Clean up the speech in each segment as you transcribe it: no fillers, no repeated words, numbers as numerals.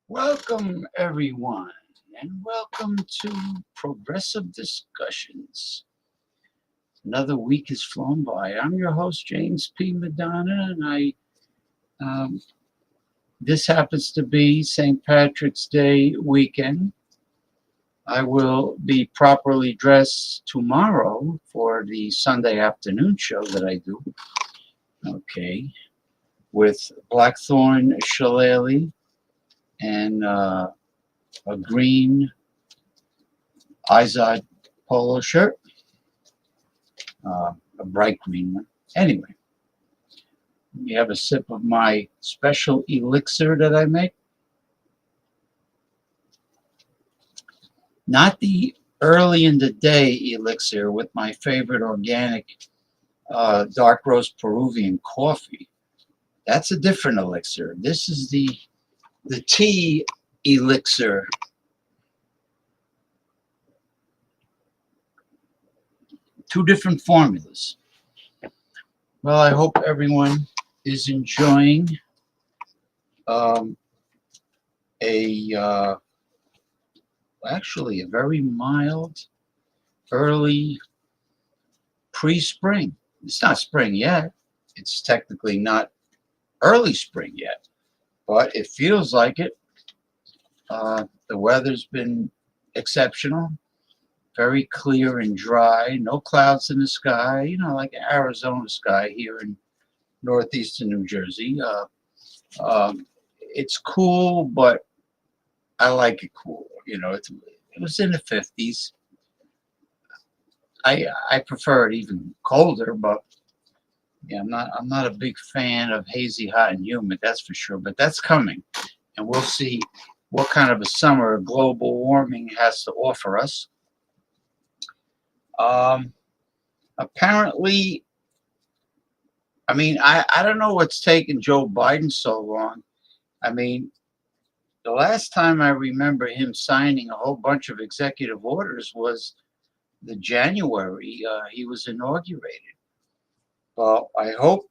Welcome, everyone, and welcome to Progressive Discussions. Another week has flown by. I'm your host, James P. Madonna, and this happens to be St. Patrick's Day weekend. I will be properly dressed tomorrow for the Sunday afternoon show that I do. Okay, with blackthorn shillelagh and a green Izod polo shirt, a bright green one. Anyway, you have a sip of my special elixir that I make. Not the early in the day elixir with my favorite organic dark roast Peruvian coffee. That's a different elixir. This is the tea elixir. Two different formulas. Well, I hope everyone is enjoying actually a very mild early pre-spring. It's not spring yet. It's technically not early spring yet, but it feels like it. The weather's been exceptional, very clear and dry, no clouds in the sky, like Arizona sky here in northeastern New Jersey. It's cool, but I like it cool. It was in the 50s. I prefer it even colder, but yeah, I'm not a big fan of hazy, hot, and humid. That's for sure. But that's coming, and we'll see what kind of a summer global warming has to offer us. Apparently, I don't know what's taken Joe Biden so long. The last time I remember him signing a whole bunch of executive orders was the January he was inaugurated. Well, I hope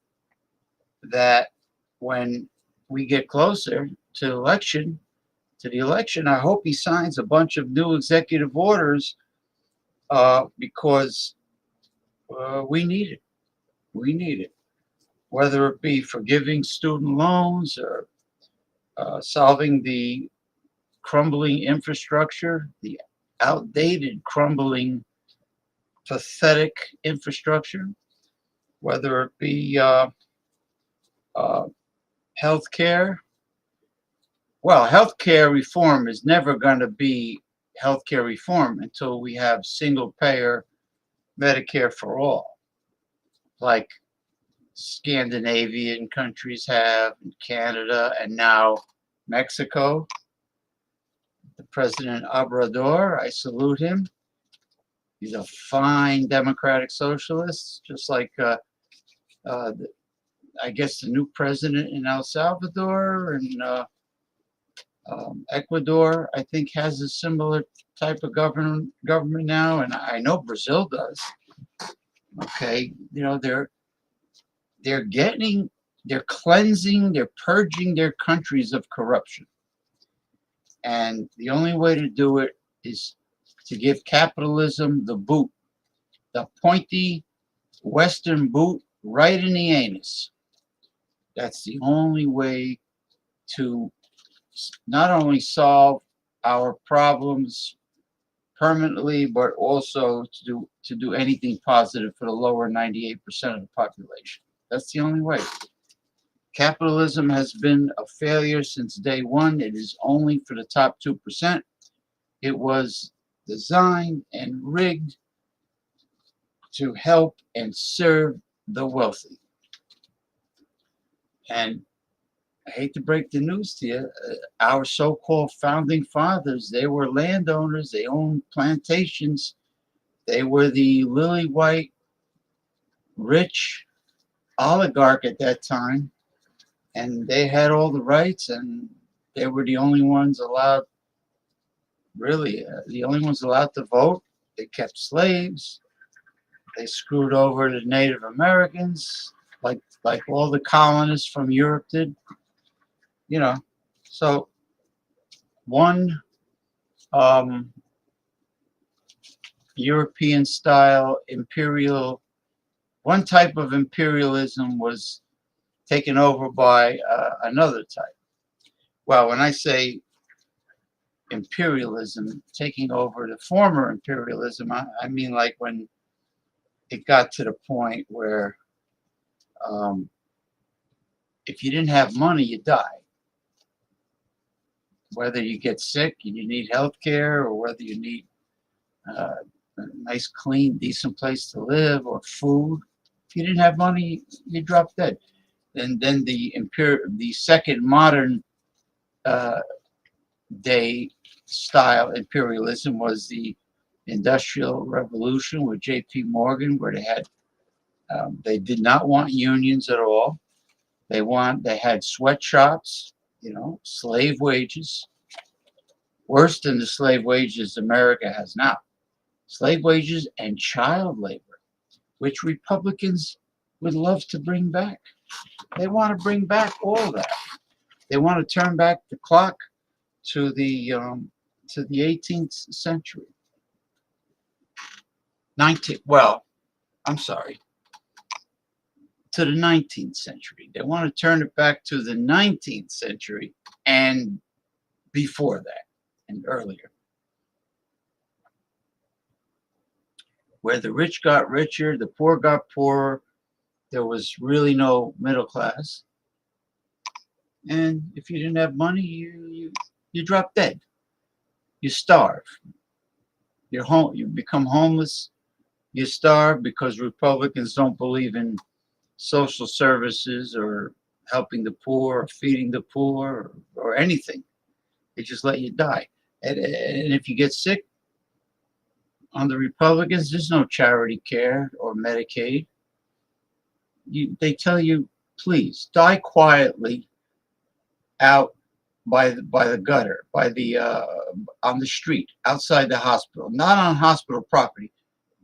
that when we get closer to the election, I hope he signs a bunch of new executive orders because we need it. We need it. Whether it be forgiving student loans or solving the crumbling infrastructure, the outdated, crumbling, pathetic infrastructure. whether it be uh, healthcare. Well, healthcare reform is never going to be healthcare reform until we have single payer Medicare for all, like Scandinavian countries have, and Canada, and now Mexico. The President Obrador, I salute him. He's a fine democratic socialist, just like uh, I guess the new president in El Salvador and Ecuador, I think, has a similar type of government now, and I know Brazil does. Okay, you know they're getting, they're cleansing, they're purging their countries of corruption, and the only way to do it is to give capitalism the boot, the pointy Western boot right in the anus. That's the only way to not only solve our problems permanently, but also to do anything positive for the lower 98% of the population. That's the only way. Capitalism has been a failure since day one. It is only for the top 2%. It was designed and rigged to help and serve the wealthy. And I hate to break the news to you, our so-called founding fathers, they were landowners, they owned plantations, they were the lily white, rich oligarch at that time, and they had all the rights, and they were the only ones allowed, really, the only ones allowed to vote. They kept slaves. They screwed over the Native Americans, like all the colonists from Europe did. You know, so one European style one type of imperialism was taken over by another type. Well, when I say imperialism taking over the former imperialism, I mean like when it got to the point where um, if you didn't have money, you die. Whether you get sick and you need health care, or whether you need a nice, clean, decent place to live, or food. If you didn't have money, you drop dead. And then the second modern uh, day style imperialism was the Industrial Revolution with J.P. Morgan, where they did not want unions at all. They had sweatshops, slave wages, worse than the slave wages America has now. Slave wages and child labor, which Republicans would love to bring back. They want to bring back all that. They want to turn back the clock to the 18th century. I'm sorry, to the 19th century. They want to turn it back to the 19th century and before that and earlier, where the rich got richer, the poor got poorer. There was really no middle class. And if you didn't have money, you drop dead. You starve. You become homeless. You starve because Republicans don't believe in social services or helping the poor or feeding the poor or anything. They just let you die. And if you get sick, on the Republicans, there's no charity care or Medicaid. They tell you, please die quietly out by the gutter, on the street, outside the hospital, not on hospital property.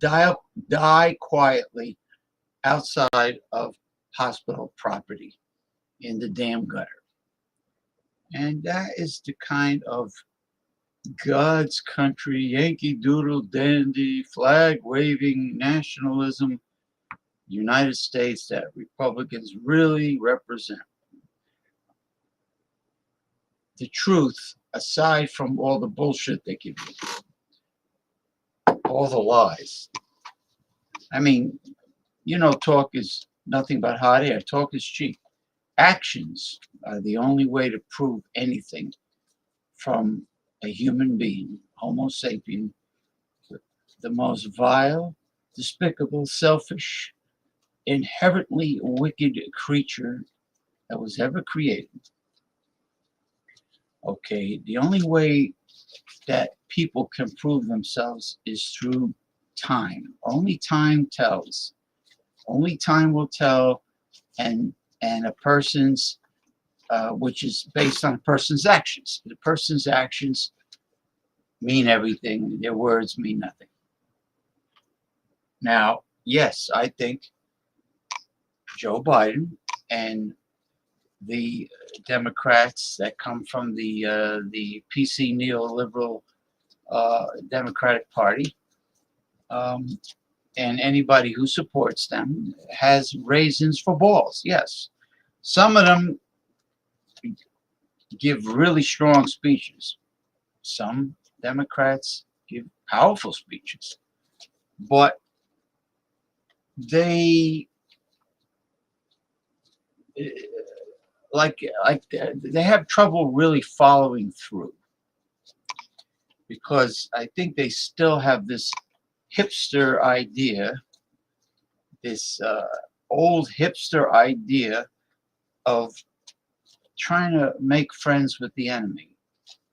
Die quietly outside of hospital property in the damn gutter. And that is the kind of God's country, Yankee Doodle dandy, flag waving nationalism, United States that Republicans really represent. The truth, aside from all the bullshit they give you, all the lies. I mean, talk is Nothing but hot air. Talk is cheap. Actions are the only way to prove anything from a human being, Homo sapien, the most vile, despicable, selfish, inherently wicked creature that was ever created. Okay, the only way that people can prove themselves is through time. Only time tells. Only time will tell, and a person's which is based on a person's actions. The person's actions mean everything. Their words mean nothing. Now, yes, I think Joe Biden and the Democrats that come from the PC neoliberal Democratic Party, um, and anybody who supports them has raisins for balls. Yes, some of them give really strong speeches. Some Democrats give powerful speeches, but they uh, like they have trouble really following through, because I think they still have this hipster idea, this old hipster idea of trying to make friends with the enemy.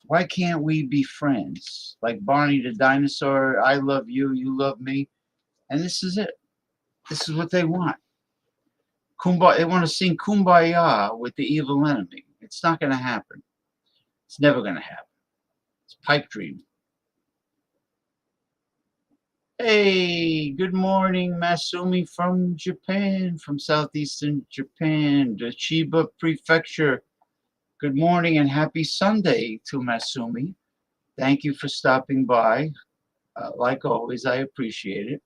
Why can't we be friends? Like Barney the dinosaur, I love you, you love me. And this is it. This is what they want. Kumbaya, they want to sing Kumbaya with the evil enemy. It's not going to happen. It's never going to happen. It's a pipe dream. Hey, good morning, Masumi from Japan, from southeastern Japan, the Chiba Prefecture. Good morning and happy Sunday to Masumi. Thank you for stopping by. Like always, I appreciate it.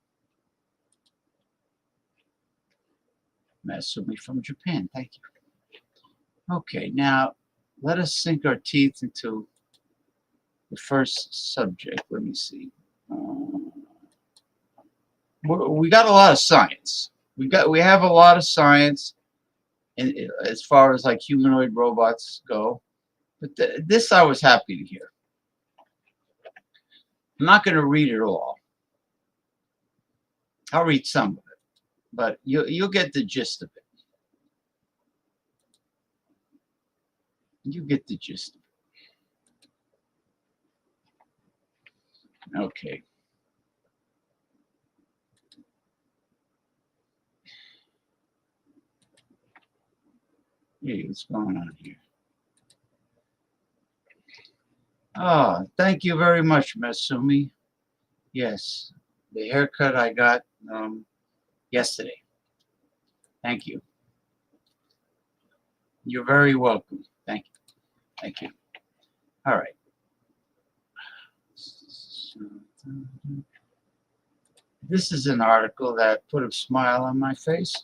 Masumi from Japan, thank you. Okay, now let us sink our teeth into the first subject. Let me see. We got a lot of science. We have a lot of science as far as like humanoid robots go. But this I was happy to hear. I'm not going to read it all. I'll read some of it, but you'll get the gist of it. You get the gist of it. Okay. Hey, what's going on here? Ah, thank you very much, Masumi. Yes, the haircut I got yesterday. Thank you. You're very welcome. Thank you. Thank you. All right. This is an article that put a smile on my face.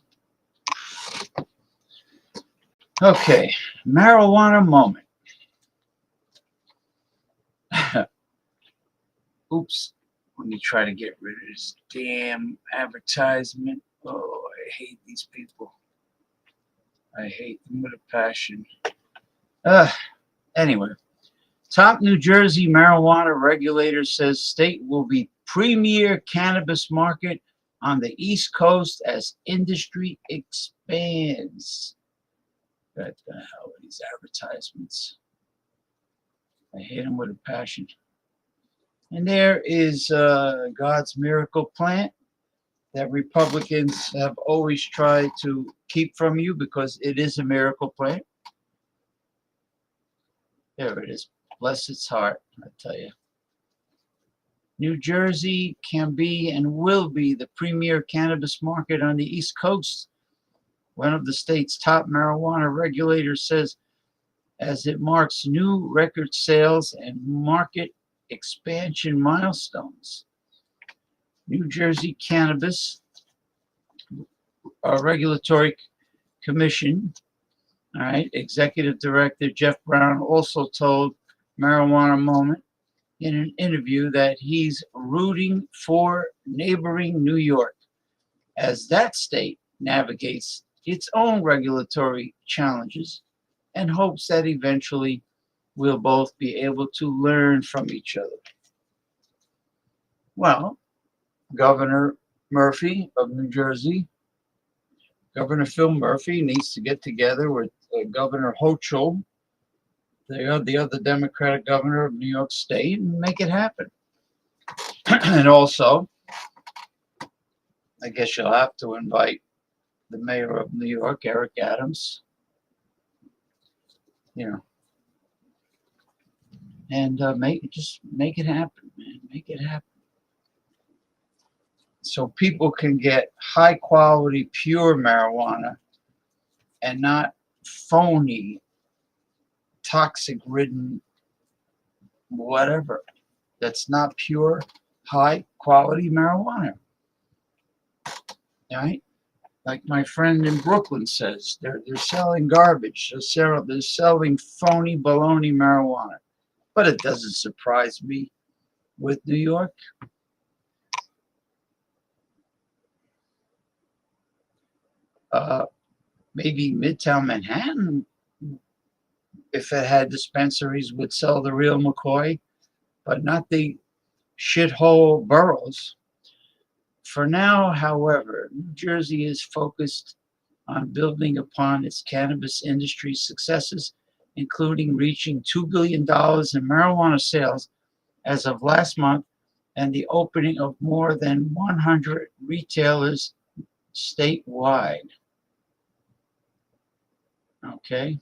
Okay, marijuana moment. Oops. Let me try to get rid of this damn advertisement. Oh, I hate these people. I hate them with a passion. Anyway, top New Jersey marijuana regulator says state will be premier cannabis market on the East Coast as industry expands. What the hell are these advertisements? I hate them with a passion. And there is God's miracle plant that Republicans have always tried to keep from you because it is a miracle plant. There it is. Bless its heart, I tell you. New Jersey can be and will be the premier cannabis market on the East Coast. One of the state's top marijuana regulators says as it marks new record sales and market expansion milestones. New Jersey Cannabis Regulatory Commission, all right, Executive Director Jeff Brown also told Marijuana Moment in an interview that he's rooting for neighboring New York as that state navigates its own regulatory challenges and hopes that eventually we'll both be able to learn from each other. Well, Governor Murphy of New Jersey, Governor Phil Murphy needs to get together with Governor Hochul, the other Democratic governor of New York State, and make it happen. And also, I guess you'll have to invite the mayor of New York, Eric Adams, you know, and make it happen, man. Make it happen. So people can get high quality, pure marijuana and not phony, toxic ridden, whatever. That's not pure, high quality marijuana. Right? Like my friend in Brooklyn says, they're selling garbage. They're selling phony baloney marijuana. But it doesn't surprise me with New York. Maybe Midtown Manhattan, if it had dispensaries, would sell the real McCoy, but not the shithole boroughs. For now, however, New Jersey is focused on building upon its cannabis industry successes, including reaching $2 billion in marijuana sales as of last month and the opening of more than 100 retailers statewide. Okay.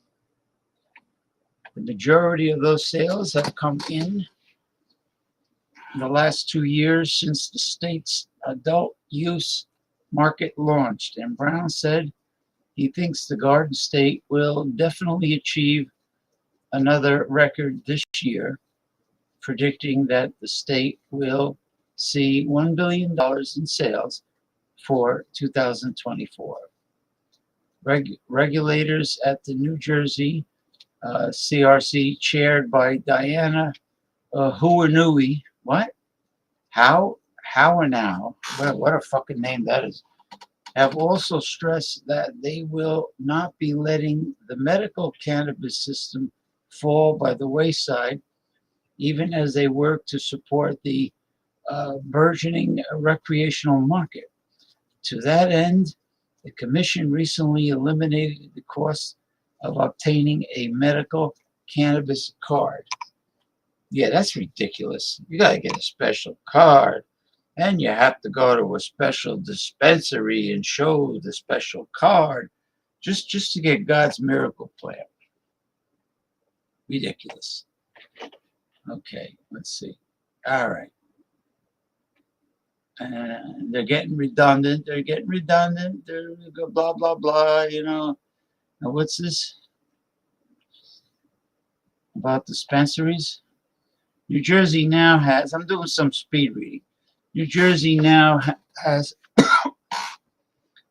The majority of those sales have come in the last 2 years since the state's adult use market launched. And Brown said he thinks the Garden State will definitely achieve another record this year, predicting that the state will see $1 billion in sales for 2024. Regulators at the New Jersey CRC, chaired by Diana Huanui. What? How and now? What a fucking name that is. Have also stressed that they will not be letting the medical cannabis system fall by the wayside, even as they work to support the burgeoning recreational market. To that end, the Commission recently eliminated the cost of obtaining a medical cannabis card. Yeah, that's ridiculous. You got to get a special card, and you have to go to a special dispensary and show the special card just to get God's miracle plant. Ridiculous. Okay, let's see. All right. And they're getting redundant. They're blah, blah, blah, Now, what's this about dispensaries? New Jersey now has, I'm doing some speed reading. New Jersey now has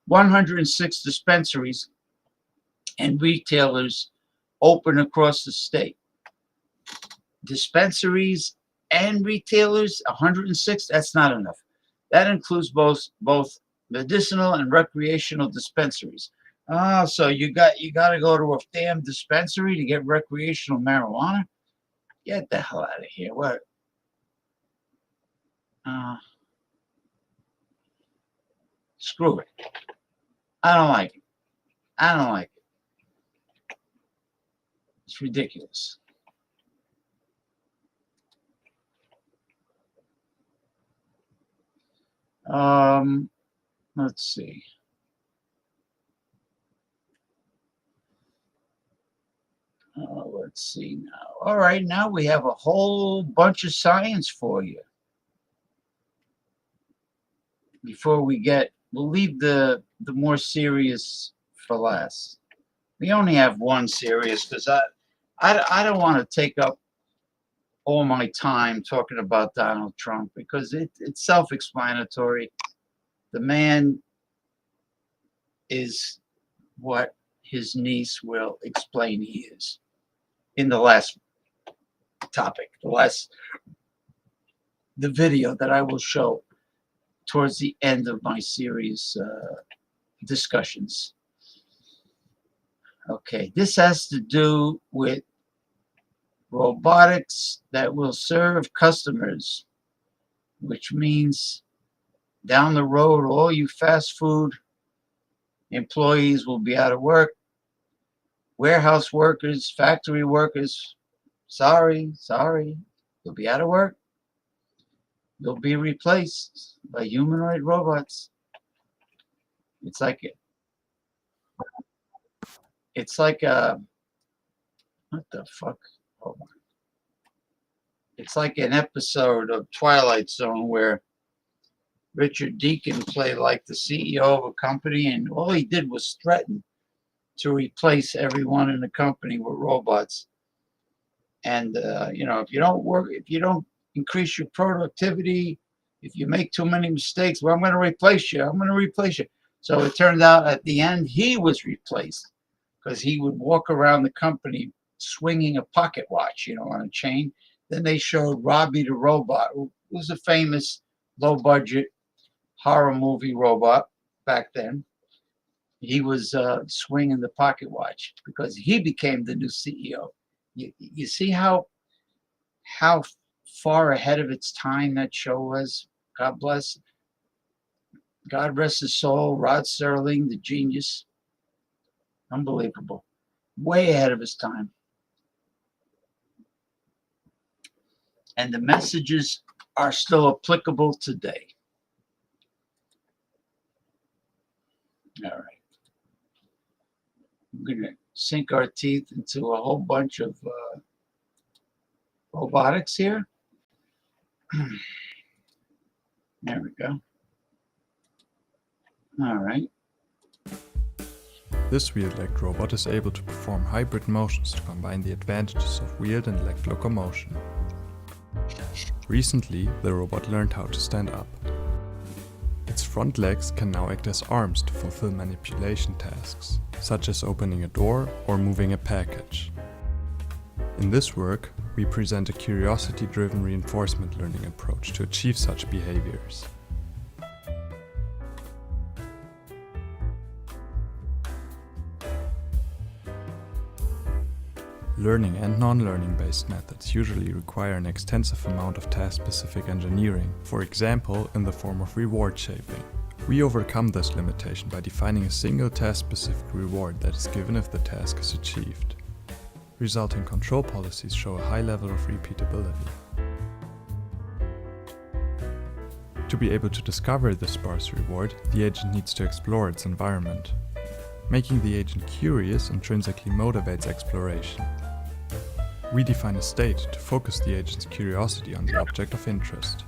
106 dispensaries and retailers open across the state. Dispensaries and retailers, 106, that's not enough. That includes both medicinal and recreational dispensaries. Oh, so you got to go to a damn dispensary to get recreational marijuana? Get the hell out of here. What? Screw it. I don't like it. I don't like it. It's ridiculous. Let's see. Let's see now. All right, now we have a whole bunch of science for you. Before we'll leave the more serious for last. We only have one serious because I don't want to take up all my time talking about Donald Trump because it's self-explanatory. The man is what his niece will explain he is in the last topic, the video that I will show towards the end of my series discussions. Okay, this has to do with robotics that will serve customers, which means down the road, all you fast food employees will be out of work. Warehouse workers, factory workers, sorry, you'll be out of work. You'll be replaced by humanoid robots. It's like a what the fuck? Hold on. It's like an episode of Twilight Zone where Richard Deacon played like the CEO of a company, and all he did was threaten to replace everyone in the company with robots. And if you don't work, if you don't increase your productivity, if you make too many mistakes, well, I'm going to replace you. I'm going to replace you. So it turned out at the end he was replaced because he would walk around the company swinging a pocket watch, on a chain. Then they showed Robbie the robot, who was a famous low-budget horror movie robot back then. He was swinging the pocket watch because he became the new CEO. You see how far ahead of its time that show was? God bless. God rest his soul. Rod Serling, the genius. Unbelievable. Way ahead of his time. And the messages are still applicable today. All right. We're going to sink our teeth into a whole bunch of robotics here. There we go. All right. This wheeled-legged robot is able to perform hybrid motions to combine the advantages of wheeled and legged locomotion. Recently, the robot learned how to stand up. Its front legs can now act as arms to fulfill manipulation tasks, such as opening a door or moving a package. In this work, we present a curiosity-driven reinforcement learning approach to achieve such behaviors. Learning and non-learning based methods usually require an extensive amount of task-specific engineering, for example in the form of reward shaping. We overcome this limitation by defining a single task-specific reward that is given if the task is achieved. Resulting control policies show a high level of repeatability. To be able to discover this sparse reward, the agent needs to explore its environment. Making the agent curious intrinsically motivates exploration. We define a state to focus the agent's curiosity on the object of interest.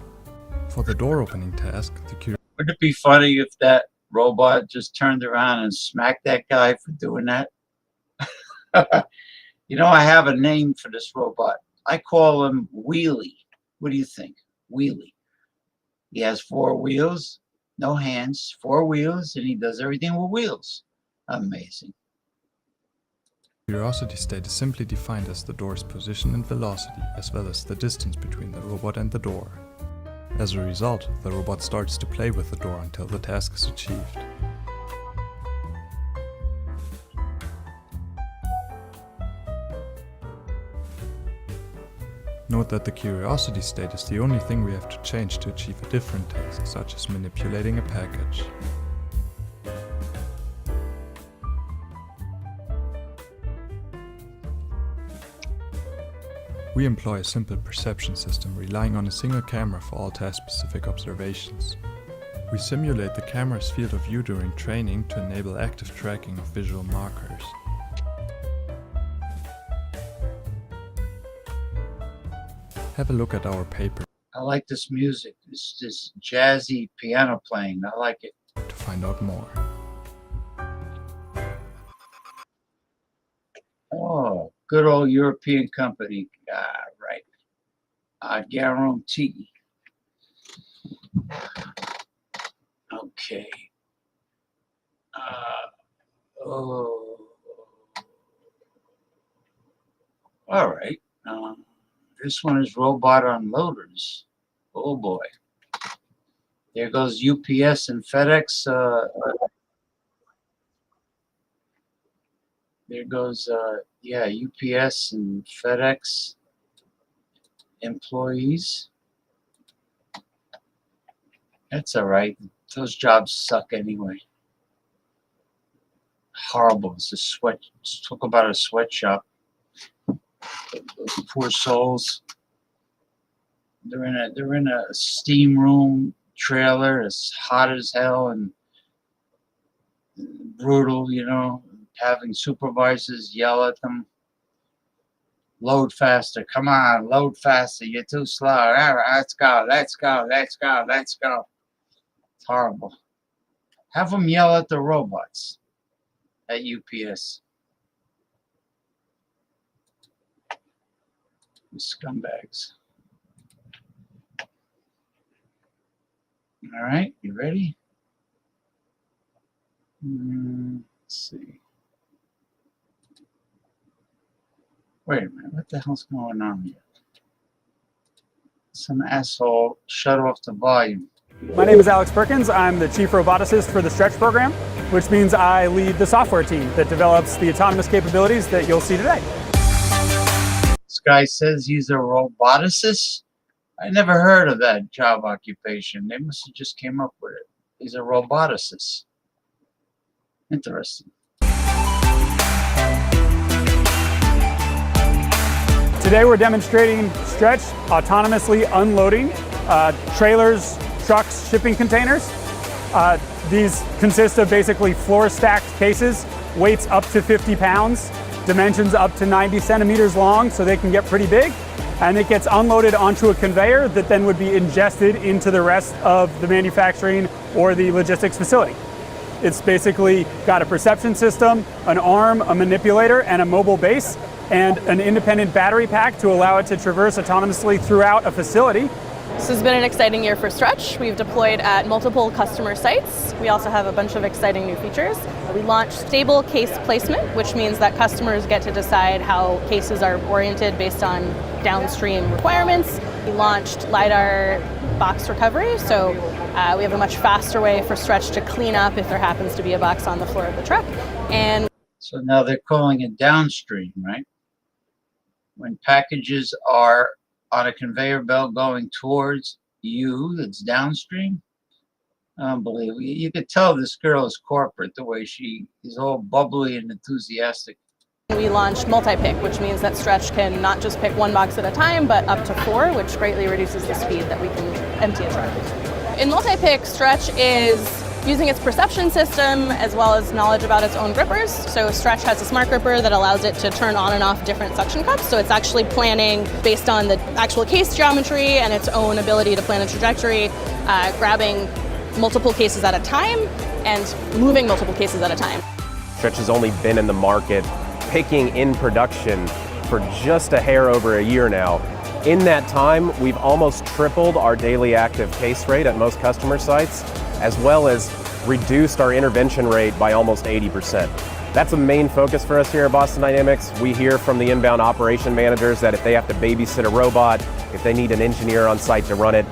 For the door opening task, Wouldn't it be funny if that robot just turned around and smacked that guy for doing that? I have a name for this robot. I call him Wheelie. What do you think? Wheelie. He has 4 wheels, no hands, 4 wheels, and he does everything with wheels. Amazing. Curiosity state is simply defined as the door's position and velocity, as well as the distance between the robot and the door. As a result, the robot starts to play with the door until the task is achieved. Note that the curiosity state is the only thing we have to change to achieve a different task, such as manipulating a package. We employ a simple perception system relying on a single camera for all task-specific observations. We simulate the camera's field of view during training to enable active tracking of visual markers. Have a look at our paper I like this music, this jazzy piano playing. I like it. to find out more. Oh, good old European company. Right. I guarantee. Okay. Oh. All right. This one is robot unloaders. Oh boy. There goes UPS and FedEx. There goes, yeah, UPS and FedEx employees. That's all right. Those jobs suck anyway. Horrible. It's a sweat. Talk about a sweatshop. Those poor souls. They're in a steam room trailer. It's hot as hell and brutal, you know. Having supervisors yell at them. Load faster. Come on, load faster. You're too slow. All right, let's go. Let's go. Let's go. Let's go. It's horrible. Have them yell at the robots at UPS. The scumbags. All right, you ready? Let's see. Wait a minute, what the hell's going on here? Some asshole shut off the volume. My name is Alex Perkins. I'm the Chief Roboticist for the Stretch program, which means I lead the software team that develops the autonomous capabilities that you'll see today. This guy says he's a roboticist. I never heard of that job occupation. They must have just came up with it. He's a roboticist. Interesting. Today we're demonstrating Stretch autonomously unloading trailers, trucks, shipping containers. These consist of basically floor stacked cases, weights up to 50 pounds, dimensions up to 90 centimeters long, so they can get pretty big. And it gets unloaded onto a conveyor that then would be ingested into the rest of the manufacturing or the logistics facility. It's basically got a perception system, an arm, a manipulator, and a mobile base, and an independent battery pack to allow it to traverse autonomously throughout a facility. This has been an exciting year for Stretch. We've deployed at multiple customer sites. We also have a bunch of exciting new features. We launched stable case placement, which means that customers get to decide how cases are oriented based on downstream requirements. We launched LiDAR box recovery, so we have a much faster way for Stretch to clean up if there happens to be a box on the floor of the truck. And so now they're calling it downstream, right? When packages are on a conveyor belt going towards you, that's downstream. Unbelievable. You could tell this girl is corporate the way she is all bubbly and enthusiastic. we launched multi-pick, which means that Stretch can not just pick one box at a time, but up to 4, which greatly reduces the speed that we can empty a truck. In multi-pick, Stretch is using its perception system as well as knowledge about its own grippers. So Stretch has a smart gripper that allows it to turn on and off different suction cups. So it's actually planning based on the actual case geometry and its own ability to plan a trajectory, grabbing multiple cases at a time and moving multiple cases at a time. Stretch has only been in the market picking in production for just a hair over a year now. In that time, we've almost tripled our daily active case rate at most customer sites, as well as reduced our intervention rate by almost 80%. That's a main focus for us here at Boston Dynamics. We hear from the inbound operation managers that if they have to babysit a robot, if they need an engineer on site to run it,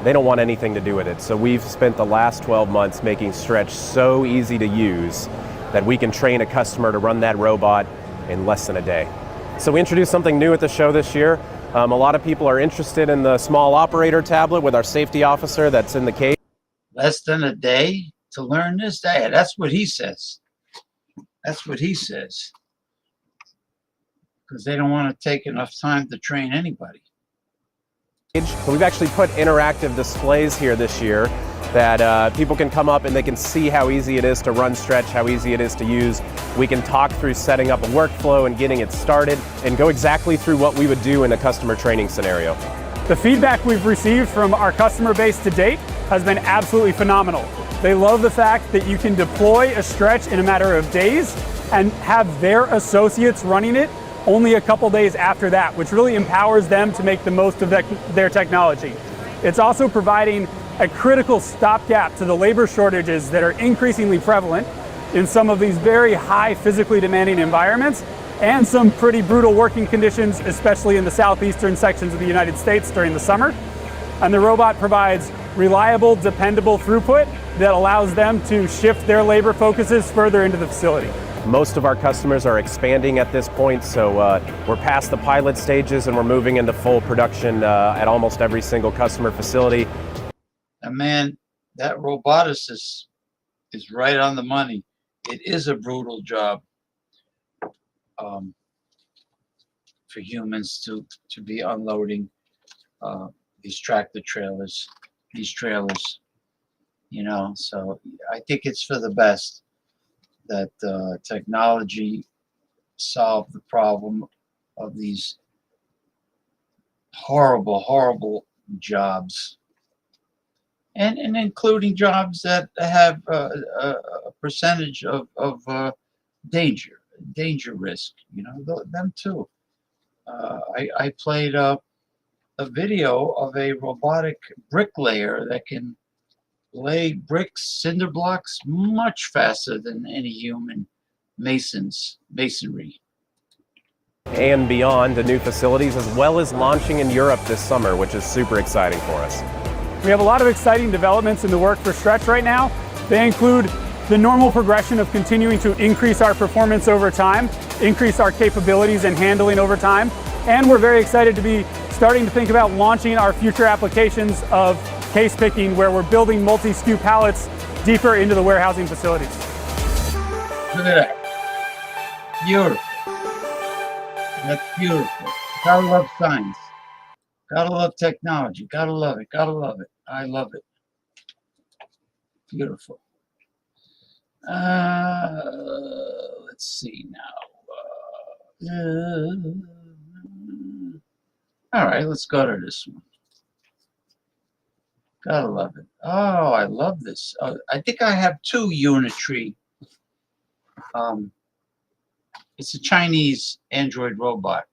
they don't want anything to do with it. So we've spent the last 12 months making Stretch so easy to use that we can train a customer to run that robot in less than a day. So we introduced something new at the show this year. A lot of people are interested in the small operator tablet with our safety officer that's in the cage. Less than a day to learn this? That's what he says. That's what he says. Because they don't want to take enough time to train anybody. So we've actually put interactive displays here this year that people can come up and they can see how easy it is to run Stretch, how easy it is to use. We can talk through setting up a workflow and getting it started and go exactly through what we would do in a customer training scenario. The feedback we've received from our customer base to date has been absolutely phenomenal. They love the fact that you can deploy a Stretch in a matter of days and have their associates running it only a couple days after that, which really empowers them to make the most of their technology. It's also providing a critical stopgap to the labor shortages that are increasingly prevalent in some of these very high physically demanding environments and some pretty brutal working conditions, especially in the southeastern sections of the United States during the summer. And the robot provides reliable, dependable throughput that allows them to shift their labor focuses further into the facility. Most of our customers are expanding at this point, so we're past the pilot stages and we're moving into full production at almost every single customer facility. And man, that roboticist is right on the money. It is a brutal job for humans to be unloading these tractor trailers, these trailers, you know. So I think it's for the best that technology solved the problem of these horrible, horrible jobs, and including jobs that have a percentage of danger risk, you know, them too. I played a video of a robotic bricklayer that can lay bricks, cinder blocks, much faster than any human masonry. And beyond to new facilities, as well as launching in Europe this summer, which is super exciting for us. We have a lot of exciting developments in the work for Stretch right now. They include the normal progression of continuing to increase our performance over time, increase our capabilities and handling over time, and we're very excited to be starting to think about launching our future applications of case picking, where we're building multi-SKU pallets deeper into the warehousing facilities. Look at that. Beautiful. That's beautiful. Gotta love science. Gotta love technology. Gotta love it. Gotta love it. I love it. Beautiful. Let's see now. All right, let's go to this one. Gotta love it. Oh, I love this. I think I have two Unitree. It's a Chinese Android robot.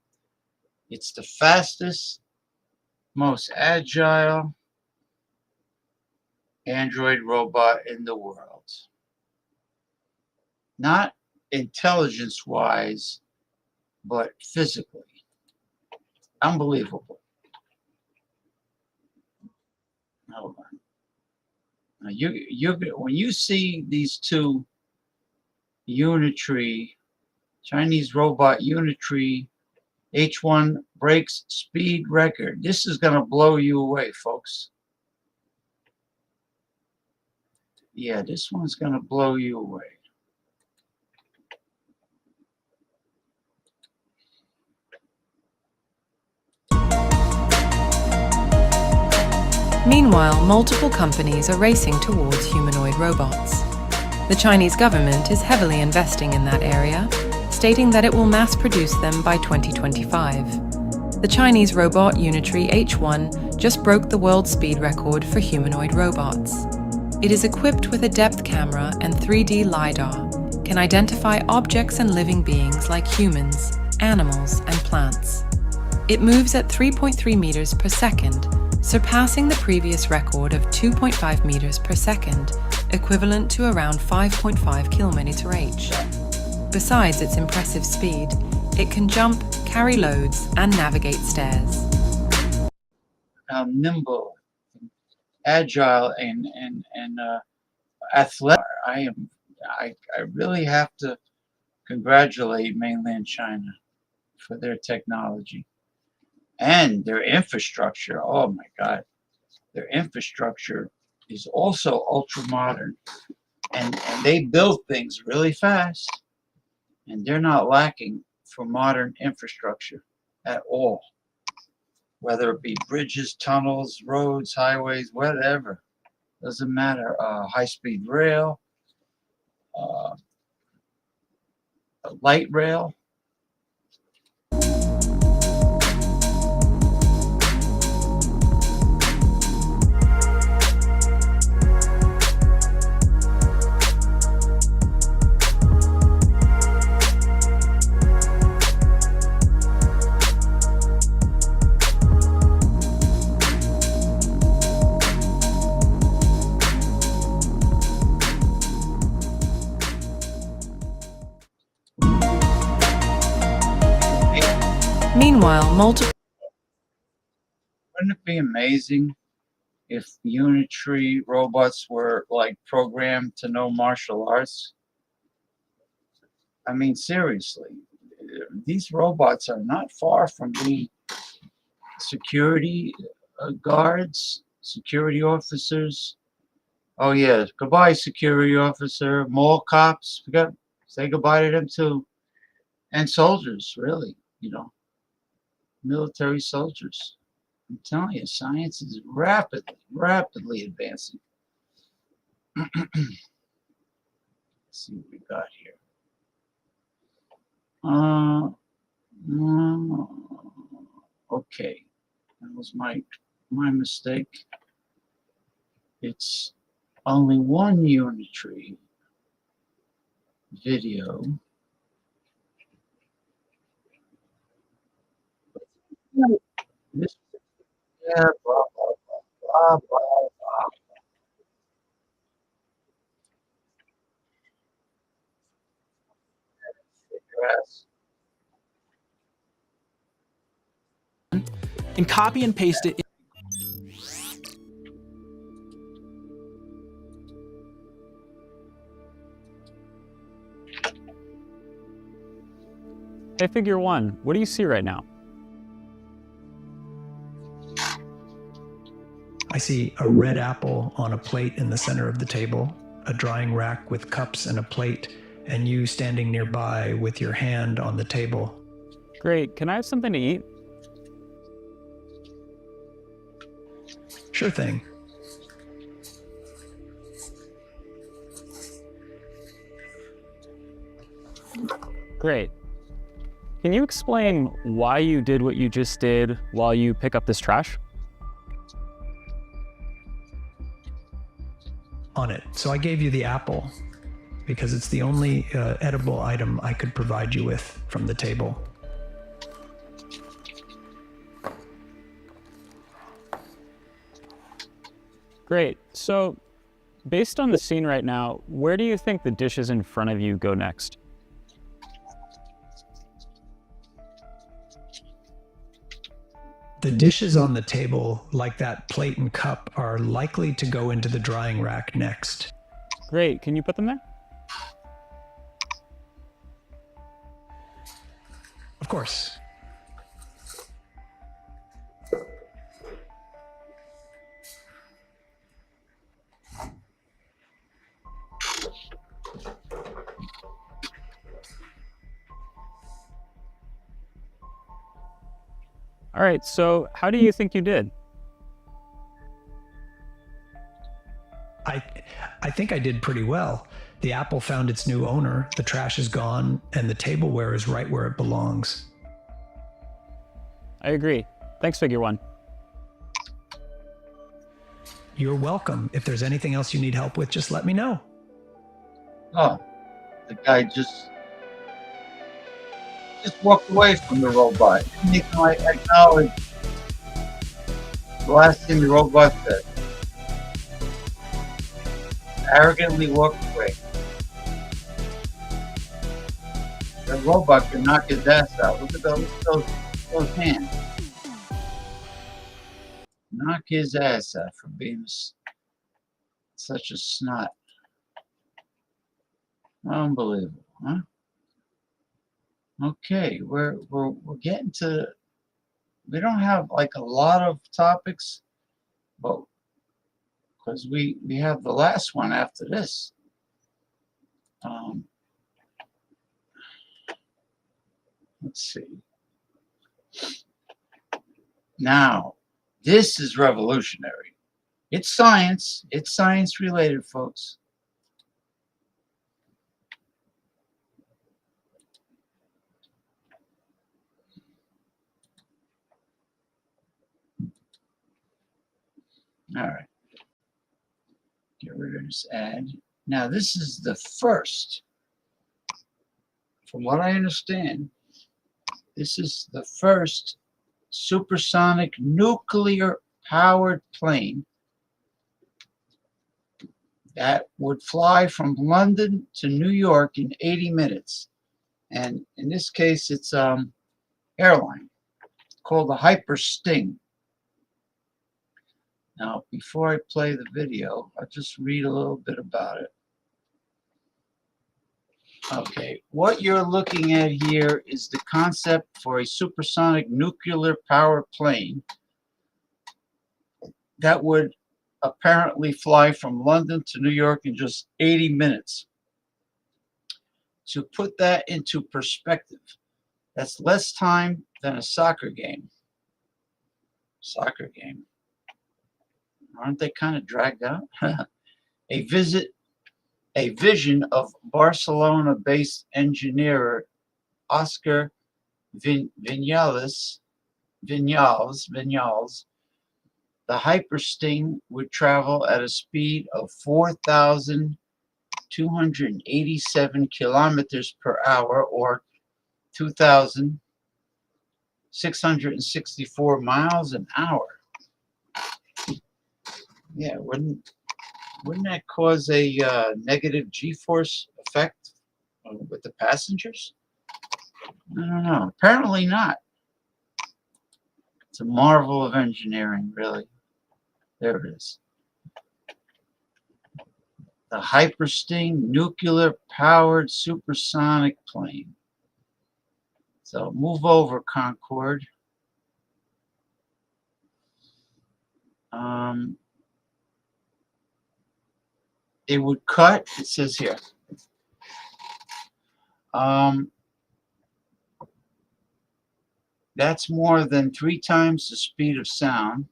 It's the fastest, most agile Android robot in the world. Not intelligence-wise, but physically. Unbelievable. Hold on. Now when you see these two Unitree, Chinese robot Unitree H1 brakes speed record, this is going to blow you away, folks. Yeah, this one's going to blow you away. Meanwhile, multiple companies are racing towards humanoid robots. The Chinese government is heavily investing in that area, stating that it will mass produce them by 2025. The Chinese robot Unitree H1 just broke the world speed record for humanoid robots. It is equipped with a depth camera and 3D LiDAR, can identify objects and living beings like humans, animals, and plants. It moves at 3.3 meters per second, surpassing the previous record of 2.5 meters per second, equivalent to around 5.5 km/h. Besides its impressive speed, it can jump, carry loads, and navigate stairs. How nimble, agile, and athletic. I really have to congratulate mainland China for their technology and their infrastructure. Oh my God, their infrastructure is also ultra modern, and they build things really fast, and they're not lacking for modern infrastructure at all, whether it be bridges, tunnels, roads, highways, whatever. Doesn't matter. High-speed rail, light rail. Meanwhile, multiple Wouldn't it be amazing if Unitree robots were like programmed to know martial arts? I mean, seriously, these robots are not far from being security guards, security officers. Oh yeah, goodbye, security officer, mall cops. We got say goodbye to them too, and soldiers. Really, military soldiers. I'm telling you, science is rapidly advancing. Let's see what we got here. Okay, that was my mistake. It's only one unitary video. This, yeah, blah, blah, blah, blah, blah. Yes. And copy and paste it. Hey, figure one, what do you see right now? I see a red apple on a plate in the center of the table, a drying rack with cups and a plate, and you standing nearby with your hand on the table. Great, can I have something to eat? Sure thing. Great. Can you explain why you did what you just did while you pick up this trash? On it. So I gave you the apple because it's the only edible item I could provide you with from the table. Great. So, based on the scene right now, where do you think the dishes in front of you go next? The dishes on the table, like that plate and cup, are likely to go into the drying rack next. Great. Can you put them there? Of course. All right, so how do you think you did? I think I did pretty well. The apple found its new owner, the trash is gone, and the tableware is right where it belongs. I agree. Thanks, figure one. You're welcome. If there's anything else you need help with, just let me know. Oh, the guy just walked away from the robot. Didn't even acknowledge the last thing the robot said. Arrogantly walked away. The robot can knock his ass out. Look at those hands. Knock his ass out for being such a snot. Unbelievable, huh? Okay, we're getting to. We don't have like a lot of topics, but because we have the last one after this. Let's see. Now, this is revolutionary. It's science. It's science related, folks. All right. Get rid of this ad. Now, this is the first, from what I understand, this is the first supersonic nuclear powered plane that would fly from London to New York in 80 minutes. And in this case, it's airline called the Hyper Sting. Now, before I play the video, I'll just read a little bit about it. Okay, what you're looking at here is the concept for a supersonic nuclear power plane that would apparently fly from London to New York in just 80 minutes. To put that into perspective, that's less time than a soccer game. Soccer game. Aren't they kind of dragged out? A vision of Barcelona-based engineer Oscar Vinyals, the Hypersting would travel at a speed of 4,287 kilometers per hour, or 2,664 miles an hour. Yeah, wouldn't that cause a negative G-force effect with the passengers? I don't know. Apparently not. It's a marvel of engineering, really. There it is. The Hypersting nuclear-powered supersonic plane. So move over, Concorde. It would cut, it says here, that's more than 3 times the speed of sound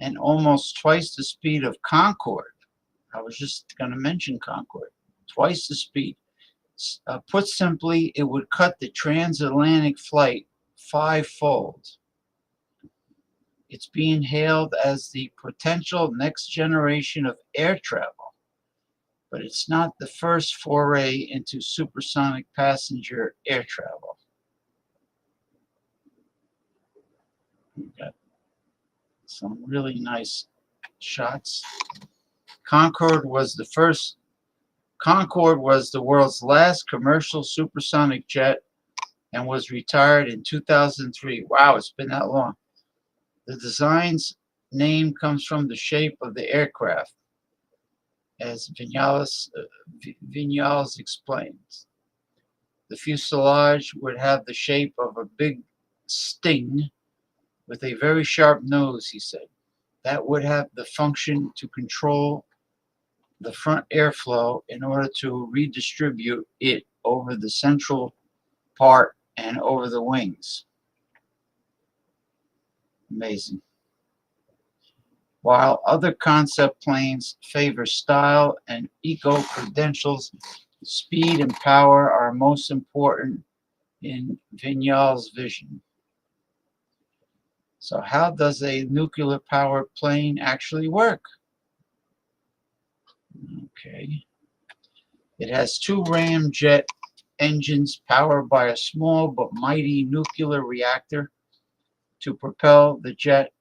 and almost twice the speed of Concorde. I was just going to mention Concorde. Twice the speed. Put simply, it would cut the transatlantic flight 5-fold. It's being hailed as the potential next generation of air travel, but it's not the first foray into supersonic passenger air travel. We've got some really nice shots. Concorde was the world's last commercial supersonic jet and was retired in 2003. Wow, it's been that long. The design's name comes from the shape of the aircraft, as Vinyals explains. The fuselage would have the shape of a big sting with a very sharp nose, he said. That would have the function to control the front airflow in order to redistribute it over the central part and over the wings. Amazing. While other concept planes favor style and eco-credentials, speed and power are most important in Vinyals' vision. So how does a nuclear-powered plane actually work? Okay. It has 2 ramjet engines powered by a small but mighty nuclear reactor to propel the jet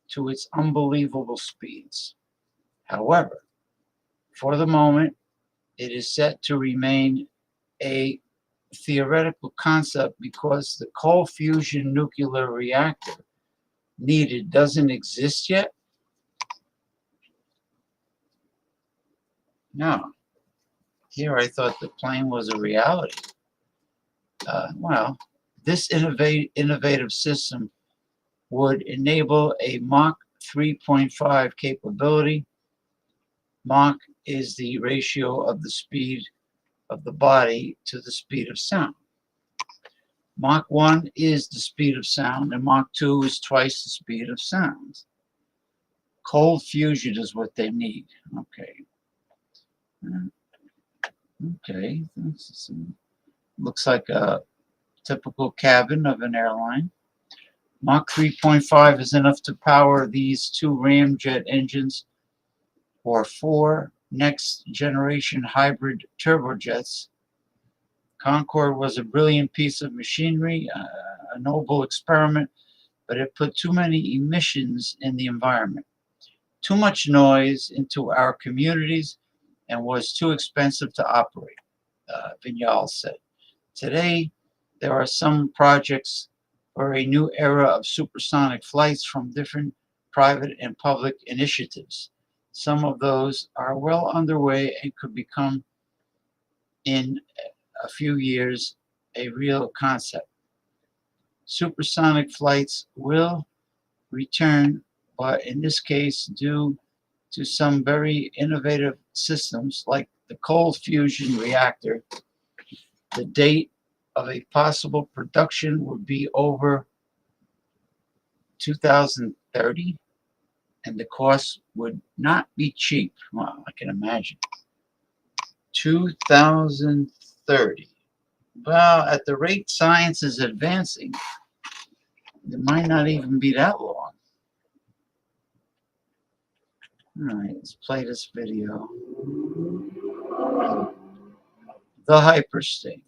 to its unbelievable speeds. However, for the moment, it is set to remain a theoretical concept because the cold fusion nuclear reactor needed doesn't exist yet. No. Here I thought the plane was a reality. Well, this innovative system would enable a Mach 3.5 capability. Mach is the ratio of the speed of the body to the speed of sound. Mach 1 is the speed of sound, and Mach 2 is twice the speed of sound. Cold fusion is what they need. Okay. Okay. Looks like a typical cabin of an airline. Mach 3.5 is enough to power these 2 ramjet engines or 4 next generation hybrid turbojets. Concorde was a brilliant piece of machinery, a noble experiment, but it put too many emissions in the environment, too much noise into our communities, and was too expensive to operate, Vinyals said. Today, there are some projects for a new era of supersonic flights from different private and public initiatives. Some of those are well underway and could become in a few years a real concept. Supersonic flights will return, but in this case, due to some very innovative systems like the cold fusion reactor, the date of a possible production would be over 2030, and the cost would not be cheap. Well, I can imagine. 2030. Well, at the rate science is advancing, it might not even be that long. All right, let's play this video. The hypersting.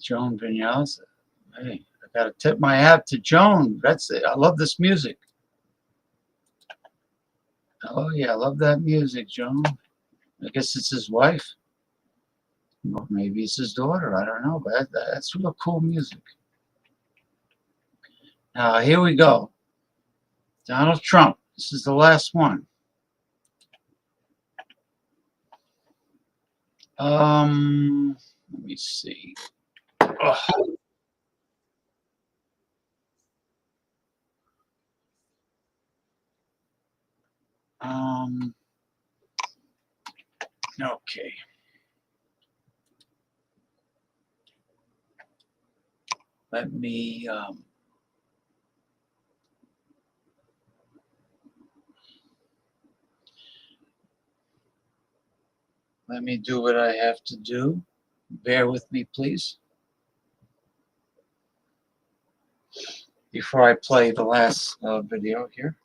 Joan Vinales. Hey, I gotta tip my hat to Joan. That's it. I love this music. Oh yeah, I love that music, Joan. I guess it's his wife. Or maybe it's his daughter. I don't know, but that's real cool music. Now here we go. Donald Trump. This is the last one. Let me see. Ugh. Okay. Let me do what I have to do. Bear with me, please. Before I play the last video here.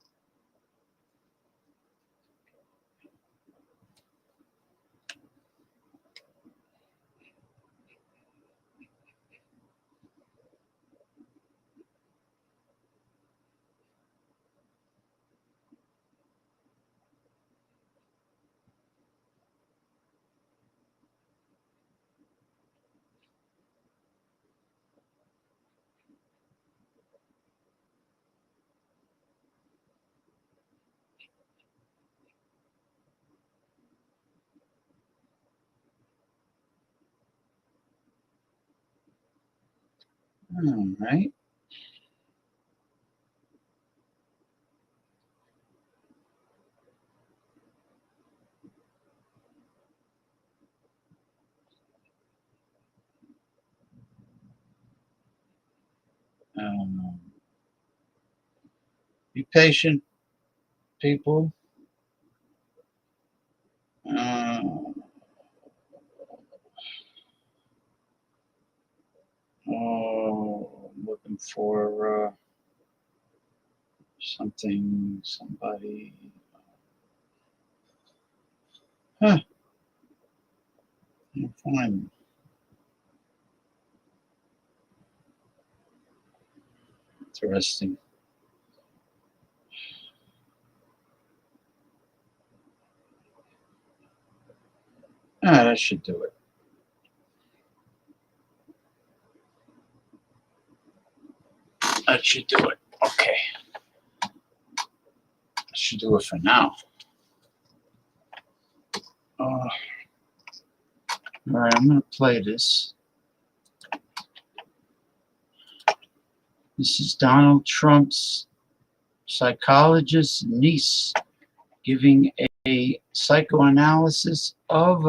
All right. Be patient, people. I'm looking for somebody. Huh. Can't find them. Interesting. That should do it. That should do it. Okay. That should do it for now. All right, I'm going to play this. This is Donald Trump's psychologist's niece giving a psychoanalysis of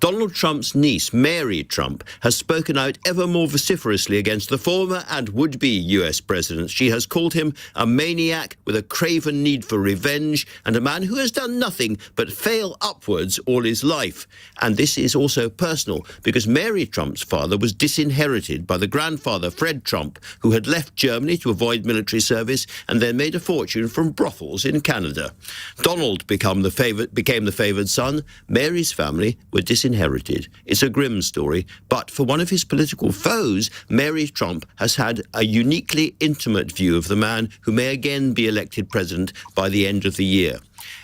Donald Trump's niece, Mary Trump, has spoken out ever more vociferously against the former and would-be US president. She has called him a maniac with a craven need for revenge and a man who has done nothing but fail upwards all his life. And this is also personal because Mary Trump's father was disinherited by the grandfather, Fred Trump, who had left Germany to avoid military service and then made a fortune from brothels in Canada. Donald became the favoured son. Mary's family were disinherited. It's a grim story, but for one of his political foes, Mary Trump has had a uniquely intimate view of the man who may again be elected president by the end of the year.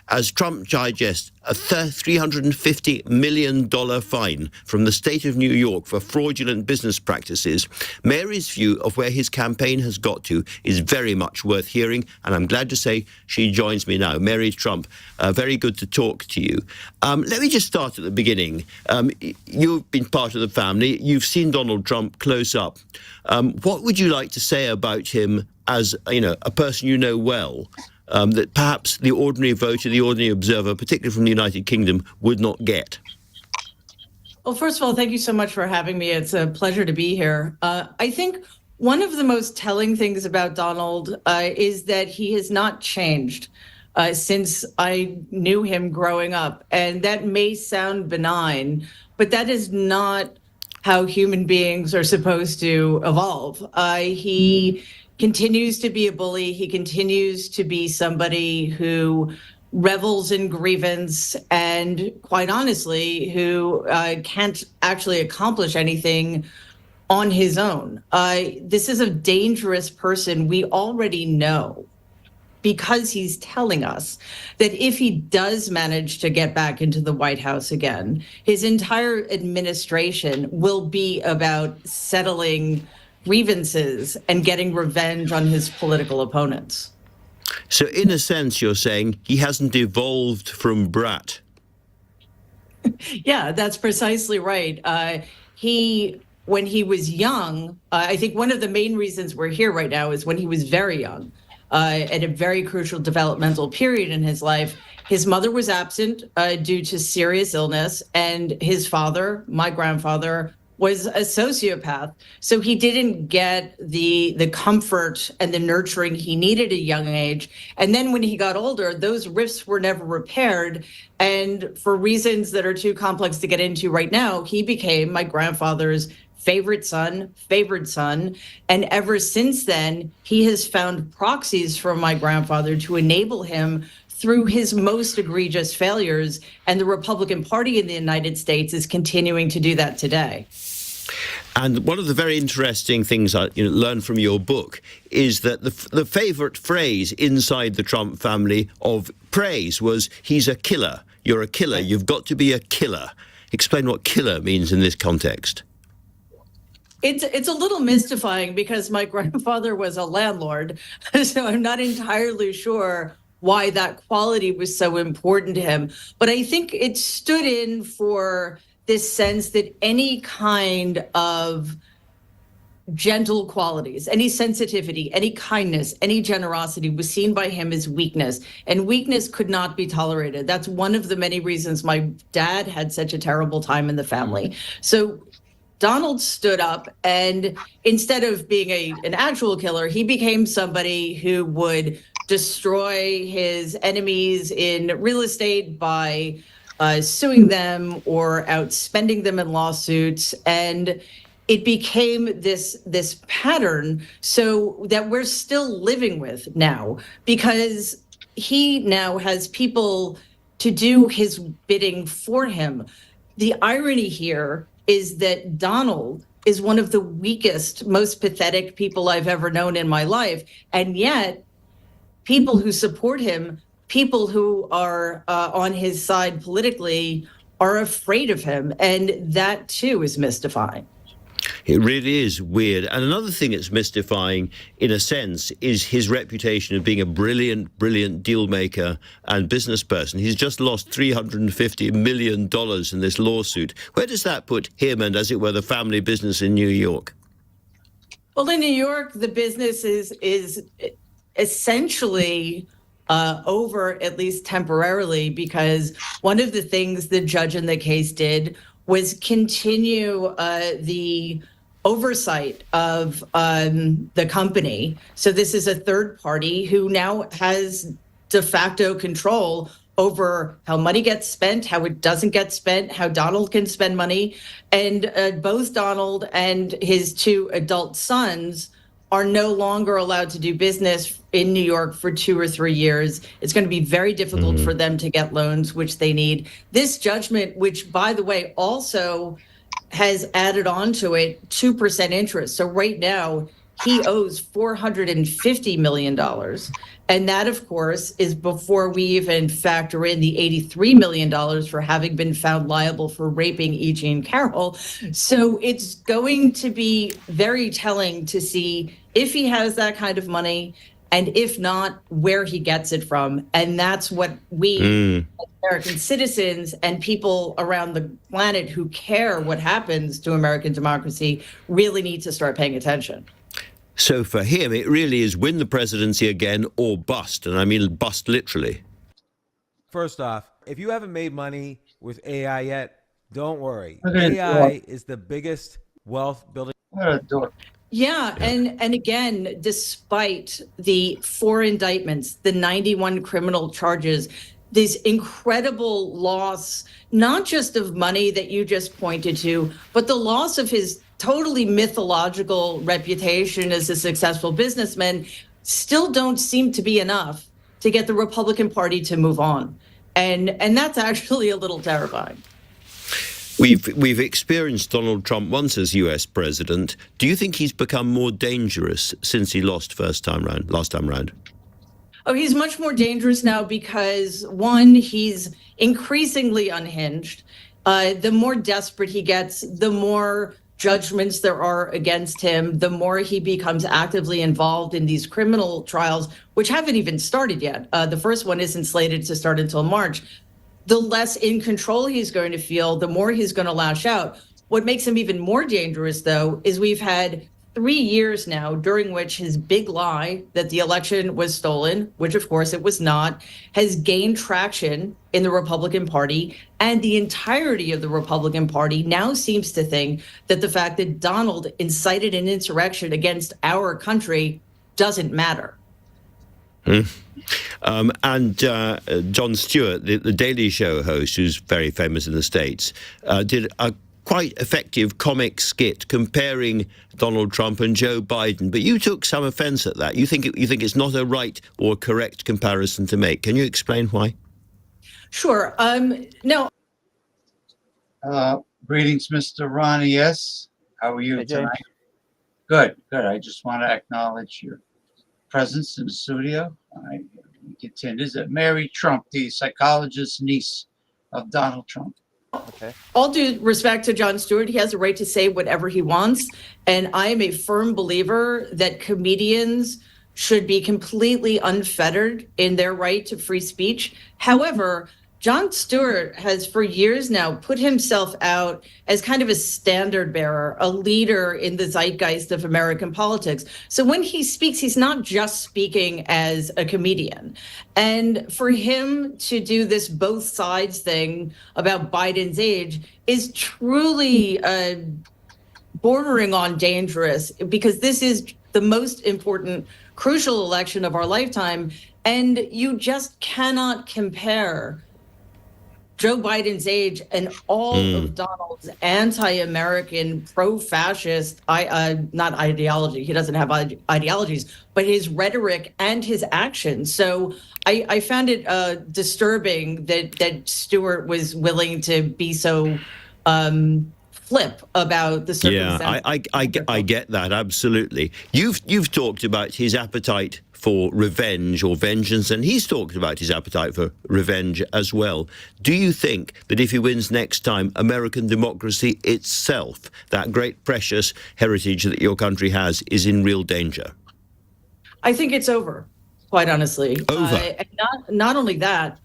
As Trump digests a $350 million fine from the state of New York for fraudulent business practices, Mary's view of where his campaign has got to is very much worth hearing, and I'm glad to say she joins me now. Mary Trump, very good to talk to you. Let me just start at the beginning. You've been part of the family. You've seen Donald Trump close up. What would you like to say about him as, a person you know well? That perhaps the ordinary voter, the ordinary observer, particularly from the United Kingdom, would not get? Well, first of all, thank you so much for having me. It's a pleasure to be here. I think one of the most telling things about Donald is that he has not changed since I knew him growing up. And that may sound benign, but that is not how human beings are supposed to evolve. He continues to be a bully. He continues to be somebody who revels in grievance and, quite honestly, who can't actually accomplish anything on his own. This is a dangerous person. We already know, because he's telling us that if he does manage to get back into the White House again, his entire administration will be about settling grievances and getting revenge on his political opponents. So in a sense, you're saying he hasn't evolved from brat. Yeah, that's precisely right. When he was young, I think one of the main reasons we're here right now is when he was very young, at a very crucial developmental period in his life. His mother was absent due to serious illness, and his father, my grandfather, was a sociopath. So he didn't get the comfort and the nurturing he needed at a young age. And then when he got older, those rifts were never repaired. And for reasons that are too complex to get into right now, he became my grandfather's favored son. And ever since then, he has found proxies from my grandfather to enable him through his most egregious failures. And the Republican Party in the United States is continuing to do that today. And one of the very interesting things I learned from your book is that the favorite phrase inside the Trump family of praise was, he's a killer. You're a killer. You've got to be a killer. Explain what killer means in this context. It's a little mystifying because my grandfather was a landlord, so I'm not entirely sure why that quality was so important to him. But I think it stood in for this sense that any kind of gentle qualities, any sensitivity, any kindness, any generosity was seen by him as weakness, and weakness could not be tolerated. That's one of the many reasons my dad had such a terrible time in the family. So Donald stood up, and instead of being an actual killer, he became somebody who would destroy his enemies in real estate by suing them or outspending them in lawsuits. And it became this pattern so that we're still living with now, because he now has people to do his bidding for him. The irony here is that Donald is one of the weakest, most pathetic people I've ever known in my life. And yet people who support him, people who are on his side politically, are afraid of him. And that too is mystifying. It really is weird. And another thing that's mystifying, in a sense, is his reputation of being a brilliant, brilliant deal maker and business person. He's just lost $350 million in this lawsuit. Where does that put him and, as it were, the family business in New York? Well, in New York, the business is essentially over, at least temporarily, because one of the things the judge in the case did was continue the oversight of the company. So this is a third party who now has de facto control over how money gets spent, how it doesn't get spent, how Donald can spend money. And both Donald and his two adult sons are no longer allowed to do business in New York for 2 or 3 years. It's going to be very difficult for them to get loans, which they need. This judgment, which, by the way, also has added on to it 2% interest. So right now, he owes $450 million. And that, of course, is before we even factor in the $83 million for having been found liable for raping E. Jean Carroll. So it's going to be very telling to see if he has that kind of money, and if not, where he gets it from. And that's what we, American citizens and people around the planet who care what happens to American democracy, really need to start paying attention. So for him, it really is win the presidency again or bust. And I mean bust literally. First off, if you haven't made money with AI yet, don't worry. AI is the biggest wealth building. Yeah, and again, despite the 4 indictments, the 91 criminal charges, this incredible loss, not just of money that you just pointed to, but the loss of his totally mythological reputation as a successful businessman, still don't seem to be enough to get the Republican Party to move on. And that's actually a little terrifying. We've experienced Donald Trump once as US president. Do you think he's become more dangerous since he lost last time round? Oh, he's much more dangerous now because, one, he's increasingly unhinged. The more desperate he gets, the more judgments there are against him, the more he becomes actively involved in these criminal trials, which haven't even started yet. The first one isn't slated to start until March. The less in control he's going to feel, the more he's going to lash out. What makes him even more dangerous, though, is we've had 3 years now during which his big lie that the election was stolen, which of course it was not, has gained traction in the Republican Party. And the entirety of the Republican Party now seems to think that the fact that Donald incited an insurrection against our country doesn't matter. And Jon Stewart, the Daily Show host, who's very famous in the States, did a quite effective comic skit comparing Donald Trump and Joe Biden. But you took some offense at that. You think it's not a right or correct comparison to make. Can you explain why? Sure. No. Greetings, Mr. Ronnie. Yes. How are you tonight? Good. I just want to acknowledge your presence in the studio. We continue. Is it Mary Trump, the psychologist's niece of Donald Trump? Okay. All due respect to Jon Stewart, he has a right to say whatever he wants. And I am a firm believer that comedians should be completely unfettered in their right to free speech. However, Jon Stewart has for years now put himself out as kind of a standard bearer, a leader in the zeitgeist of American politics. So when he speaks, he's not just speaking as a comedian. And for him to do this both sides thing about Biden's age is truly bordering on dangerous, because this is the most important, crucial election of our lifetime. And you just cannot compare Joe Biden's age and all of Donald's anti-American, pro-fascist, not ideology, he doesn't have ideologies, but his rhetoric and his actions. So I found it disturbing that Stewart was willing to be so flip about the circumstances. Yeah, I get that, absolutely. You've talked about his appetite for revenge or vengeance, and he's talked about his appetite for revenge as well. Do you think that if he wins next time, American democracy itself, that great precious heritage that your country has, is in real danger? I think it's over, quite honestly. Over. And not only that,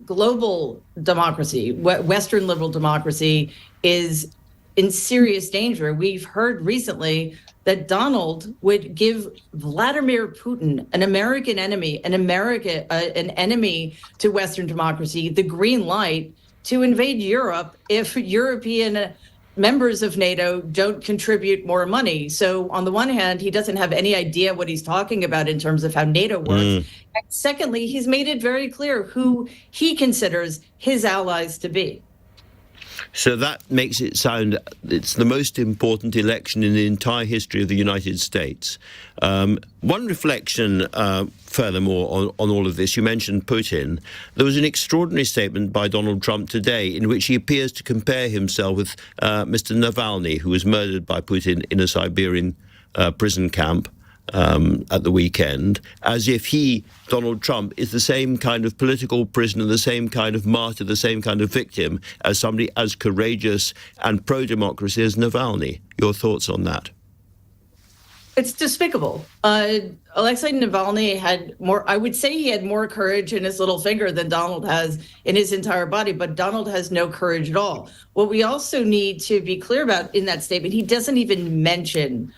global democracy, Western liberal democracy, is in serious danger. We've heard recently that Donald would give Vladimir Putin, an American enemy, an enemy to Western democracy, the green light to invade Europe if European members of NATO don't contribute more money. So on the one hand, he doesn't have any idea what he's talking about in terms of how NATO works. And secondly, he's made it very clear who he considers his allies to be. So that makes it sound it's the most important election in the entire history of the United States. One reflection, furthermore, on all of this, you mentioned Putin. There was an extraordinary statement by Donald Trump today in which he appears to compare himself with Mr. Navalny, who was murdered by Putin in a Siberian prison camp at the weekend, as if he, Donald Trump, is the same kind of political prisoner, the same kind of martyr, the same kind of victim as somebody as courageous and pro-democracy as Navalny. Your thoughts on that? It's despicable. Alexei Navalny had more, I would say he had more courage in his little finger than Donald has in his entire body, but Donald has no courage at all. What we also need to be clear about in that statement, he doesn't even mention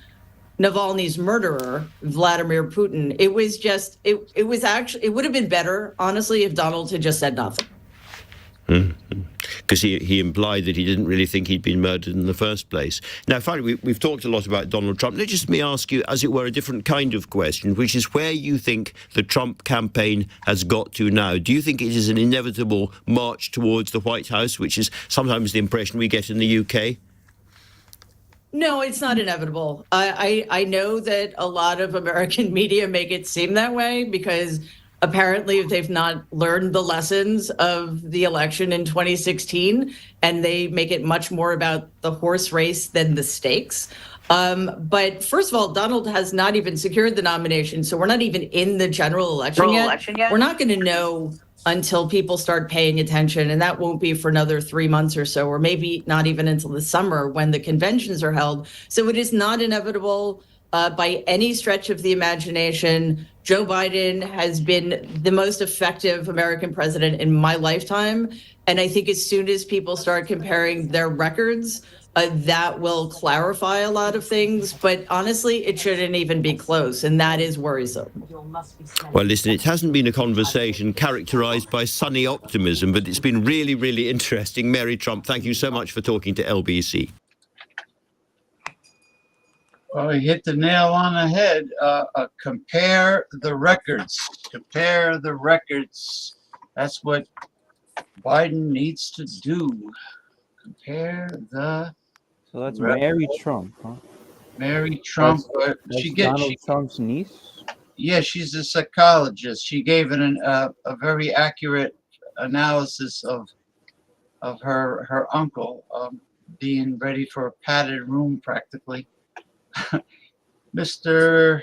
Navalny's murderer, Vladimir Putin. It was just, it was actually, it would have been better, honestly, if Donald had just said nothing. Because he implied that he didn't really think he'd been murdered in the first place. Now, finally, we've talked a lot about Donald Trump. Let me ask you, as it were, a different kind of question, which is where you think the Trump campaign has got to now. Do you think it is an inevitable march towards the White House, which is sometimes the impression we get in the UK? No, it's not inevitable. I know that a lot of American media make it seem that way because apparently they've not learned the lessons of the election in 2016, and they make it much more about the horse race than the stakes. But first of all, Donald has not even secured the nomination, so we're not even in the general election yet. We're not going to know until people start paying attention, and that won't be for another 3 months or so, or maybe not even until the summer when the conventions are held. So it is not inevitable by any stretch of the imagination. Joe Biden has been the most effective American president in my lifetime, and I think as soon as people start comparing their records, that will clarify a lot of things, but honestly, it shouldn't even be close, and that is worrisome. Well, listen, it hasn't been a conversation characterised by sunny optimism, but it's been really, really interesting. Mary Trump, thank you so much for talking to LBC. Well, you hit the nail on the head. Compare the records. Compare the records. That's what Biden needs to do. Compare the. So that's Mary Trump, huh? Mary Trump. That's Donald Trump's niece? Yeah, she's a psychologist. She gave a very accurate analysis of her uncle being ready for a padded room practically. Mr.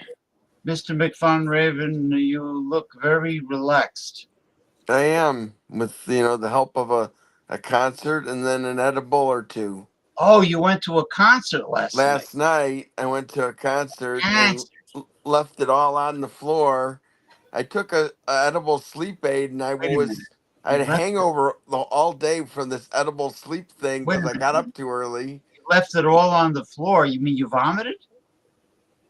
McFarland Raven, you look very relaxed. I am, with the help of a concert and then an edible or two. Oh, you went to a concert last night. Last night, I went to a concert and left it all on the floor. I took a edible sleep aid and I was I had a hangover all day from this edible sleep thing Wait a because I minute. got up too early. You left it all on the floor. You mean you vomited?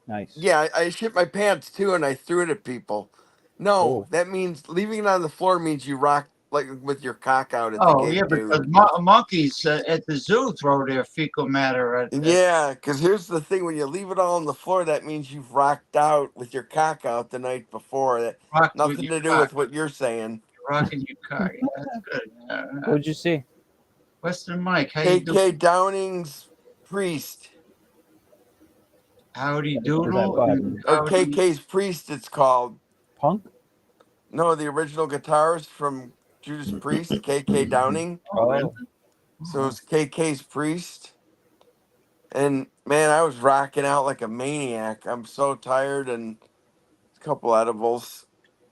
Nice. Yeah, I shit my pants too, and I threw it at people. No, Oh. that means leaving it on the floor means you rock like with your cock out at the Oh, yeah, gate, because dude. monkeys at the zoo throw their fecal matter at Yeah, because here's the thing: when you leave it all on the floor, that means you've rocked out with your cock out the night before. That rocked with nothing your to do cock. with what you're saying. Rocking your car. Yeah, that's good. What'd you see? Western Mike, how you doing? KK Downing's priest, Howdy What does that doodle and vibe? or howdy. KK's priest, it's called. Punk? No, the original guitarist from Judas Priest, KK Downing. Oh, really? Oh. So it's KK's priest. And man, I was rocking out like a maniac. I'm so tired, and a couple edibles.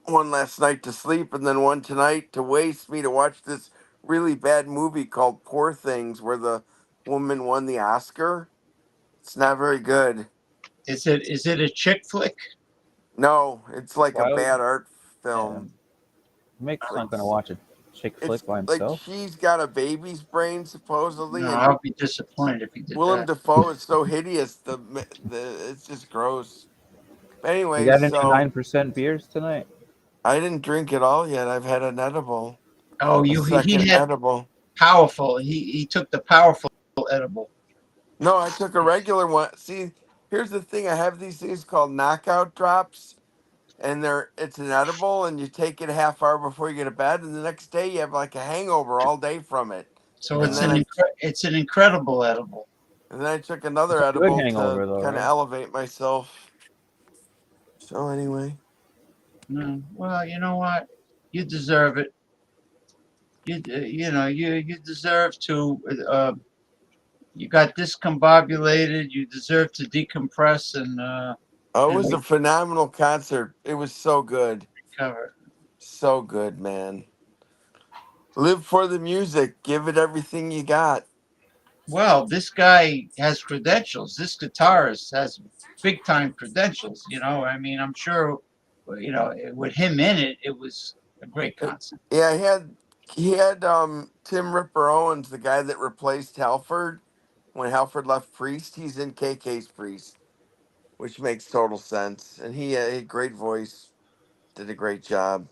One last night to sleep, and then one tonight to waste me to watch this really bad movie called Poor Things, where the woman won the Oscar. It's not very good. Is it a chick flick? No, it's like a Why would bad art yeah, film. Mick's not gonna It's watch a chick it's flick by like himself? she's got a baby's brain No, supposedly, and I'll be disappointed if he did Willem that. Dafoe is so hideous. The it's just gross. You Anyway, got into so 9% beers tonight? I didn't drink it all yet. I've had an edible, Oh, a he second had edible. powerful. He took the powerful edible. No, I took a regular one. See, here's the thing. I have these things called knockout drops, and it's an edible, and you take it a half hour before you go to bed, and the next day you have like a hangover all day from it. So And it's then I it's an incredible edible. took It's another a good edible to hangover though, kind of right? elevate myself. So anyway, Well, you know what? You deserve it. You deserve to. You got discombobulated. You deserve to decompress oh, it and was a phenomenal concert. It was so good, recover. so good, man. Live for the music. Give it everything you got. Well, this guy has credentials. This guitarist has big time credentials. I mean, I'm sure, with him in it, it was a great concert. Yeah, he had Tim Ripper Owens, the guy that replaced Halford when Halford left Priest. He's in KK's Priest, which makes total sense. And he had a great voice, did a great job.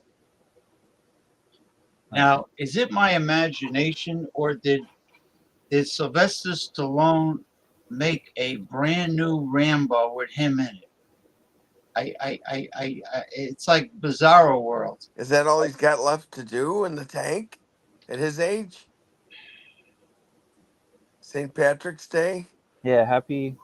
Now, is it my imagination, or did Sylvester Stallone make a brand new Rambo with him in it? It's like Bizarro World. Is that all he's got left to do in the tank at his age? St. Patrick's Day? Yeah, happy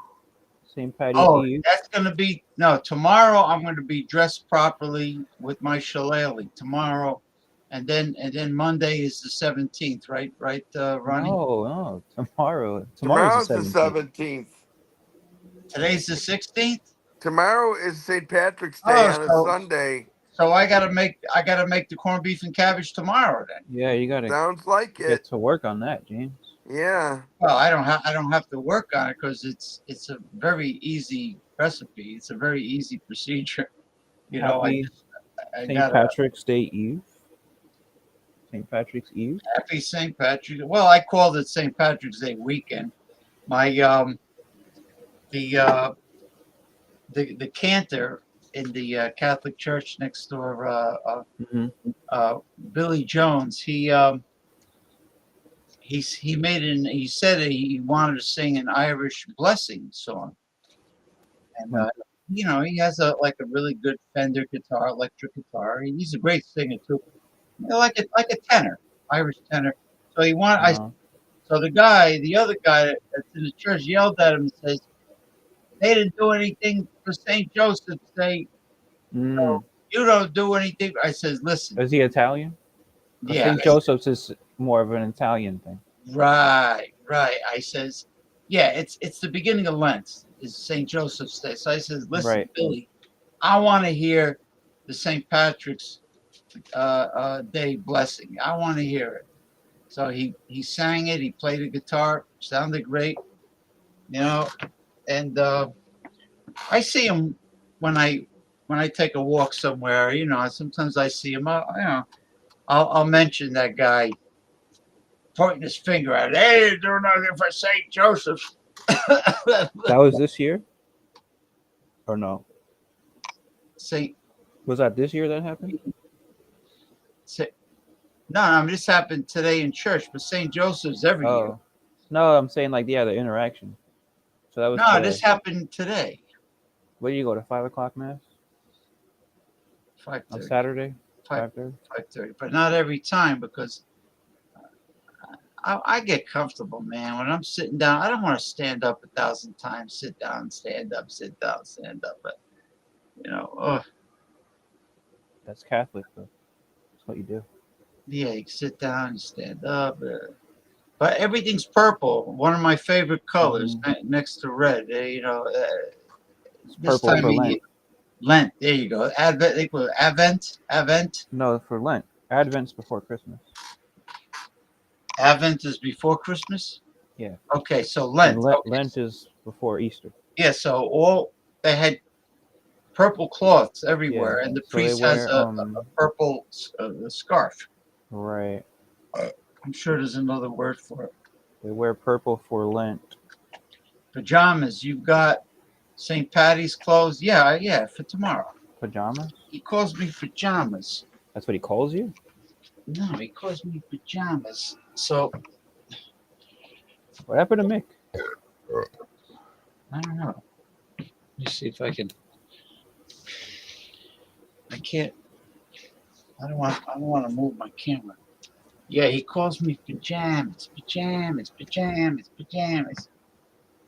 St. Patty's Oh, Eve. that's gonna be no. Tomorrow I'm gonna be dressed properly with my shillelagh. Tomorrow, and then Monday is the 17th, right? Right, Ronnie. No, tomorrow. Tomorrow's Tomorrow's the the 17th. 17th. Today's the 16th. Tomorrow is St. Patrick's Day Oh, on a so Sunday. so I gotta make the corned beef and cabbage tomorrow then. Yeah, you gotta Sounds like get it. to work on that, James. Yeah. Well, I don't have to work on it because it's a very easy recipe. It's a very easy procedure. Happy I St. gotta Patrick's Day Eve. St. Patrick's Eve. happy St. Patrick's. Well, I called it St. Patrick's Day weekend. My the the cantor in the Catholic church next door, Billy Jones. He said he wanted to sing an Irish blessing song, and he has a really good Fender guitar, electric guitar. He's a great singer too, like a tenor, Irish tenor. So he want I Uh, so the other guy that's in the church yelled at him and says, "They didn't do anything for Saint Joseph's Day. mm. You don't do anything." I says, "Listen, Is he Italian? yeah, St. Joseph's is more of an Italian thing. right, right." I says, "Yeah, it's the beginning of Lent. Is Saint Joseph's Day." So I says, "Listen, Right. Billy, I want to hear the Saint Patrick's Day blessing. I want to hear it." So he sang it. He played the guitar. Sounded great, and I see him when I take a walk somewhere. Sometimes I see him. I'll mention that guy pointing his finger at, hey, they're doing nothing for St. Joseph. That was this year? Or no? St. Was that this year that happened? No, this happened today in church, but St. Joseph's every year. Oh. No, I'm saying like, yeah, the interaction. So that was No, today. this happened today. Where do you go to 5 o'clock mass? 5:30. On Saturday? 5:30. 5:30, but not every time because I get comfortable, man. When I'm sitting down, I don't want to stand up 1,000 times, sit down, stand up, sit down, stand up. But That's Catholic, though. That's what you do. Yeah, you sit down, you stand up. But everything's purple. One of my favorite colors, next to red. It's This purple time for of Lent. year, Lent. There you go. Advent. They call it Advent. No, for Lent. Advent's before Christmas. Advent is before Christmas. Yeah. Okay, so Lent. And Lent is before Easter. Yeah, so they had purple cloths everywhere, Yeah. and the So they priest wear, has a purple scarf. Right. I'm sure there's another word for it. They wear purple for Lent. Pajamas. You've got St. Patty's clothes. Yeah, for tomorrow. Pajamas? He calls me pajamas. That's what he calls you? No, he calls me pajamas. So What happened to Mick? I don't know. Let me see if I can. I can't. I don't want to move my camera. Yeah, he calls me pajamas.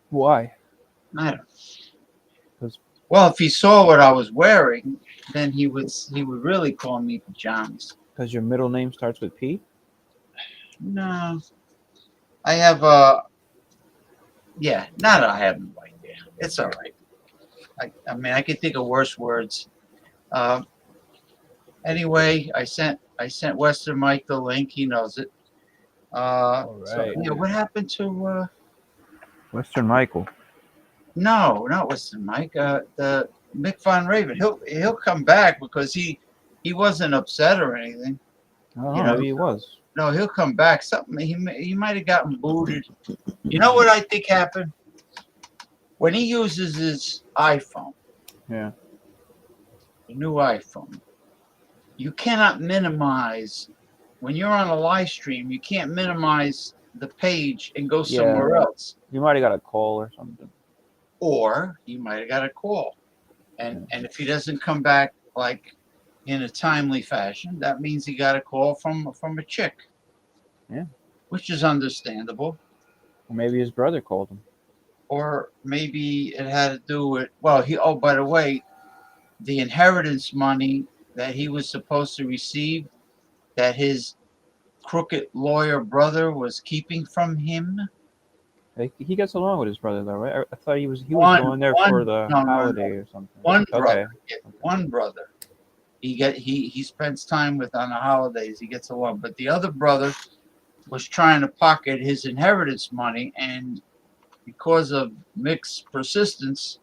Why? I don't know. Well, if he saw what I was wearing, then he would really call me pajamas. Because your middle name starts with P? No. I have yeah, not I have no idea. It's all right. I mean, I could think of worse words. Anyway, I sent Western Mike the link. He knows it. All right. So, yeah, what happened to Western Michael. No, not Western Mike. The Mick Von Raven. He'll come back because he wasn't upset or anything. Oh, maybe he was. No, he'll come back. Something he might have gotten booted. You know what I think happened? When he uses his iPhone, Yeah. the new iPhone, you cannot minimize when you're on a live stream. You can't minimize the page and go somewhere else. You might have got a call or something. Or he might have got a call, and if he doesn't come back like in a timely fashion, that means he got a call from a chick. Yeah. Which is understandable. Or maybe his brother called him. Or maybe it had to do with, well, by the way, the inheritance money that he was supposed to receive that his crooked lawyer brother was keeping from him. He gets along with his brother, though, right? I thought he was going there for the holiday or something. One brother. One brother. He spends time with on the holidays. He gets along, but the other brother was trying to pocket his inheritance money, and because of Mick's persistence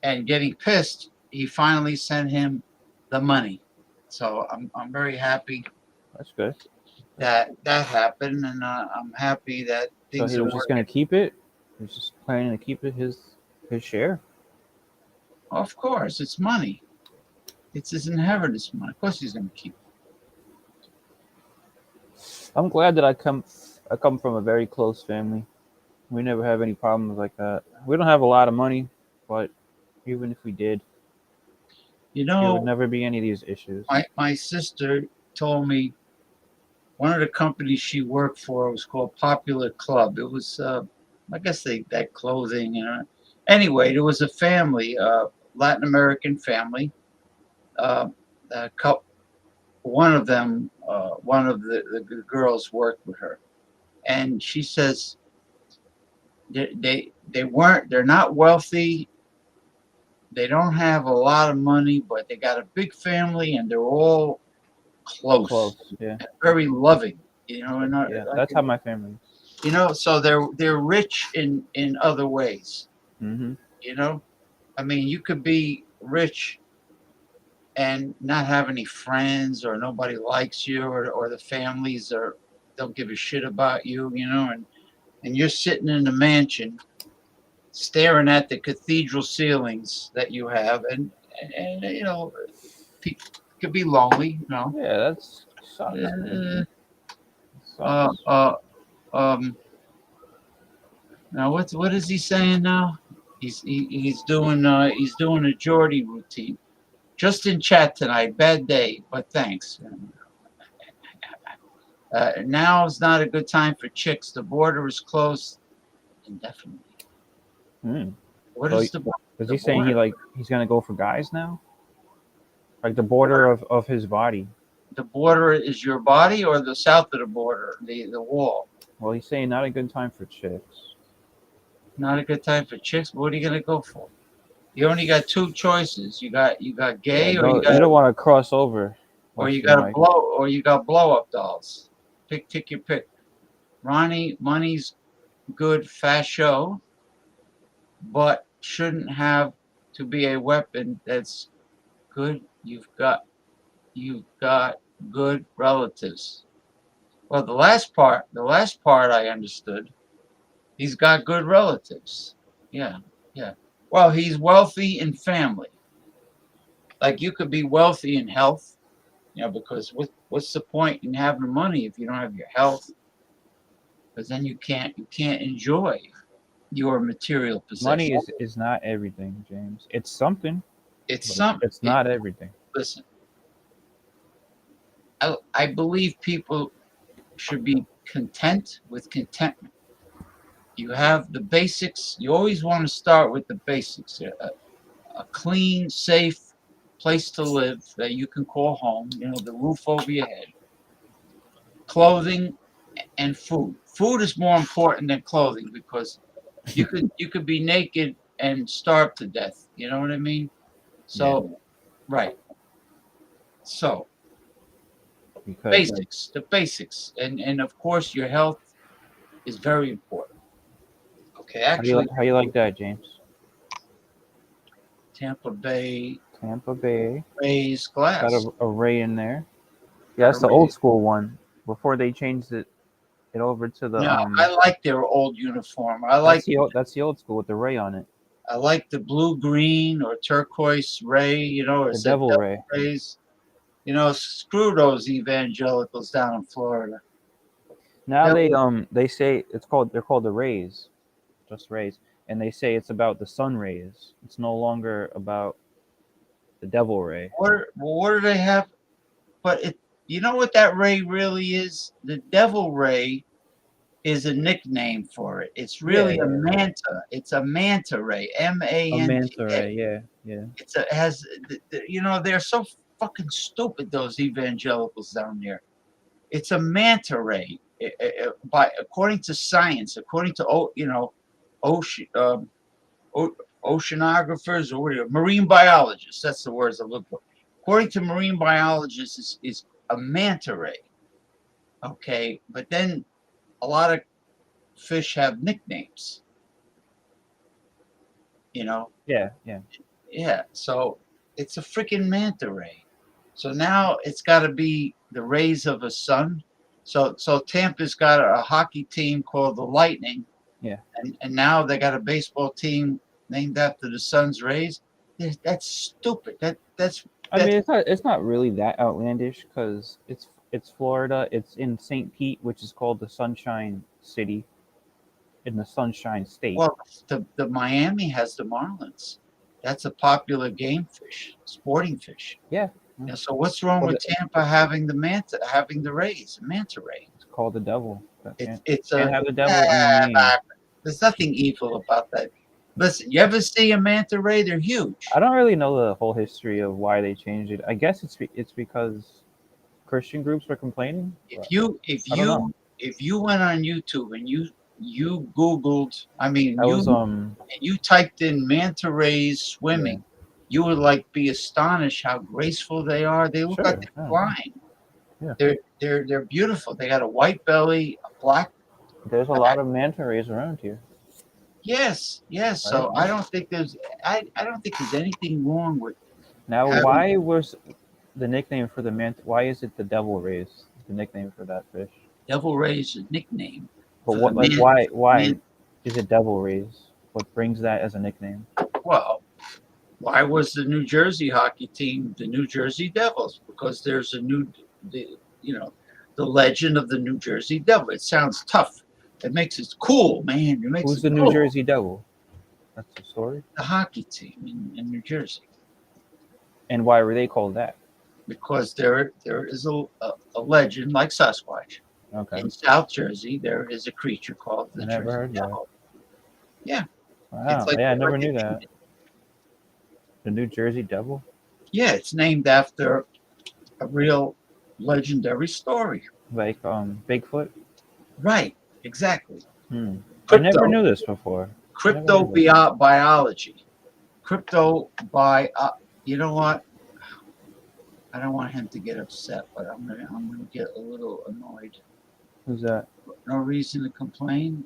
and getting pissed, he finally sent him the money. So I'm very happy. That's good. That happened, and I'm happy that things. So he was just going to keep it. He was just planning to keep it his share. Of course, it's money. It's his inheritance money. Of course, he's going to keep it. I'm glad that I come from a very close family. We never have any problems like that. We don't have a lot of money, but even if we did, there would never be any of these issues. My sister told me one of the companies she worked for was called Popular Club. It was, I guess that clothing. Anyway, there was a family, Latin American family. One of them, one of the girls worked with her, and she says they're not wealthy. They don't have a lot of money, but they got a big family, and they're all close, yeah, very loving. That's how my family is. So they're rich in other ways. Mm-hmm. I mean, you could be rich and not have any friends, or nobody likes you, or the families don't give a shit about you, and you're sitting in the mansion staring at the cathedral ceilings that you have, and people could be lonely. Yeah, that's sucks, man. Uh, uh, Sucks. uh, um, Now what is he saying now? He's doing a Geordie routine. Just in chat tonight. Bad day, but thanks. Now is not a good time for chicks. The border is closed indefinitely. Hmm. What So is is the he saying border? he's gonna go for guys now? Like the border of his body. The border is your body, or the south of the border, the wall. Well, he's saying not a good time for chicks. Not a good time for chicks. What are you gonna go for? You only got two choices. You got Yeah, gay, or you don't want to cross over. you Western got a Mike. blow up dolls. Pick your pick. Ronnie, money's good, fast show, but shouldn't have to be a weapon that's good. You've got good relatives. Well, the last part I understood. He's got good relatives. Yeah, yeah. Well, he's wealthy in family. Like, you could be wealthy in health, because what's the point in having money if you don't have your health? Because then you can't enjoy your material Money possessions. is not everything, James. It's something, It's but some. it's not everything. Listen, I believe people should be content with contentment. You have the basics. You always want to start with the basics. A clean, safe place to live that you can call home. The roof over your head, clothing, and food. Food is more important than clothing, because you could be naked and starve to death. You know what I mean? Yeah, So, right. So, because the basics, and of course your health is very important. Okay, actually, how you like that, James? Tampa Bay Tampa Bay raised got glass. a Ray in there. Yeah, Got a that's the old raise. school one before they changed it over to the Now, I like their old uniform. that's the old school with the Ray on it. I like the blue green or turquoise ray. It The said Devil devil Ray. rays. Screw those evangelicals down in Florida. Now Devil, they say they're called the Rays, just Rays, and they say it's about the sun rays. It's no longer about the Devil Ray. what do they have? But you know what that ray really is? The devil ray is a nickname for it. It's Yeah, really a yeah. manta. It's a manta ray, A manta MANTA. ray. Yeah, yeah. They're so fucking stupid, those evangelicals down there. It's a manta ray. According to science, according to ocean oceanographers, or marine biologists. That's the words I look for. According to marine biologists, is a manta ray. Okay, but then a lot of fish have nicknames. You know, Yeah, yeah. yeah. So it's a freaking manta ray. So now it's got to be the rays of a sun. So Tampa's got a hockey team called the Lightning, Yeah. and now they got a baseball team named after the sun's rays. That's stupid. That's I mean, it's not really that outlandish because it's Florida. It's in St. Pete, which is called the Sunshine City, in the Sunshine State. well, the Miami has the Marlins. That's a popular game fish, sporting fish. Yeah. Yeah, so what's wrong Well, with Tampa having the Rays, manta ray? it's called the Devil. It's Can't a have the devil in your name. there's nothing evil about that. Listen, you ever see a manta ray? They're huge. I don't really know the whole history of why they changed it. I guess it's because Christian groups were complaining. If But you if I don't know. you if you went on YouTube and you Googled, I mean I was you typed in manta rays yeah, swimming, you would be astonished how graceful they are. They look like sure. they're Yeah, flying. yeah. They're beautiful. They got a white belly, a black There's a lot of manta rays around here, Yes, yes. right? So I don't think there's anything wrong with Now, having why was the nickname for the manta? Why is it the devil rays? The nickname for that fish. devil rays a nickname But for the what, like, man. why is it devil rays? What brings that as a nickname? Well, why was the New Jersey hockey team the New Jersey Devils? Because there's the legend of the New Jersey Devil. It sounds tough. It makes it cool, man. It makes Who's it the New cool. Jersey Devil? That's the story. The hockey team in New Jersey. And why were they called that? Because there is a legend like Sasquatch. Okay. In South Jersey, there is a creature called the I never Jersey heard that. Devil. Yeah. Wow. It's like Yeah, I never knew that. The New Jersey Devil? Yeah, it's named after a real legendary story. Like Bigfoot? Right, exactly. I never knew this before. Cryptobiology. You know what? I don't want him to get upset, but I'm gonna get a little annoyed. Who's that? No reason to complain.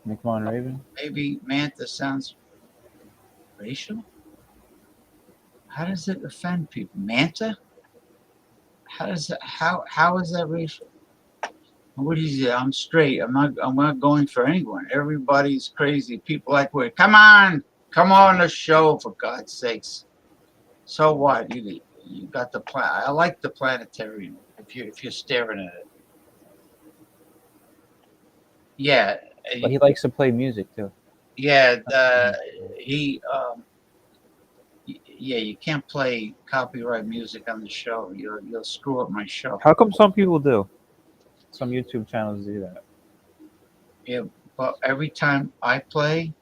McMahon Raven? Maybe Manta sounds racial. How does it offend people? Manta? How is that racial? What is it? I'm straight. I'm not going for anyone. Everybody's crazy. People like, wait, come on the show, for God's sakes. So what? You got the plan. I like the planetarium. If you're staring at it. Yeah. But he likes to play music too. Yeah. You can't play copyright music on the show. You'll screw up my show. How come some people do? Some YouTube channels do that. Yeah, but every time I play,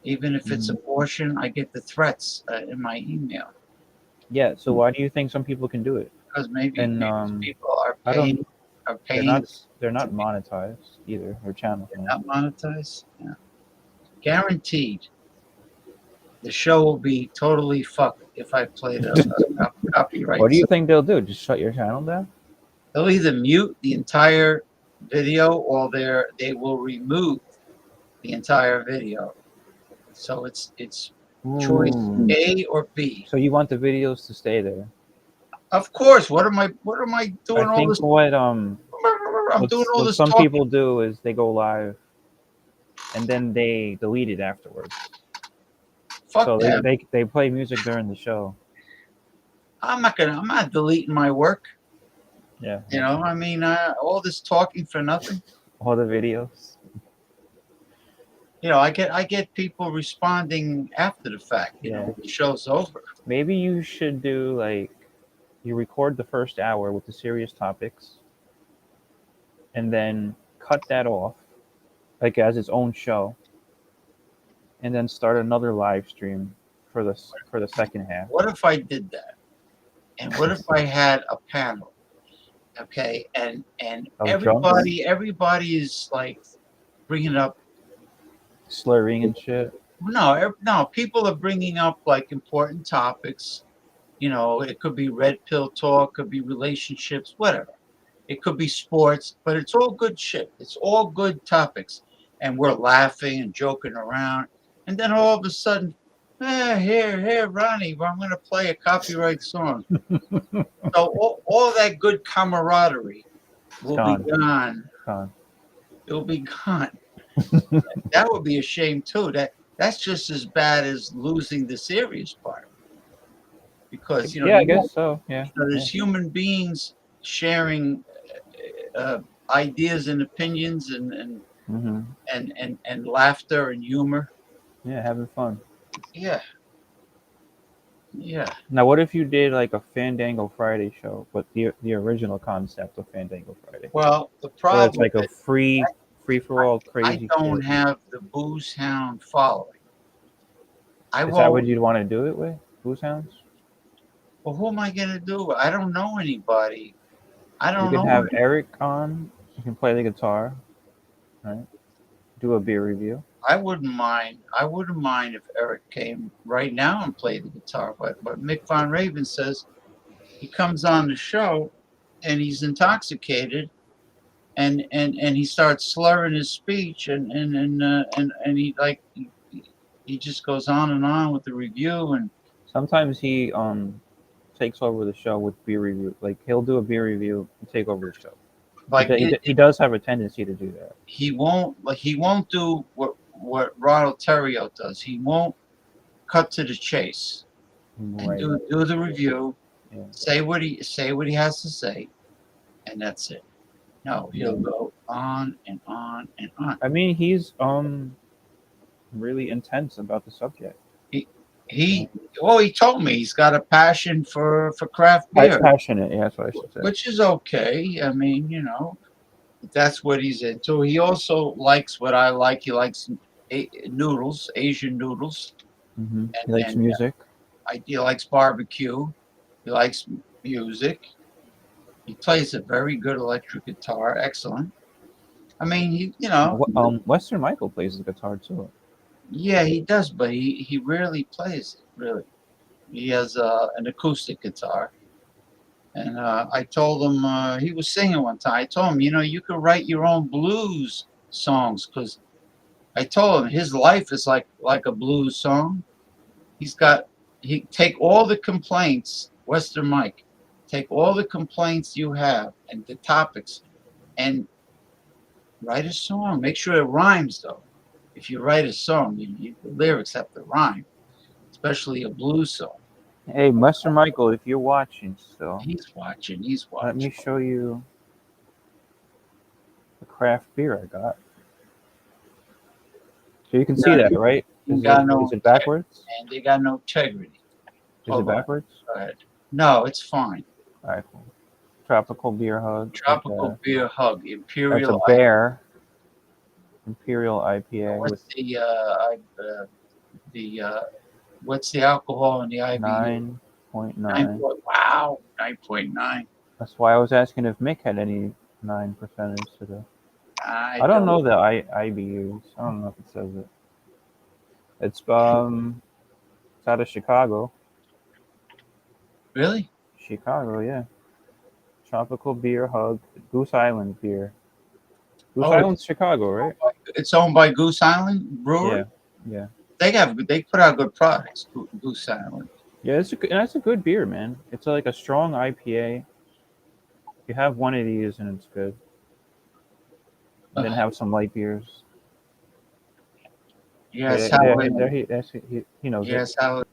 even if it's abortion, I get the threats in my email. Yeah. So why do you think some people can do it? Because maybe people are I paying. They're not monetized either. Their channels. Not monetized. Yeah. Guaranteed. The show will be totally fucked if I play the copyright. What do you think they'll do? Just shut your channel down? They'll either mute the entire video or they will remove the entire video. So it's choice A or B. So you want the videos to stay there? Of course. What am I doing? I think all this? I'm doing all this. Some talking. people do is they go live, and then they delete it afterwards. Fuck so them. they play music during the show. I'm not deleting my work. Yeah. You know, I mean, all this talking for nothing. All the videos. You know, I get people responding after the fact. You know, the show's over. Maybe you should do you record the first hour with the serious topics, and then cut that off, as its own show, and then start another live stream for the second half. What if I did that? And what if I had a panel? Okay, and everybody is like bringing up slurring and shit. No, people are bringing up like important topics. You know, it could be red pill talk, could be relationships, whatever. It could be sports, but it's all good shit. It's all good topics, and we're laughing and joking around, and then all of a sudden, here, Ronnie, I'm going to play a copyright song. So all that good camaraderie will be gone. It'll be gone. That would be a shame too. That's just as bad as losing the serious part. Because I guess so. Yeah. There's human beings sharing ideas and opinions and laughter and humor. Yeah, having fun. Yeah. Now, what if you did like a Fandango Friday show, but the original concept of Fandango Friday? Well, the problem it's like a free for all crazy. I don't have the Booze Hound following. Is that what you'd want to do it with? Booze Hounds? Well, who am I going to do? I don't know anybody. I don't know. You can have Eric on. You can play the guitar, right? Do a beer review. I wouldn't mind if Eric came right now and played the guitar. But Mick Von Raven says he comes on the show and he's intoxicated and he starts slurring his speech and he he just goes on and on with the review, and Sometimes he takes over the show with beer review. Like he'll do a beer review and take over the show. like He does have a tendency to do that. he won't do what Ronald Terrio does. He won't cut to the chase and Right. do the review, Yeah. say what he has to say, and that's it. No, he'll go on and on and on. I mean, he's really intense about the subject. He he told me he's got a passion for craft beer, Passionate, yeah, that's what I should say. which is okay. I mean, that's what he's into. He also likes what I like. He likes noodles, Asian noodles. He likes music. He likes barbecue. He likes music. He plays a very good electric guitar. Excellent. I mean, Western Michael plays the guitar too. yeah, he does, but he rarely plays it, really. He has an acoustic guitar. And I told him, he was singing one time. I told him, you could write your own blues songs, because I told him his life is like a blues song. He take all the complaints, Western Mike, take all the complaints you have and the topics, and write a song. Make sure it rhymes, though. If you write a song, the lyrics have to rhyme, especially a blues song. Hey, Western Michael, if you're watching still, He's watching. let me show you the craft beer I got. So you can see that, right? Is it backwards? And they got no integrity. Is it backwards? Go ahead. No, it's fine. All right, cool. Tropical beer hug. Tropical beer hug. Imperial. That's a bear. Imperial IPA. What's what's the alcohol in the IBU? 9.9. Wow, 9.9. That's why I was asking if Mick had any 9 percentage today. I don't know the IBUs. I don't know if it says it. It's out of Chicago. Really? Chicago, yeah. Tropical beer hug, Goose Island beer. Goose Island's Chicago, right? It's owned by Goose Island Brewery. Yeah. They put out good products. Goose Island. Yeah, that's a good beer, man. It's like a strong IPA. You have one of these and it's good. And then have some light beers. Yes, he knows. Yes, it.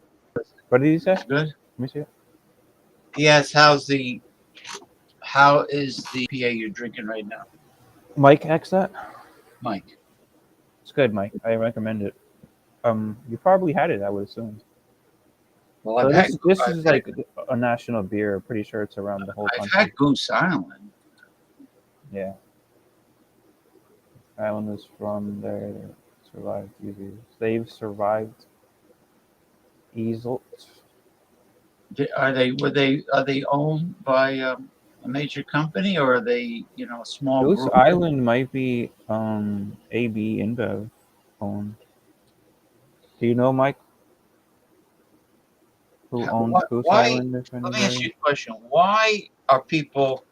What did he say? Good. Let me see it. Yes, how is the IPA you're drinking right now? Mike X that? Mike. It's good, Mike. I recommend it. You probably had it, I would assume. Well, so this is like a national beer. I'm pretty sure it's around the whole country. I've had Goose Island. Yeah. Island is from there. Survived easy. They've survived easel. Are they owned by a major company, or are they a small Goose group? Island might be AB InBev owned. Do you know, Mike? Who owns Goose Island? Let me ask you a question. Why are people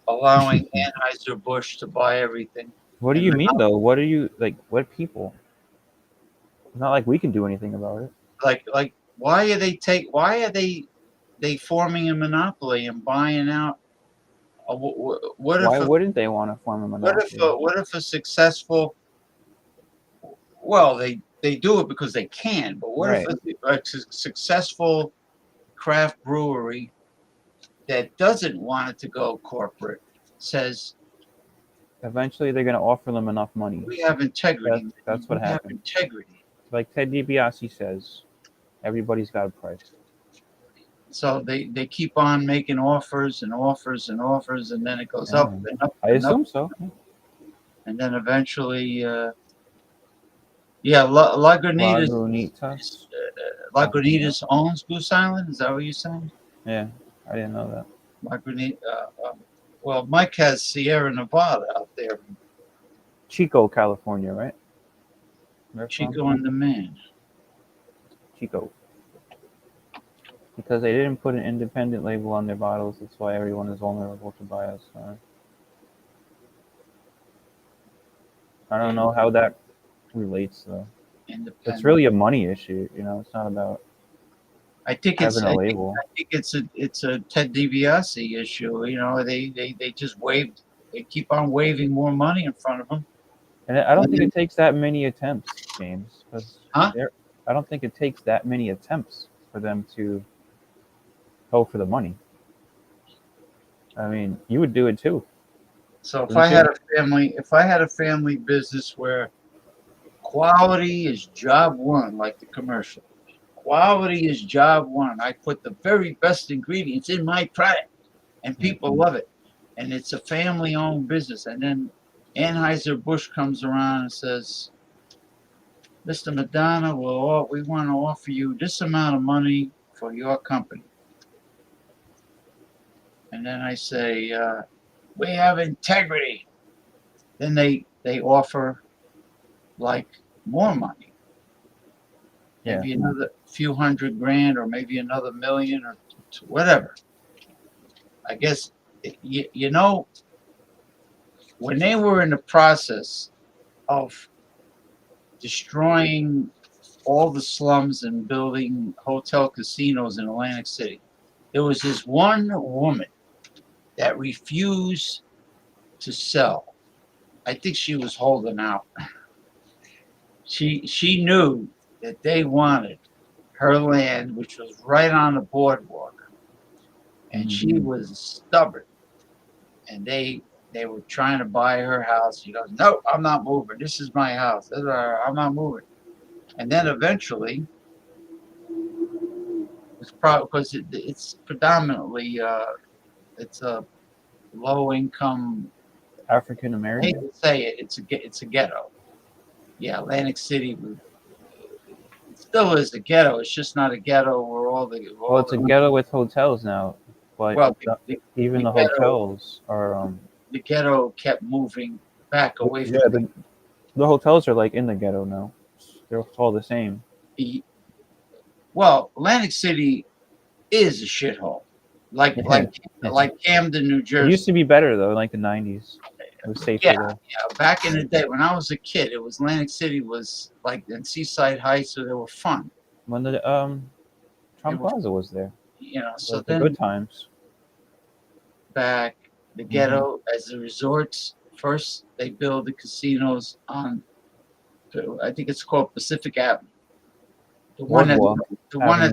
allowing Anheuser-Busch to buy everything? What do you mean, though? What are you like? What people? It's not like we can do anything about it. Like, why are they forming a monopoly and buying out? Why wouldn't they want to form a monopoly? What if a successful? Well, they do it because they can. But what if a successful craft brewery that doesn't want it to go corporate says? Eventually, they're going to offer them enough money. We have integrity. That's what happens. Integrity. Like Ted DiBiase says, everybody's got a price. So they keep on making offers and offers and offers, and then it goes up and up. I assume so. And then eventually, Lagunitas owns Goose Island. Is that what you're saying? Yeah, I didn't know that. Well, Mike has Sierra Nevada out there. Chico, California, right? Chico and the Man. Chico. Because they didn't put an independent label on their bottles, that's why everyone is vulnerable to bias. I don't know how that relates, though. independent. It's really a money issue, you know. It's not about I think having a label. I think it's a Ted DiBiase issue. You know, they just waved. They keep on waving more money in front of them. And I don't think it takes that many attempts, James, because Huh? I don't think it takes that many attempts for them to go for the money. I mean, you would do it too. So if Wouldn't you? if I had a family business where quality is job one, like the commercial, quality is job one. I put the very best ingredients in my product, and people love it. And it's a family-owned business. And then Anheuser-Busch comes around and says, Mr. Madonna, we want to offer you this amount of money for your company. And then I say, we have integrity. Then they offer like more money, Yeah. maybe another few $100,000 or maybe another million or whatever. I guess, you know, when they were in the process of destroying all the slums and building hotel casinos in Atlantic City, there was this one woman that refused to sell. I think she was holding out. She knew that they wanted her land, which was right on the boardwalk, and she was stubborn. And they were trying to buy her house. She goes, "No, I'm not moving. This is my house. I'm not moving." And then eventually, it's probably because it's predominantly it's a low income. African I hate American. to say it, it's a ghetto. Yeah, Atlantic City it still is a ghetto. It's just not a ghetto where Well, it's a ghetto with hotels now, but well, even the ghetto, hotels are the ghetto kept moving back away from yeah, the hotels are like in the ghetto now. They're all the same. well, Atlantic City is a shithole, like Camden, New It Jersey. used to be better though, in like the 90s. It was safer Yeah, there. yeah. Back in the day when I was a kid, it was Atlantic City was like in Seaside Heights, so they were fun. When the Trump Plaza was there. You know, so The then good times. back the ghetto as the resorts. First, they build the casinos on, I think it's called Pacific Avenue. The one that's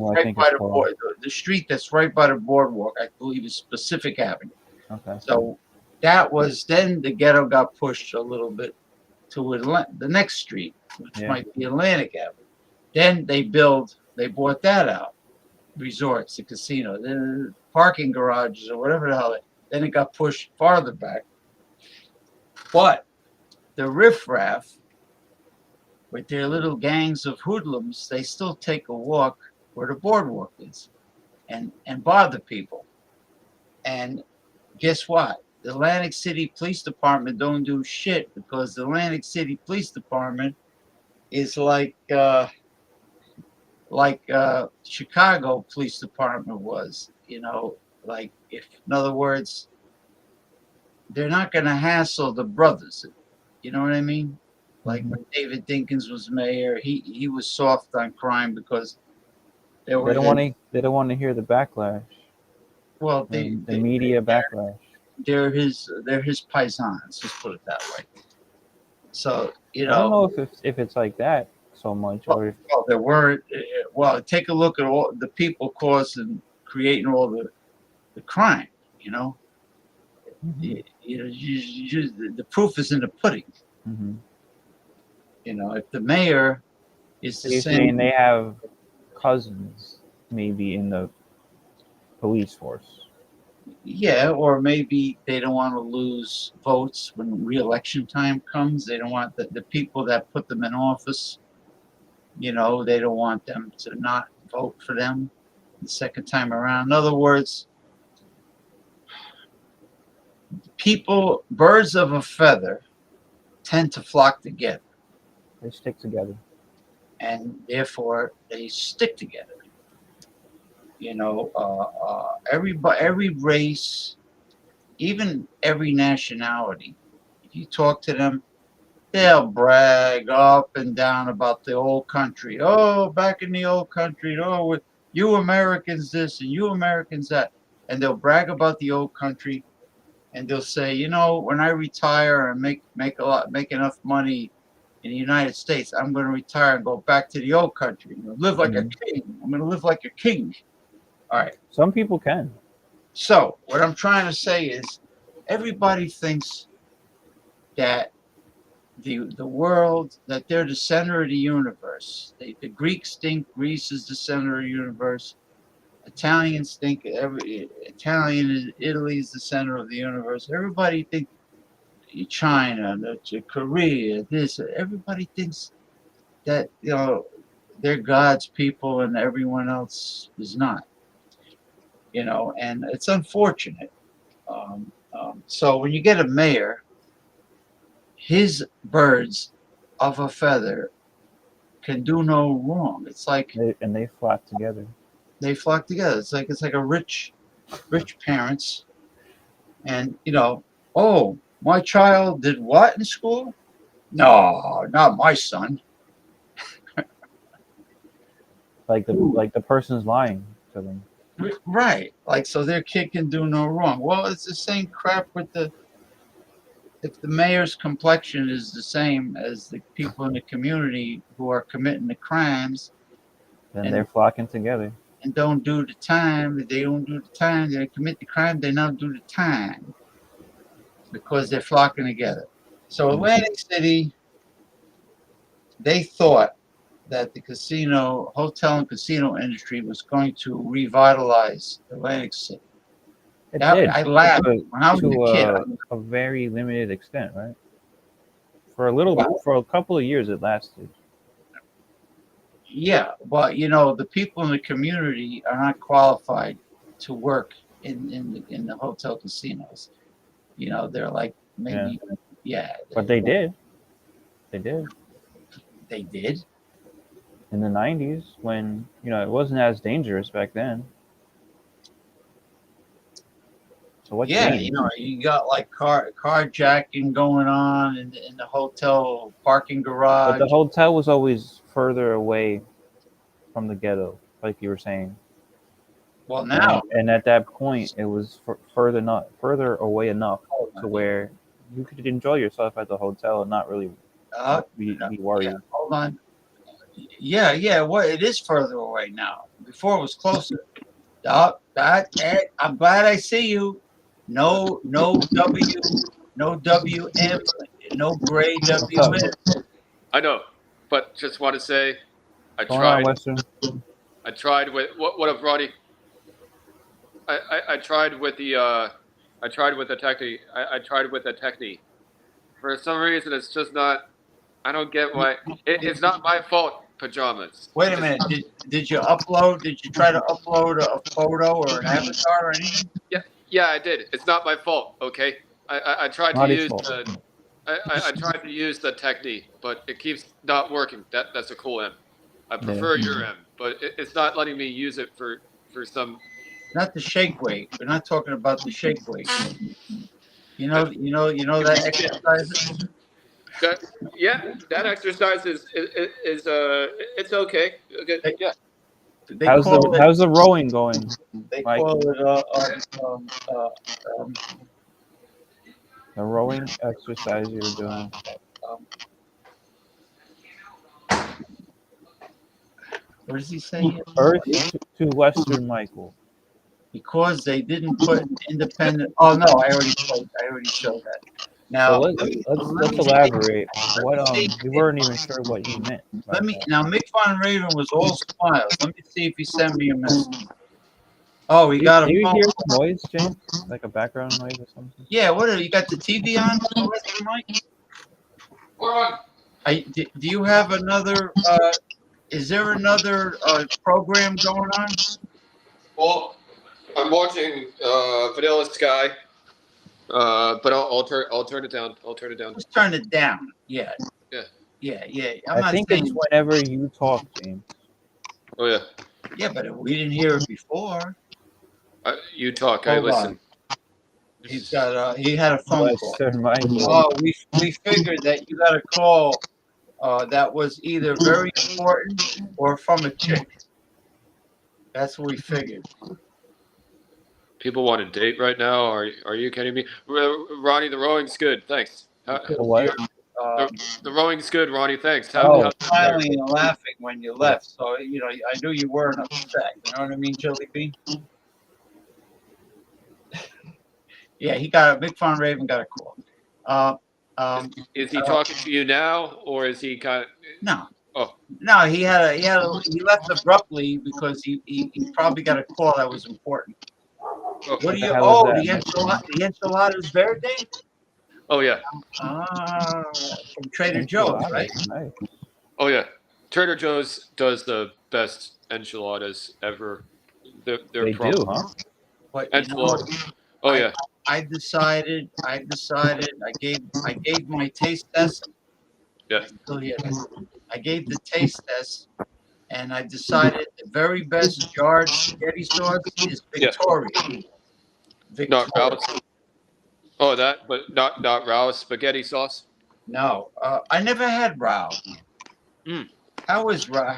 right by the board, the street that's right by the boardwalk, I believe is Pacific Avenue. Okay. So that was then the ghetto got pushed a little bit to the next street, which might be Atlantic Avenue. Then they bought that out, resorts, the casino, then parking garages or whatever the hell. Then it got pushed farther back. But the riffraff, with their little gangs of hoodlums, they still take a walk where the boardwalk is and bother people. And guess what? The Atlantic City Police Department don't do shit because the Atlantic City Police Department is like Chicago Police Department was, you know, like if in other words, they're not going to hassle the brothers. You know what I mean? Like when David Dinkins was mayor, he was soft on crime because they don't want to hear the backlash. Well, the media backlash. They're his paisans. Just put it that way. So you know, I don't know if it's like that so much. Or if, there were. Well, take a look at all the people causing, creating all the crime. You know, the proof is in the pudding. You know, if the mayor is the same, saying they have cousins maybe in the police force. Yeah, or maybe they don't want to lose votes when re-election time comes. They don't want the people that put them in office, you know, they don't want them to not vote for them the second time around. In other words, birds of a feather tend to flock together. They stick together. And therefore they stick together. You know, every race, even every nationality, if you talk to them, they'll brag up and down about the old country. Oh, back in the old country, oh, you Americans this and you Americans that. And they'll brag about the old country, and they'll say, you know, when I retire and make enough money in the United States, I'm going to retire and go back to the old country. Live like a king. I'm going to live like a king. All right. Some people can. So what I'm trying to say is, everybody thinks that the world, that they're the center of the universe. The Greeks think Greece is the center of the universe. Italians think Italy is the center of the universe. Everybody thinks China, Korea, this. Everybody thinks that, you know, they're God's people and everyone else is not. You know, and it's unfortunate. So when you get a mayor, his birds of a feather can do no wrong. It's like they flock together. They flock together. It's like a rich parents, and you know, oh, my child did what in school? No, not my son. Like the person's lying to them. Right. Like, so their kid can do no wrong. Well, it's the same crap with if the mayor's complexion is the same as the people in the community who are committing the crimes, Then they're flocking together. And don't do the time. They don't do the time. They commit the crime. They don't do the time because they're flocking together. So Atlantic City, they thought that the hotel and casino industry was going to revitalize Atlantic City. It did. I laughed when I was a kid. A very limited extent, right? For a little bit, for a couple of years, it lasted. Yeah, but you know, the people in the community are not qualified to work in the hotel casinos. You know, they're like maybe But they did. They did. They did. In the 90s, when it wasn't as dangerous back then. So what? Yeah, you know, you got like carjacking going on in the hotel parking garage. But the hotel was always further away from the ghetto, like you were saying. Well, now and at that point, it was further away enough to where you could enjoy yourself at the hotel and not really be worried. Yeah, hold on. Yeah. Well, it is further away now. Before it was closer. I'm glad I see you. No W, no WM, no gray WM. I know, but just want to say, I Going on, tried. Western. I tried with what up, Roddy? I tried with the technique. I tried with the technique. For some reason, it's just not. I don't get why. It's not my fault. Pajamas. Wait a minute. Did you upload? Did you try to upload a photo or an avatar or anything? Yeah, I did. It's not my fault. Okay. I tried to use I tried to use the technique, but it keeps not working. That's a cool M. I prefer your M, but it's not letting me use it for some. Not the shake weight. We're not talking about the shake weight. You know that exercise. That exercise is it's okay. Yeah. How's the rowing going? They Mike? call it the rowing exercise you were doing. What does he say? Earth to Western Michael. Because they didn't put independent. Oh no, I already showed that. Now so let's elaborate. What you weren't even sure what you meant. Now Mick Von Raven was all smiles. Let me see if he sent me a message. Oh, he got a phone. Do you hear the noise, James? Like a background noise or something? Yeah, what? You got the TV on, Mike? Do you have another? Is there another program going on? Well, I'm watching Vanilla Sky, but I'll turn it down. I'll turn it down. Just turn it down. Yeah. I think it's whenever you talk, James. Oh yeah. Yeah, but we didn't hear it before. You talk. I listen. He's got he had a phone call. Western Michael. Oh, we figured that you got a call that was either very important or from a chick. That's what we figured. People want to date right now. Are you kidding me? Ronnie, the rowing's good. Thanks. What? The rowing's good, Ronnie. Thanks. Oh, smiling and laughing when you left. So, you know, I knew you weren't upset. You know what I mean, Jelly Bean? Yeah, he got a Big Fun Raven got a call. Is he talking to you now, or is he kind of? No. Oh. No, he left abruptly because he probably got a call that was important. Oh. What do you? Oh, the enchiladas verde. Oh yeah. From Trader Joe's, right? Oh yeah, Trader Joe's does the best enchiladas ever. They do, huh? But enchiladas. Oh yeah. I decided. I gave my taste test. Yeah. I gave the taste test, and I decided the very best jarred spaghetti sauce is Victoria. Yeah. Not Ralph's. Oh, that, but not Ralph's spaghetti sauce. No, I never had Rao. Mm. How is raw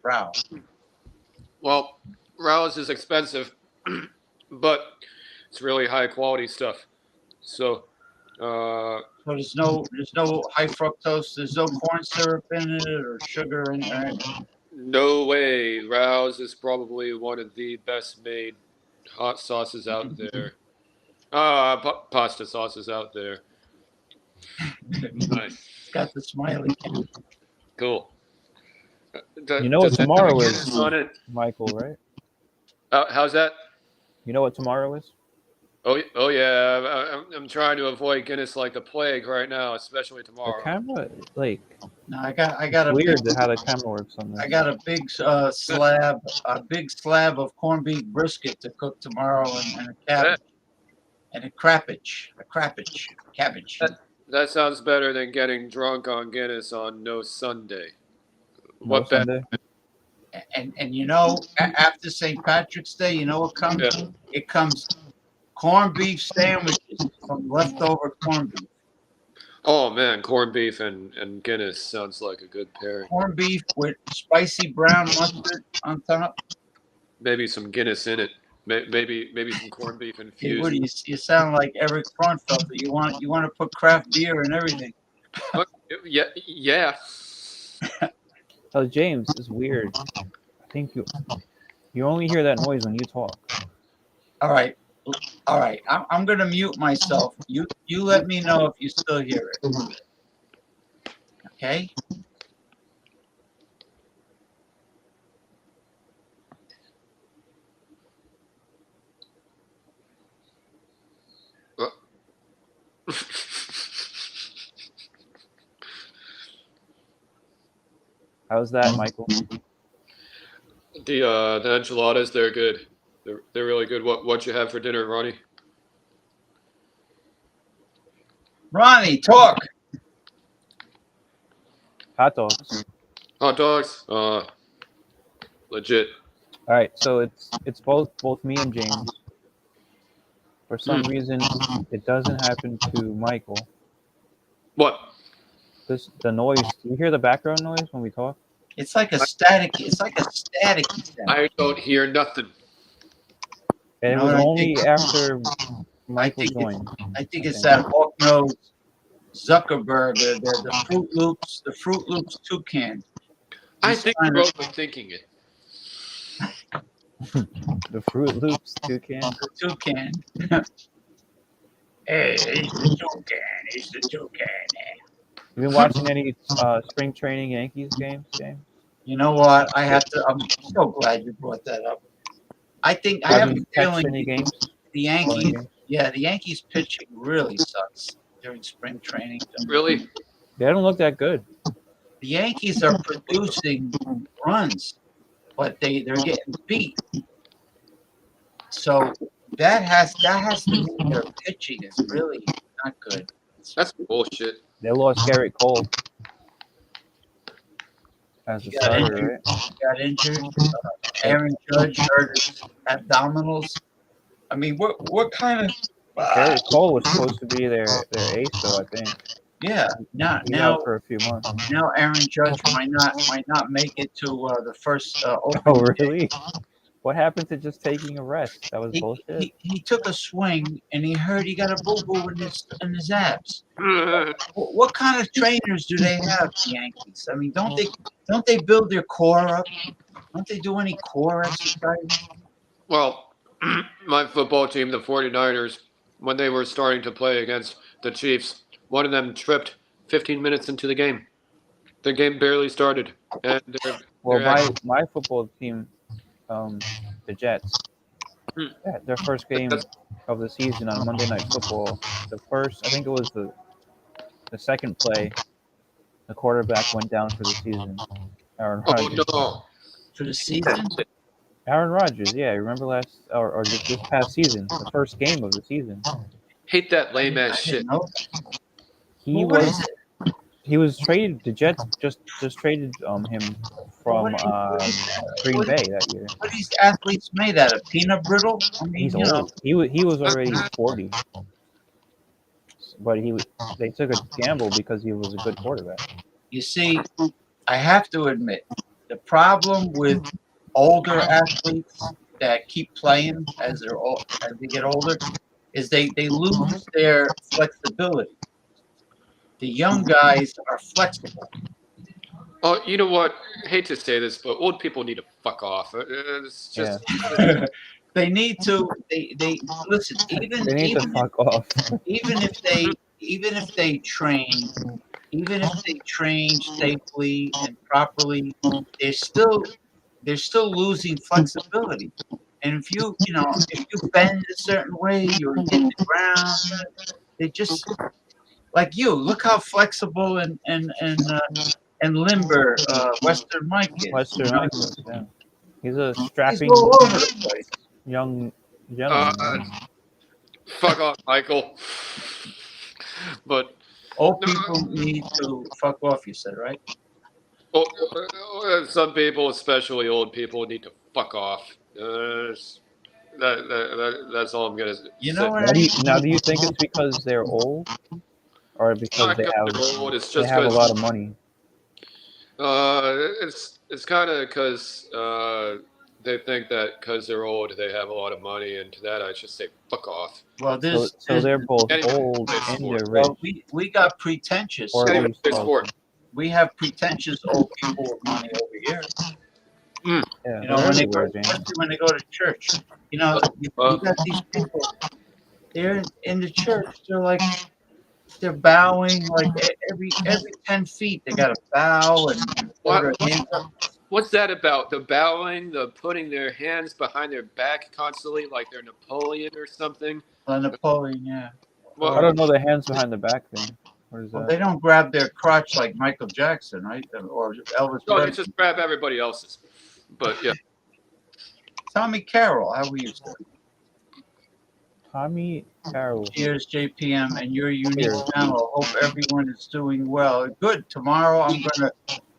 Rao? Well, Ralph's is expensive, but it's really high quality stuff. So, so there's no high fructose, there's no corn syrup in it or sugar in it. No way. Ralph's is probably one of the best made hot sauces out there. Pasta sauces out there. Nice. It's got the smiley cat. Cool. You know what tomorrow is, Michael, right? How's that? You know what tomorrow is? Oh yeah. I'm trying to avoid Guinness like the plague right now, especially tomorrow. The camera, like. No, I got a weird how the camera works on that. I got a big slab of corned beef brisket to cook tomorrow, and a cabbage, and a cabbage. That sounds better than getting drunk on Guinness on no Sunday. What Sunday? And you know, after St. Patrick's Day, you know what comes? Yeah. It comes corned beef sandwiches from leftover corned beef. Oh man, corned beef and Guinness sounds like a good pairing. Corned beef with spicy brown mustard on top. Maybe some Guinness in it. Maybe some corned beef infused. Hey, Woody, you sound like Eric Kornfelder. You want to put craft beer and everything. Yeah. Oh, James, it's weird. I think you only hear that noise when you talk. All right. I'm gonna mute myself. You let me know if you still hear it. Okay. How's that, Michael? The enchiladas, they're good. They're really good. What you have for dinner, Ronnie? Ronnie, talk. Hot dogs. Hot dogs. Legit. All right, so it's both me and James. For some reason, it doesn't happen to Michael. What? The noise. Do you hear the background noise when we talk? It's like a static. It's like a static. I don't hear nothing. And it was only after Michael joined. I think it's that hawk-nosed Zuckerberg, the Fruit Loops toucan. I think you're overthinking it. The Fruit Loops toucan. The toucan. Hey, it's the toucan. You been watching any spring training Yankees games, James? You know what? I'm so glad you brought that up. I think I have a feeling the Yankees pitching really sucks during spring training. Really? They don't look that good. The Yankees are producing runs, but they're getting beat. So that has to mean their pitching is really not good. That's bullshit. They lost Garrett Cole as the starter, right? Got injured. Aaron Judge hurt his abdominals. I mean, what kind of Garrett Cole was supposed to be their ace, though. I think. yeah. He's out for a few months. Now Aaron Judge might not make it to the first opening. Oh, really? What happened to just taking a rest? That was bullshit. He took a swing and he heard he got a boo boo in his abs. What kind of trainers do they have, the Yankees? I mean, don't they build their core up? Don't they do any core exercises? Well, my football team, the 49ers, when they were starting to play against the Chiefs, one of them tripped 15 minutes into the game. The game barely started, and my football team, the Jets, their first game of the season on Monday Night Football, I think it was the second play, the quarterback went down for the season. Aaron Rodgers. Oh no! For the season? Aaron Rodgers, yeah, remember this past season, the first game of the season. Hate that lame ass shit. He was traded. The Jets just traded him from Green Bay that year. What are these athletes made out of? Peanut brittle? I mean, he's old. He was already 40, but they took a gamble because he was a good quarterback. You see, I have to admit, the problem with older athletes that keep playing as they get older is they lose their flexibility. The young guys are flexible. Oh, you know what? I hate to say this, but old people need to fuck off. It's just they need to. They listen. Even to fuck off. Even if they train safely and properly, they're still losing flexibility. And if you bend a certain way, you're hitting the ground. They just like you. Look how flexible and limber Western Mike is. Western Mike is, yeah. He's a strapping young gentleman. Fuck off, Michael. But old people need to fuck off. You said, right? Some people, especially old people, need to fuck off. That's all I'm gonna say. You know what? Do you think it's because they're old, or because they have a lot of money? It's kind of because they think that because they're old, they have a lot of money, and to that I should say, fuck off. Well, so they're both old and they're rich. Well, we got pretentious. We have pretentious old people with money over here. Yeah, you know, especially when they go to church. You know, you got these people. They're in the church. They're bowing like every 10 feet. They got to bow and put their hands up. What's that about? The bowing, the putting their hands behind their back constantly, like they're Napoleon or something. Napoleon, yeah. Well, I don't know the hands behind the back thing. What is that? They don't grab their crotch like Michael Jackson, right? Or Elvis. No, they just grab everybody else's. But yeah. Tommy Carroll, how we used to. Tommy Carroll. Cheers, JPM, and your unique channel. Hope everyone is doing well. Good. Tomorrow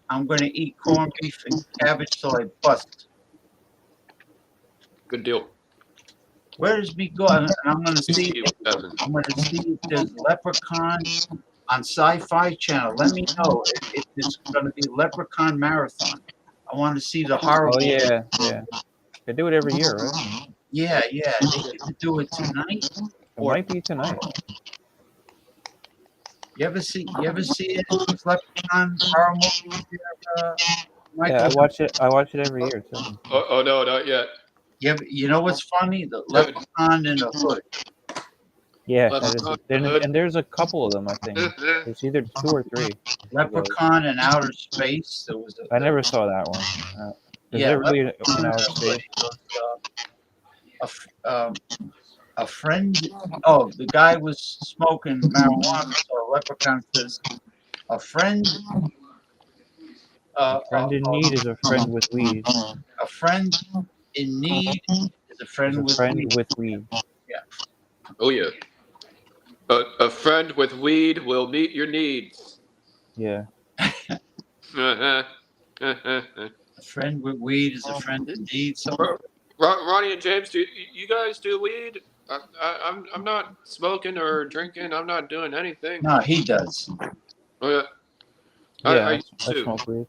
I'm gonna eat corned beef and cabbage till I bust. Good deal. Where does me go? And I'm gonna see if there's Leprechaun on Sci-Fi Channel. Let me know if it's gonna be Leprechaun Marathon. I want to see the horror. Oh yeah. They do it every year, right? Yeah. They get to do it tonight. It might be tonight. You ever see it? It's Leprechaun horror movie. Yeah, I watch it every year too. Oh no, not yet. You know what's funny? The Leprechaun in the Hood. Yeah, and there's a couple of them. I think there's either 2 or 3. Leprechaun in Outer Space. I never saw that one. Is it really in Outer Space? A friend. Oh, the guy was smoking marijuana. So Leprechaun says, "A friend. A friend in need is a friend with weed. A friend in need is a friend with weed. Yeah. Oh yeah. A friend with weed will meet your needs. Yeah. A friend with weed is a friend in need. So Ronnie and James, do you guys do weed? I'm not smoking or drinking. I'm not doing anything. No, he does. Oh, yeah. I used I to. smoke weed.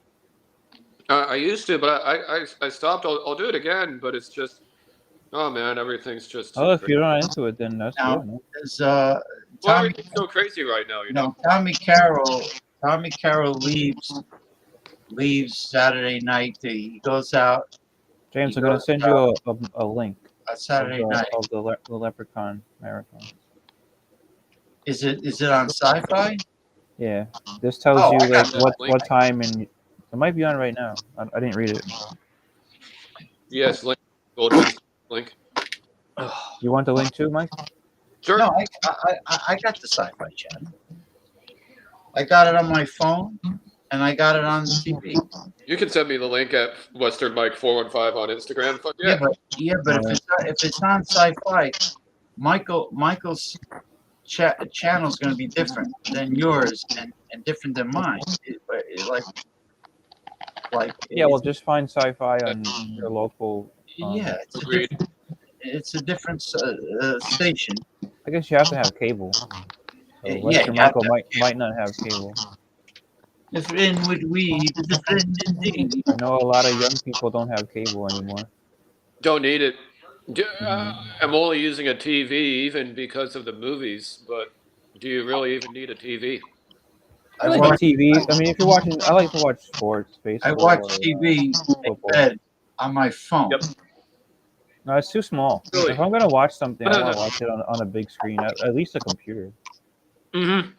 I used to, but I stopped. I'll do it again, but it's just, oh man, everything's just too Oh, if crazy. you're not into it, then that's Now, good. Man. there's Well, Tommy. everything's so crazy right now, you know. Tommy Carroll leaves Saturday night. He goes out. James, He I'm gonna goes send out you a link Saturday night. of the Leprechaun marathon. Is it on Sci-Fi? Yeah, this tells Oh, you I got like that what time, and it might be on right now. I didn't read it. Yes, link. Goldman's link. You want the link too, Mike? Sure. No, I got the Sci-Fi channel. I got it on my phone, and I got it on the TV. You can send me the link at Western Mike 415 on Instagram. Fuck yeah. But if it's on Sci-Fi, Michael's channel is going to be different than yours and different than mine. Yeah, well, just find Sci-Fi on your local. Yeah, it's a different station. I guess you have to have cable. So Western Michael might not have cable. Different with weed, different indeed. I know a lot of young people don't have cable anymore. Don't need it. I'm only using a TV even because of the movies, but do you really even need a TV? I like a TV. I mean, if you're watching, I like to watch sports, baseball. I watch TV in bed on my phone. Yep. No, it's too small. Really? If I'm gonna watch something, I want to watch it on a big screen, at least a computer. Mm-hmm.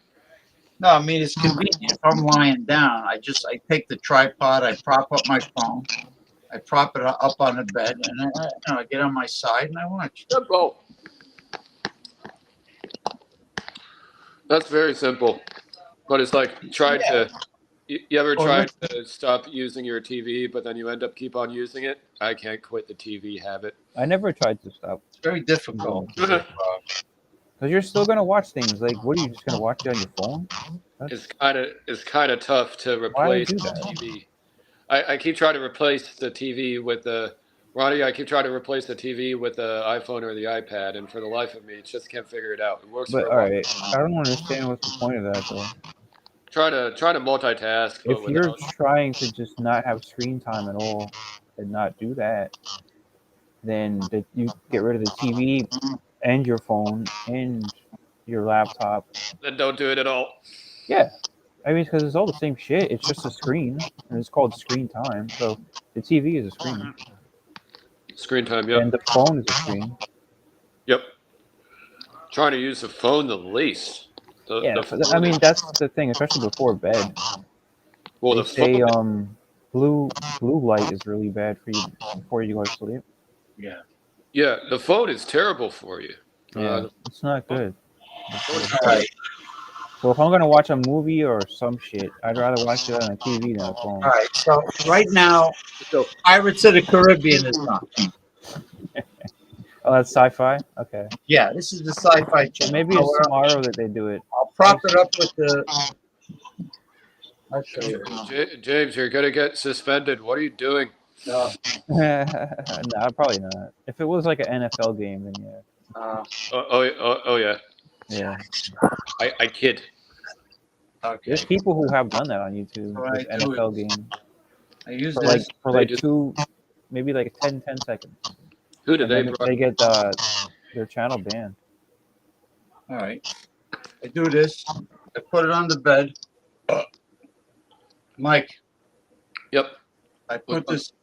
No, I mean it's convenient. If I'm lying down, I take the tripod, I prop up my phone, I prop it up on the bed, and I get on my side and I watch. Simple. That's very simple, but it's like you ever tried to stop using your TV, but then you end up keep on using it? I can't quit the TV habit. I never tried to stop. It's very difficult. Because you're still gonna watch things. Like, what are you just gonna watch it on your phone? It's kind of tough to replace the TV. I keep trying to replace the TV with the Ronnie. I keep trying to replace the TV with the iPhone or the iPad, and for the life of me, it just can't figure it out. It works. But all right, I don't understand what's the point of that though. Try to multitask. If you're trying to just not have screen time at all and not do that, then you get rid of the TV and your phone and your laptop. Then don't do it at all. Yeah, I mean, because it's all the same shit. It's just a screen, and it's called screen time. So the TV is a screen. Screen time, yep. And the phone is a screen. Yep. Trying to use the phone the least. I mean, that's the thing, especially before bed. Well, they say blue light is really bad for you before you go to sleep. Yeah. Yeah, the phone is terrible for you. Yeah, it's not good. Right. So if I'm gonna watch a movie or some shit, I'd rather watch it on a TV than a phone. All right. So right now, Pirates of the Caribbean is on. Oh, that's Sci-Fi. Okay. Yeah, this is the Sci-Fi channel. Maybe it's tomorrow that they do it. I'll prop it up with the. I'll show you. James, you're gonna get suspended. What are you doing? No, probably not. If it was like an NFL game, then yeah. Oh yeah. Yeah. I kid. Okay. There's people who have done that on YouTube with NFL games. I use for like 2, maybe like 10 seconds. Who did they get their channel banned? All right. I do this. I put it on the bed. Mike. Yep. I put this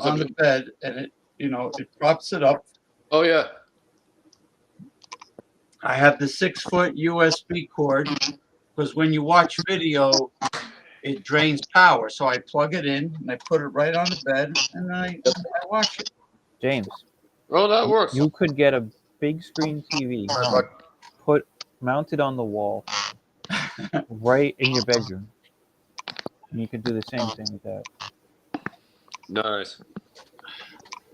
on the bed, and it props it up. Oh yeah. I have the 6-foot USB cord because when you watch video, it drains power. So I plug it in and I put it right on the bed, and I watch it. James. Oh, that works. You could get a big screen TV, mounted on the wall, right in your bedroom, and you could do the same thing with that. Nice.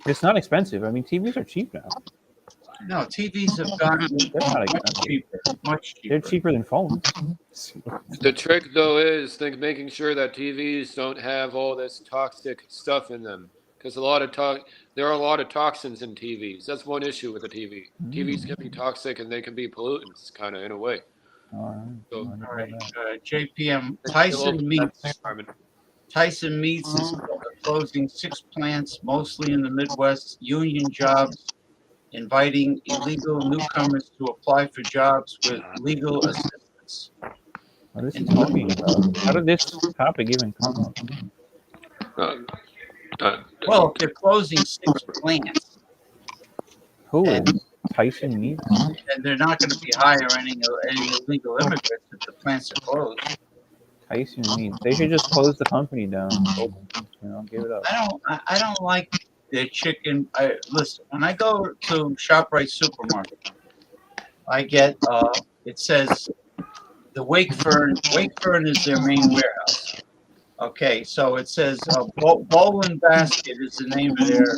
It's not expensive. I mean, TVs are cheap now. No, TVs have gotten much cheaper. They're cheaper than phones. The trick, though, is making sure that TVs don't have all this toxic stuff in them. because there are a lot of toxins in TVs. That's one issue with the TV. TVs can be toxic and they can be pollutants, kind of in a way. All So, right. JPM Tyson Meats is closing 6 plants, mostly in the Midwest, union jobs, inviting illegal newcomers to apply for jobs with legal assistance. What is he talking about? How did this topic even come up? Well, they're closing 6 plants. Who is Tyson Meats? And they're not going to be hiring any illegal immigrants if the plants are closed. Tyson Meats. They should just close the company down. Give it up. I don't like their chicken. Listen, when I go to ShopRite supermarket, I get it says the Wakefern is their main warehouse. Okay, so it says Bowling Basket is the name of their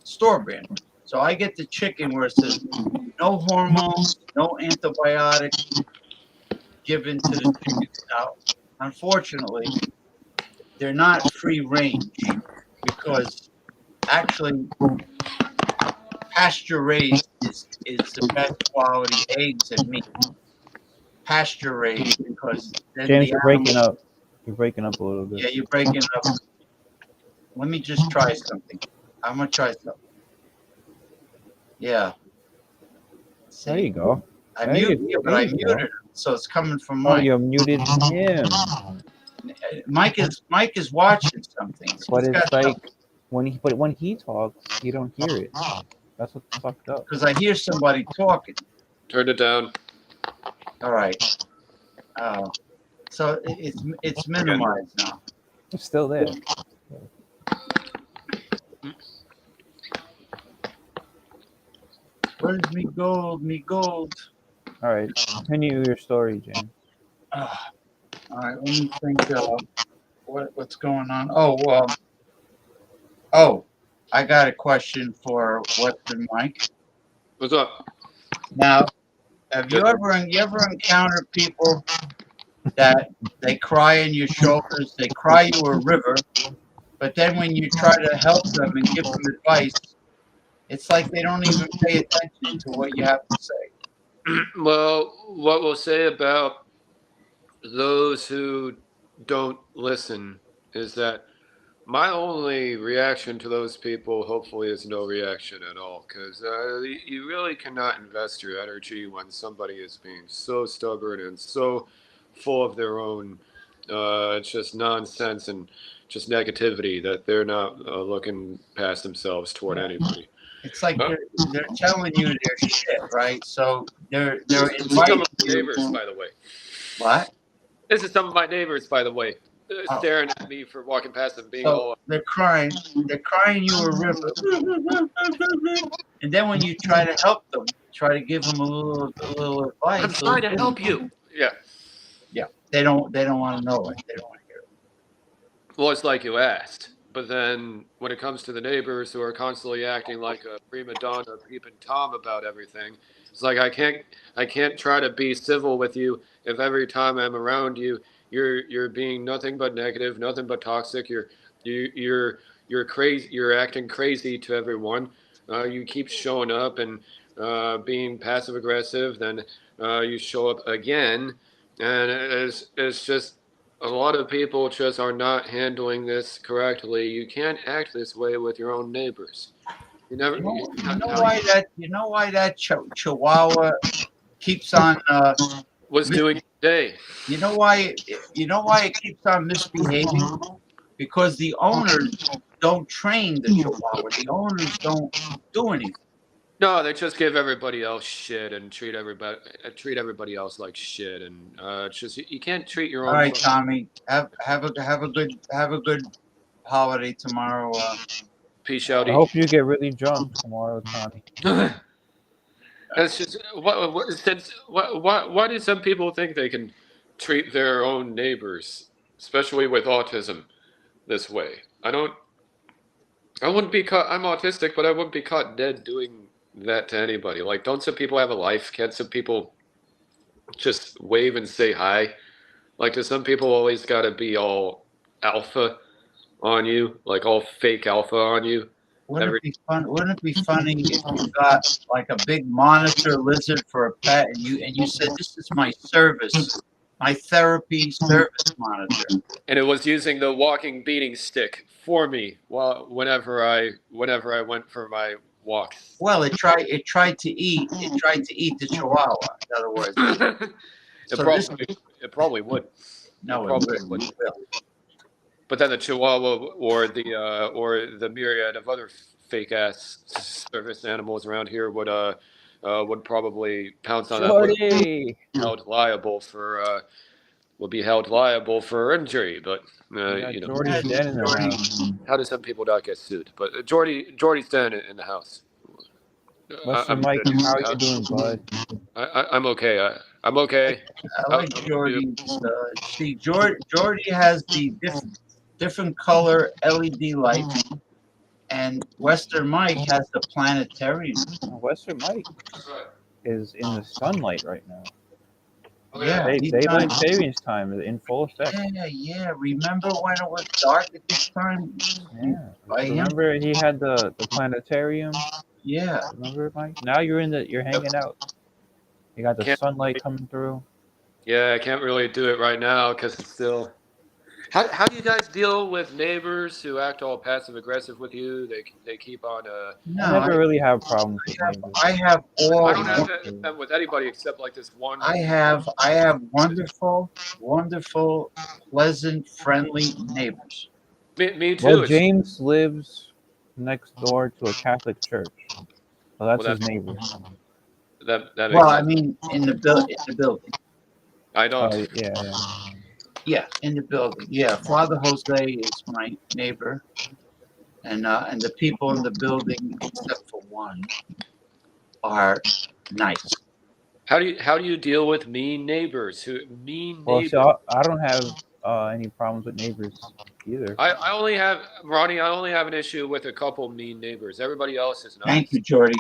store brand. So I get the chicken where it says no hormones, no antibiotics given to the chickens. Now, unfortunately, they're not free range because actually pasture raised is the best quality eggs and meat. Pasture raised because James, you're breaking up. You're breaking up a little bit. Yeah, you're breaking up. Let me just try something. I'm gonna try something. Yeah. See? There you go. I muted it, so it's coming from Mike. Oh, you muted him. Mike is watching something. So but it's like when he talks, you don't hear it. That's what's fucked up. Because I hear somebody talking. Turn it down. All right. So it's minimized now. It's still there. Where's me gold? Me gold. All right, continue your story, James. All right, let me think. What's going on? I got a question for Western Mike. What's up? Now, have you ever encountered people that they cry in your shoulders, they cry you a river, but then when you try to help them and give them advice, it's like they don't even pay attention to what you have to say? Well, what we'll say about those who don't listen is that my only reaction to those people, hopefully, is no reaction at all, because you really cannot invest your energy when somebody is being so stubborn and so full of their own just nonsense and just negativity that they're not looking past themselves toward anybody. It's like they're telling you their shit, right? So they're inviting some of my neighbors, by the way. What? This is some of my neighbors, by the way, staring at me for walking past them, being all. They're crying you a river, and then when you try to help them, try to give them a little advice. I'm trying to help you. Yeah. They don't want to know it. They don't want to hear it. Well, it's like you asked. But then when it comes to the neighbors who are constantly acting like a prima donna, peeping Tom about everything, it's like I can't try to be civil with you if every time I'm around you, you're being nothing but negative, nothing but toxic. You're crazy. You're acting crazy to everyone. You keep showing up and being passive aggressive. Then you show up again, and it's just. A lot of people just are not handling this correctly. You can't act this way with your own neighbors. You know why that Chihuahua keeps on was doing today. You know why it keeps on misbehaving? Because the owners don't train the Chihuahua. The owners don't do anything. No, they just give everybody else shit and treat everybody else like shit, and it's just you can't treat your own. All right, Tommy, have a good holiday tomorrow. Peace out. I hope you get really drunk tomorrow, Tommy. That's just why do some people think they can treat their own neighbors, especially with autism, this way? I wouldn't be caught. I'm autistic, but I wouldn't be caught dead doing that to anybody. Like, don't some people have a life? Can't some people just wave and say hi? Like, do some people always got to be all alpha on you, like all fake alpha on you. Wouldn't it be fun? Wouldn't it be funny if you got like a big monitor lizard for a pet, and you said, "This is my service, my therapy service monitor." And it was using the walking beating stick for me whenever I went for my walks. Well, it tried to eat the Chihuahua. In other words, It probably would. No, it probably it will. But then the Chihuahua or the myriad of other fake ass service animals around here would probably pounce on that. Would be held liable for injury, but Jordy's dead in the house. How do some people not get sued? But Jordy's dead in the house. Listen, Mike, how are you doing, bud? I'm okay. I'm okay. I like Jordy. See, Jordy has the different color LED light, and Western Mike has the planetarium. Western Mike is in the sunlight right now. Yeah, daylight savings time is in full effect. Yeah. Remember when it was dark at this time? Yeah. Remember he had the planetarium. Yeah. Remember, Mike? Now you're hanging out. You got the sunlight coming through. Yeah, I can't really do it right now because it's still. How do you guys deal with neighbors who act all passive aggressive with you? They keep on. No, I never really have problems with neighbors. I don't have that with anybody except like this one. I have wonderful, pleasant, friendly neighbors. Me too. Well, James lives next door to a Catholic church, so that's his neighbor. That well, I mean, in the building. I don't. Yeah, in the building. Yeah, Father Jose is my neighbor, and the people in the building, except for one, are nice. How do you deal with mean neighbors? Well, so I don't have any problems with neighbors either. I only have an issue with a couple mean neighbors. Everybody else is nice. Thank you, Jordy.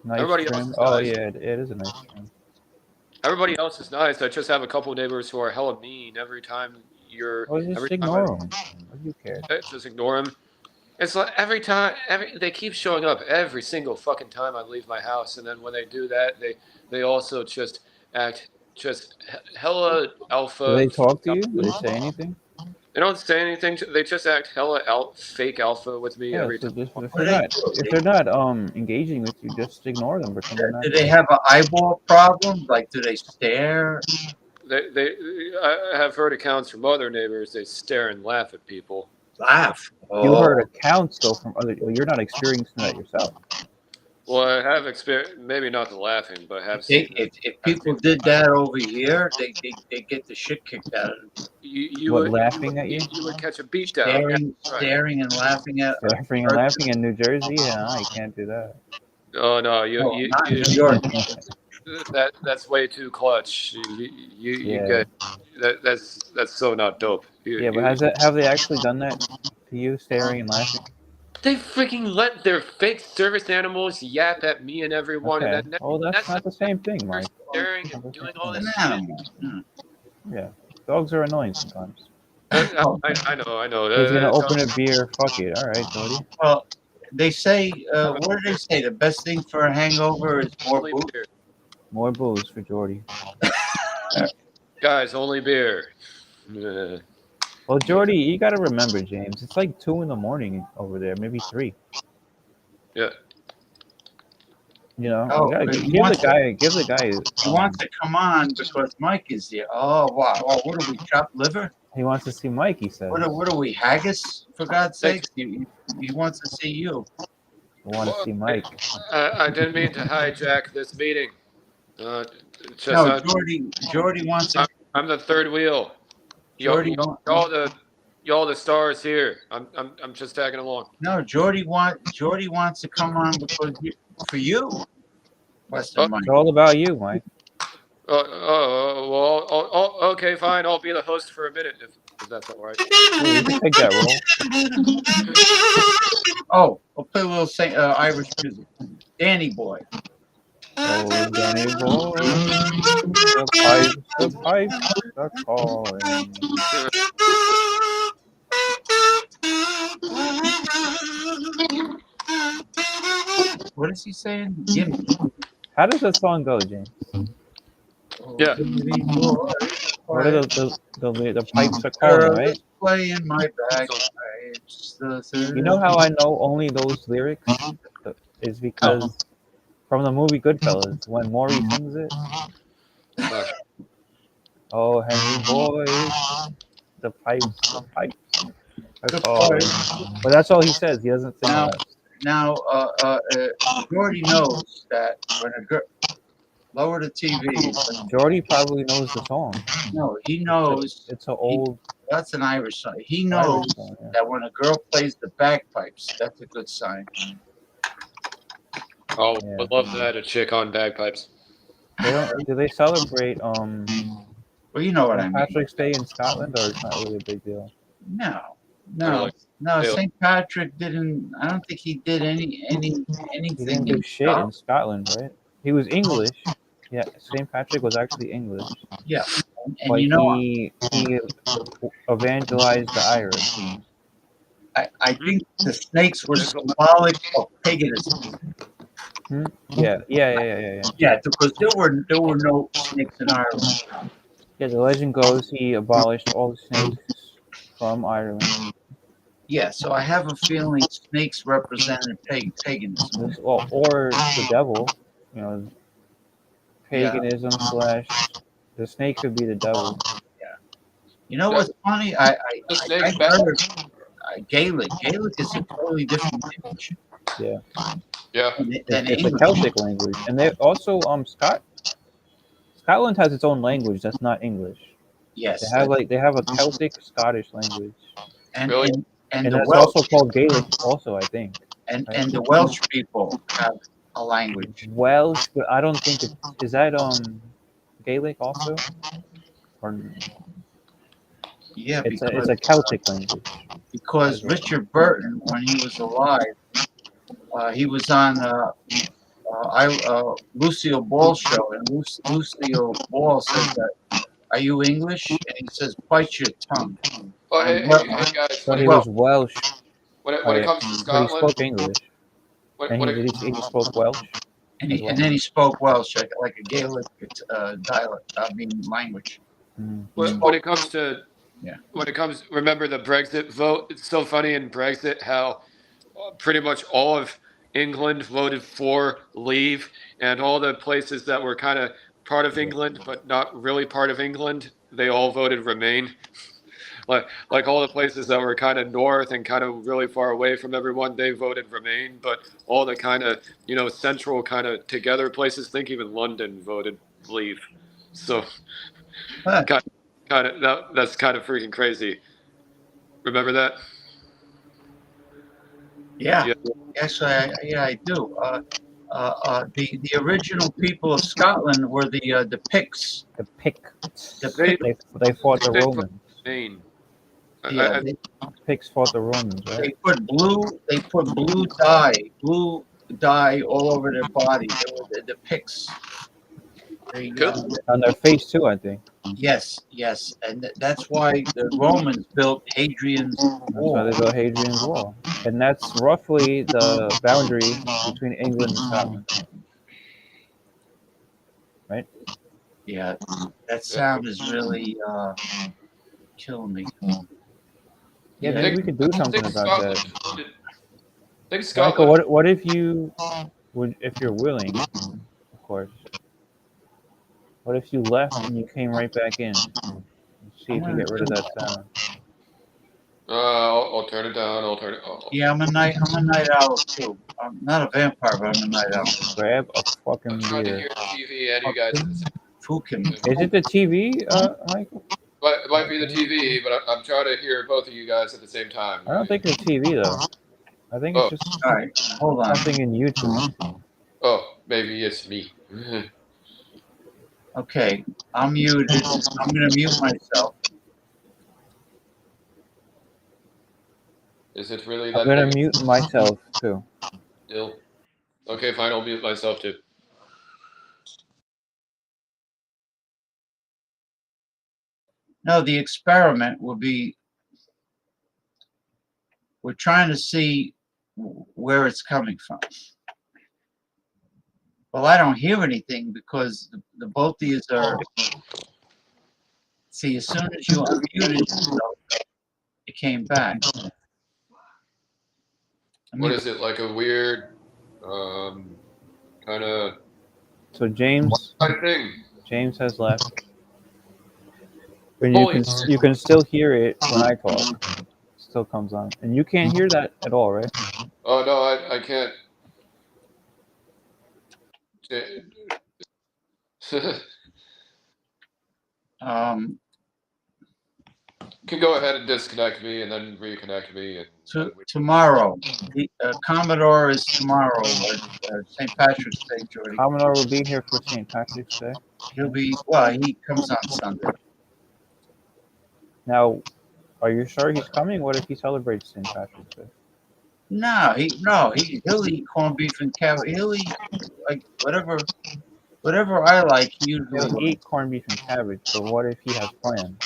Nice Everybody trim. else is nice. Yeah, it is a nice trim. Everybody else is nice. I just have a couple neighbors who are hella mean every time you're. Just ignore them. What do you care? Just ignore them. It's like they keep showing up every single fucking time I leave my house, and then when they do that, they also just act hella alpha. Do they talk to you? Do they say anything? They don't say anything. They just act hella fake alpha with me every time. If they're not engaging with you, just ignore them. Do they have an eyeball problem? Like, do they stare? I have heard accounts from other neighbors. They stare and laugh at people. Laugh. You heard accounts though from other. You're not experiencing that yourself. Well, I have experienced, maybe not the laughing, but I have seen. If people did that over here, they get the shit kicked out of them. You would laughing at you? You would catch a beat down. Staring and laughing at. Staring and laughing in New Jersey? Yeah, you can't do that. Oh no, not in New York. That's way too clutch. You get that's so not dope. But have they actually done that to you, staring and laughing? They freaking let their fake service animals yap at me and everyone. Okay. And that's not the same thing, Mike. Staring and doing all this Yeah, dogs are annoying sometimes. I know. He's gonna open a beer. Fuck it. All right, Jordy. Well, they say, what do they say? The best thing for a hangover is more booze. More booze for Jordy. Guys, only beer. Well, Jordy, you got to remember, James. It's like 2 a.m. over there, maybe 3. Yeah. You know, give the guy. He wants to come on because Mike is here. Oh wow! Oh, what are we, chopped liver? He wants to see Mike. He said. What are we, haggis? For God's sake, he wants to see you. I want to see Mike. I didn't mean to hijack this meeting. Jordy wants to. I'm the third wheel. Y'all the stars here. I'm just tagging along. No, Jordy wants to come on because for you. Western Mike. It's all about you, Mike. Okay, fine. I'll be the host for a minute if that's all right. You can take that role. Oh, we'll play a little Irish music. Danny Boy. Oh, Danny Boy. The pipes are calling. What's he saying? Gimme. How does that song go, James? Yeah. What are the pipes are calling, Girl right? is playing my bagpipes. You know how I know only those lyrics is because from the movie Goodfellas, when Maury sings it. Oh, Henry boy, the pipes are calling. But that's all he says. He doesn't sing the rest. Now, Jordy knows that when a girl lower the TV. Jordy probably knows the song. No, he knows. It's an old. That's an Irish song. He knows that when a girl plays the bagpipes, that's a good sign. Oh, would love that, a chick on bagpipes. They don't. Do they celebrate Well, you know what I mean. Patrick's Day in Scotland, or it's not really a big deal? No. Really? St. Patrick didn't. I don't think he did anything. He didn't do shit in Scotland, right? He was English. Yeah, St. Patrick was actually English. Yeah, and but you know, he evangelized the Irish. I think the snakes were symbolic of paganism. Yeah. Yeah, because there were no snakes in Ireland. Yeah, the legend goes he abolished all the snakes from Ireland. Yeah, so I have a feeling snakes represented paganism. Well, or the devil, you know, paganism / the snake could be the devil. Yeah. You know what's funny? I heard Gaelic. Gaelic is a totally different language. Yeah. Yeah. It's a Celtic language, and they also Scotland has its own language that's not English. Yes. They have a Celtic Scottish language. And really? And that's also called Gaelic, also, I think. And the Welsh people have a language. Welsh, but I don't think is that Gaelic also? Or yeah, it's a Celtic language. Because Richard Burton, when he was alive, he was on Lucille Ball's show, and Lucille Ball says that, "Are you English?" And he says, "Bite your tongue." Oh, hey guys. So he was Welsh. When it comes to Scotland, but he spoke English. He spoke Welsh. And then he spoke Welsh, like a Gaelic dialect. Language. When it comes to remember the Brexit vote? It's so funny in Brexit how pretty much all of England voted for leave, and all the places that were kind of part of England but not really part of England, they all voted remain. Like all the places that were kind of north and kind of really far away from everyone, they voted remain. But all the kind of central kind of together places, think even London voted leave. So that's kind of freaking crazy. Remember that? Yeah. Actually, I do. The original people of Scotland were the Picts. The Picts. They fought the Romans. Yeah, Picts fought the Romans, right? They put blue dye all over their body. They were the Picts. On their face too, I think. Yes, and that's why the Romans built Hadrian's Wall. That's why they built Hadrian's Wall, and that's roughly the boundary between England and Scotland, right? Yeah, that sound is really killing me. Yeah, maybe we could do something about that. Michael, what if you would, if you're willing, of course. What if you left and you came right back in? See if you get rid of that sound. I'll turn it down. I'll turn it off. Yeah, I'm a night owl too. I'm not a vampire, but I'm a night owl. Grab a fucking I'm trying to beer. hear the TV and you guys. Is it the TV, Michael? It might be the TV, but I'm trying to hear both of you guys at the same time. I don't think it's TV though. I think it's just all right. Hold on. Something in YouTube. Oh, maybe it's me. Okay, I'm muted. I'm going to mute myself. Is it really that? I'm going to mute myself too. Still. Okay, fine. I'll mute myself too. No, the experiment will be, we're trying to see where it's coming from. Well, I don't hear anything because the both of you are. See, as soon as you unmuted yourself, it came back. What is it, like a weird kind of? So James has left. And you can still hear it when I talk. It still comes on, and you can't hear that at all, right? Oh no, I can't. Can go ahead and disconnect me and then reconnect me. And tomorrow, Commodore is tomorrow. St. Patrick's Day, Jordy. Commodore will be here for St. Patrick's Day. He'll be. Well, he comes on Sunday. Now, are you sure he's coming? What if he celebrates St. Patrick's Day? No, he'll eat corned beef and cabbage. He'll eat like whatever I like. He'll eat corned beef and cabbage. But what if he has plans?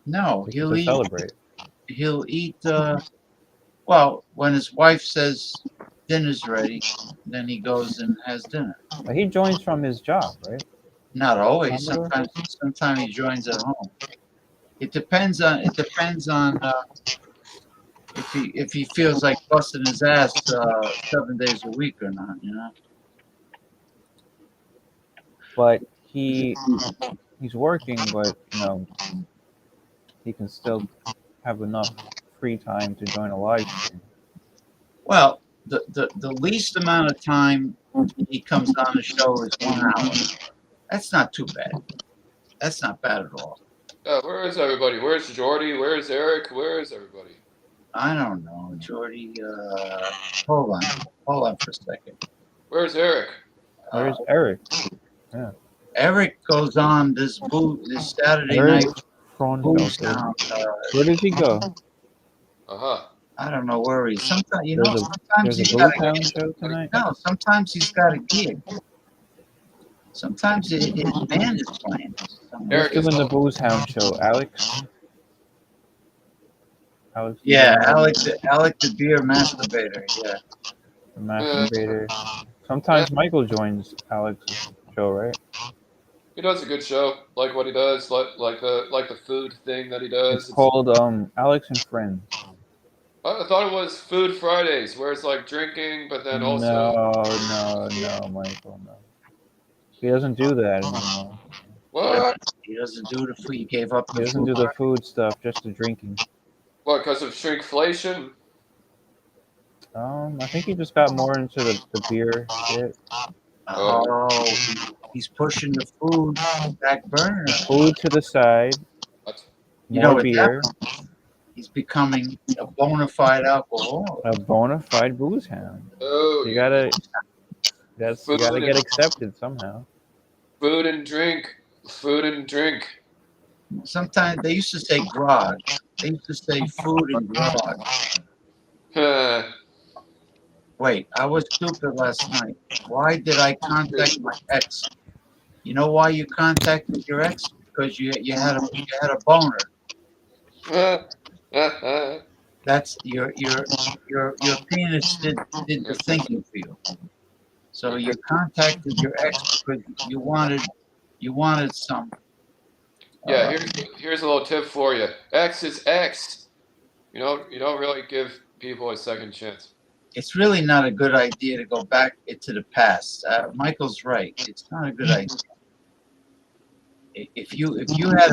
No, he'll eat. Celebrate. He'll eat. Well, when his wife says dinner's ready, then he goes and has dinner. But he joins from his job, right? Not always. Sometimes he joins at home. It depends on. If he feels like busting his ass 7 days a week or not, you know. But he's working, but he can still have enough free time to join a live stream. Well, the least amount of time he comes on the show is 1 hour. That's not too bad. That's not bad at all. Where is everybody? Where's Jordy? Where's Eric? Where is everybody? I don't know, Jordy. Hold on for a second. Where's Eric? Where's Eric? Yeah. Eric goes on this Saturday night. Where does he go? I don't know where he's. Sometimes he's got a gig. Show tonight? No, sometimes he's got a gig. Sometimes his band is playing. Eric is doing the Booze Hound show. Alex. Yeah, Alec the beer masturbator. Yeah. The masturbator. Sometimes Michael joins Alex's show, right? He does a good show. Like what he does, like the food thing that he does. It's called Alex and Friends. I thought it was Food Fridays, where it's like drinking, but then also. No, Michael, no. He doesn't do that anymore. What? He doesn't do the food. He gave up. He doesn't do the food stuff, just the drinking. What? Because of shrinkflation? I think he just got more into the beer shit. Oh, he's pushing the food back burner. Food to the side. More beer. He's becoming a bona fide alcoholic. A bona fide booze hound. Oh, you gotta get accepted somehow. Food and drink. Sometimes they used to say grog. They used to say food and grog. Wait, I was stupid last night. Why did I contact my ex? You know why you contacted your ex? Because you had a boner. That's your penis did the thinking for you. So you contacted your ex because you wanted some. Yeah, here's a little tip for you. X is X. You don't really give people a second chance. It's really not a good idea to go back into the past. Michael's right. It's not a good idea. If you had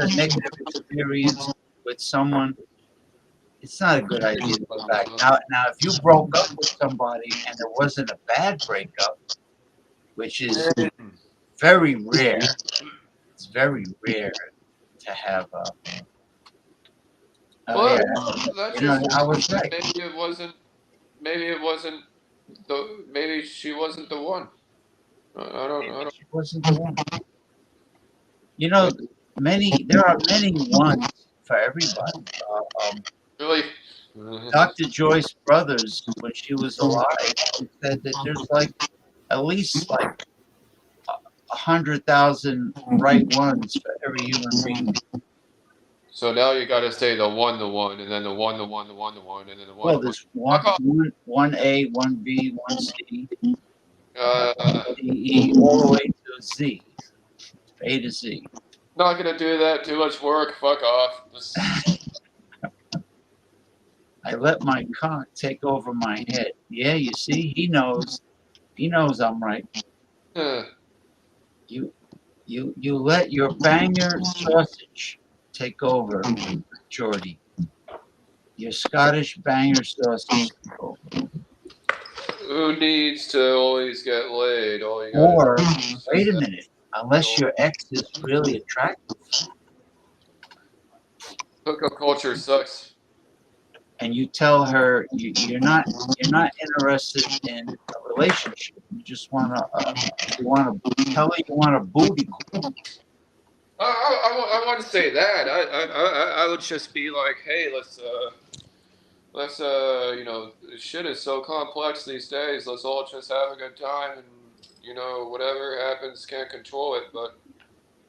a negative experience with someone, it's not a good idea to go back. Now, if you broke up with somebody and it wasn't a bad breakup, which is very rare, it's very rare to have a. Well, yeah. I was right. Maybe she wasn't the one. I don't. She wasn't the one. You know, there are many ones for everybody. Really? Dr. Joyce Brothers, when she was alive, she said that there's at least 100,000 right ones for every human being. So now you got to say the one, and then the one, and then the one. Well, there's one A, one B, one C. All the way to Z, A to Z. Not gonna do that. Too much work. Fuck off. I let my cock take over my head. Yeah, you see, he knows. He knows I'm right. You let your banger sausage take over, Jordy. Your Scottish banger sausage take over. Who needs to always get laid? All you Or gotta do is wait a just minute, unless your ex is really attractive hookup culture sucks. and you tell her you're not interested in a relationship. You just want to tell her you want a booty call. I wouldn't say that. I would just be like, hey, let's shit is so complex these days. Let's all just have a good time, and whatever happens, can't control it. But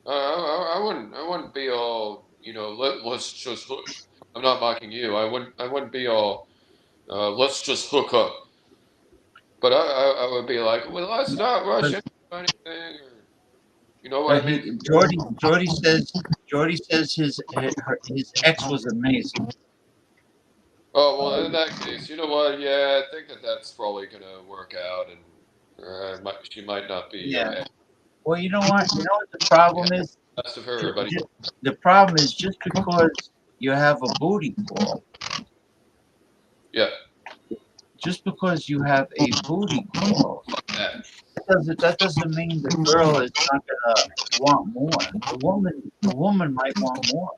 I wouldn't be all, let's just hook. I'm not mocking you. I wouldn't be all, let's just hook up. But I would be like, well, let's not rush into anything, or you know what I mean? Jordy says his ex was amazing. Oh, well, in that case, you know what? Yeah, I think that's probably gonna work out, and she might not be your Yeah. ex. Well, you know what? You know what the problem is? Best of her, buddy. The problem is just because you have a booty call. Yeah. Just because you have a booty call, that doesn't mean the girl is not gonna want more. The woman might want more.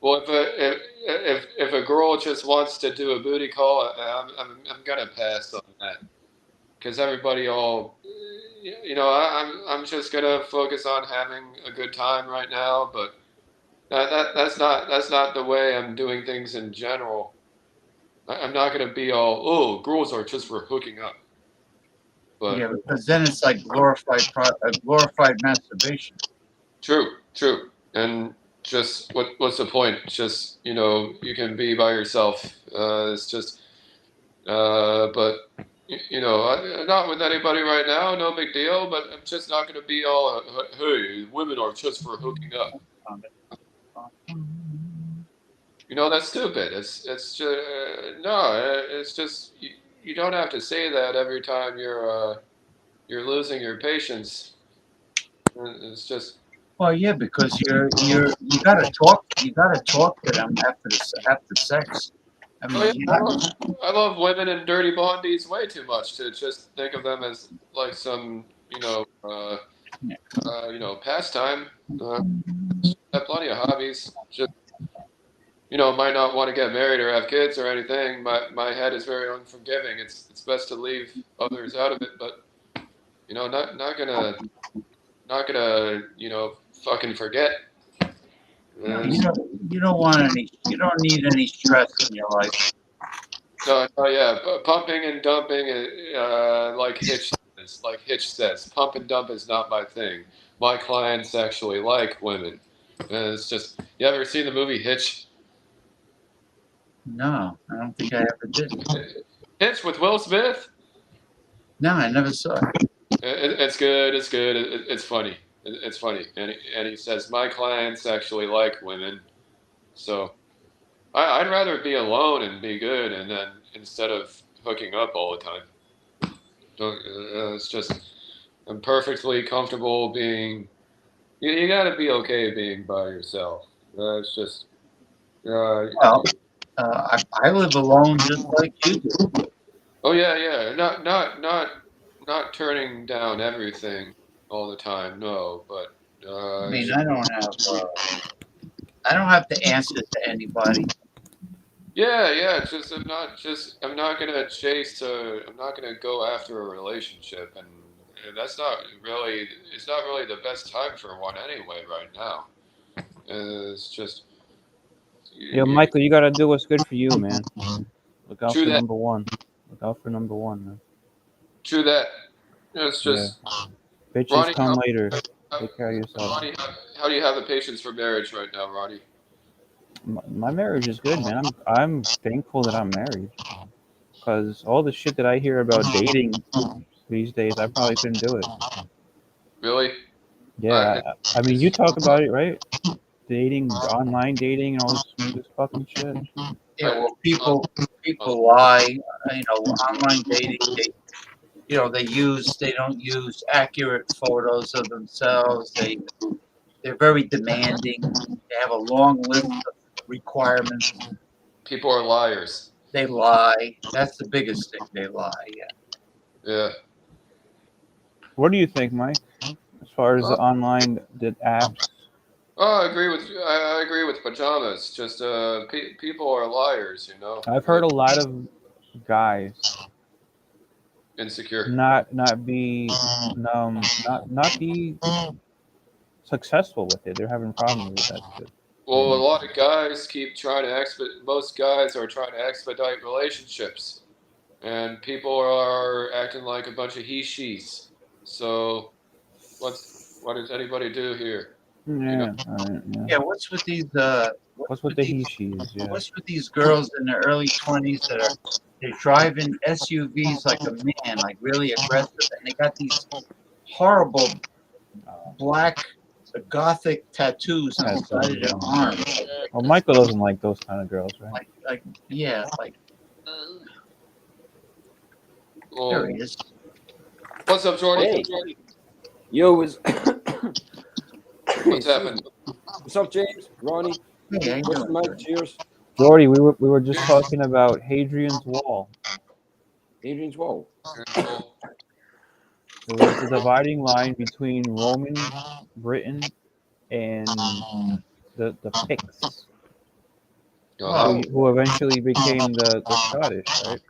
Well, if a girl just wants to do a booty call, I'm gonna pass on that, because everybody all, I'm just gonna focus on having a good time right now. But that's not the way I'm doing things in general. I'm not gonna be all, oh, girls are just for hooking up. But Yeah, because then it's like glorified masturbation. True. And just what's the point? Just, you can be by yourself. It's just, but not with anybody right now. No big deal. But I'm just not going to be all, hey, women are just for hooking up. That's stupid. It's just, no. It's just you don't have to say that every time you're losing your patience. It's just. Well, yeah, because you gotta talk to them after sex. I mean, I love women in dirty blondies way too much to just think of them as like some pastime. I have plenty of hobbies. Just might not want to get married or have kids or anything. My head is very unforgiving. It's best to leave others out of it, but not gonna fucking forget. You don't want any. You don't need any stress in your life. No, yeah, pumping and dumping, like Hitch says, pump and dump is not my thing. My clients actually like women. And it's just, you ever seen the movie Hitch? No, I don't think I ever did. Hitch with Will Smith? No, I never saw it. It's good. It's good. It's funny. It's funny. And he says, my clients actually like women. So I'd rather be alone and be good, and then instead of hooking up all the time. It's just, I'm perfectly comfortable being. You got to be okay being by yourself. It's just. I live alone just like you do. Oh yeah. Not turning down everything all the time. No, but. I mean, I don't have to answer to anybody. Yeah. I'm not gonna I'm not gonna go after a relationship, and that's not really. It's not really the best time for one anyway right now. It's just. Yo, Michael, you gotta do what's good for you, man. Look out for that. number one. Look out for number one, man. True that. It's just. Bitches Ronnie, come later. Take care of yourself. Ronnie, how do you have the patience for marriage right now, Ronnie? My marriage is good, man. I'm thankful that I'm married, because all the shit that I hear about dating these days. I probably couldn't do it. Really? Yeah, I mean, you talk about it, right? Dating, online dating, and all this fucking shit. Yeah, well, people lie. Online dating. They don't use accurate photos of themselves. They're very demanding. They have a long list of requirements. People are liars. They lie. That's the biggest thing. They lie. Yeah. Yeah. What do you think, Mike? As far as the online apps? Oh, I agree with pajamas. Just people are liars, you know. I've heard a lot of guys insecure. Not be successful with it. They're having problems with that shit. Well, a lot of guys keep trying to most guys are trying to expedite relationships, and people are acting like a bunch of he-she's. So, what does anybody do here? Yeah. Yeah. What's with these? What's with the he-she's? Yeah. What's with these girls in their early 20s they're driving SUVs like a man, like really aggressive, and they got these horrible black gothic tattoos on the side of their arms. Well, Michael doesn't like those kind of girls, right? There he is. What's up, Jordy? Hey. Yo, what's happening? What's up, James? Ronnie? Hey, what's Mike? Cheers. Jordy, we were just talking about Hadrian's Wall. Hadrian's Wall. It was the dividing line between Roman Britain and the Picts, who eventually became the Scottish, right?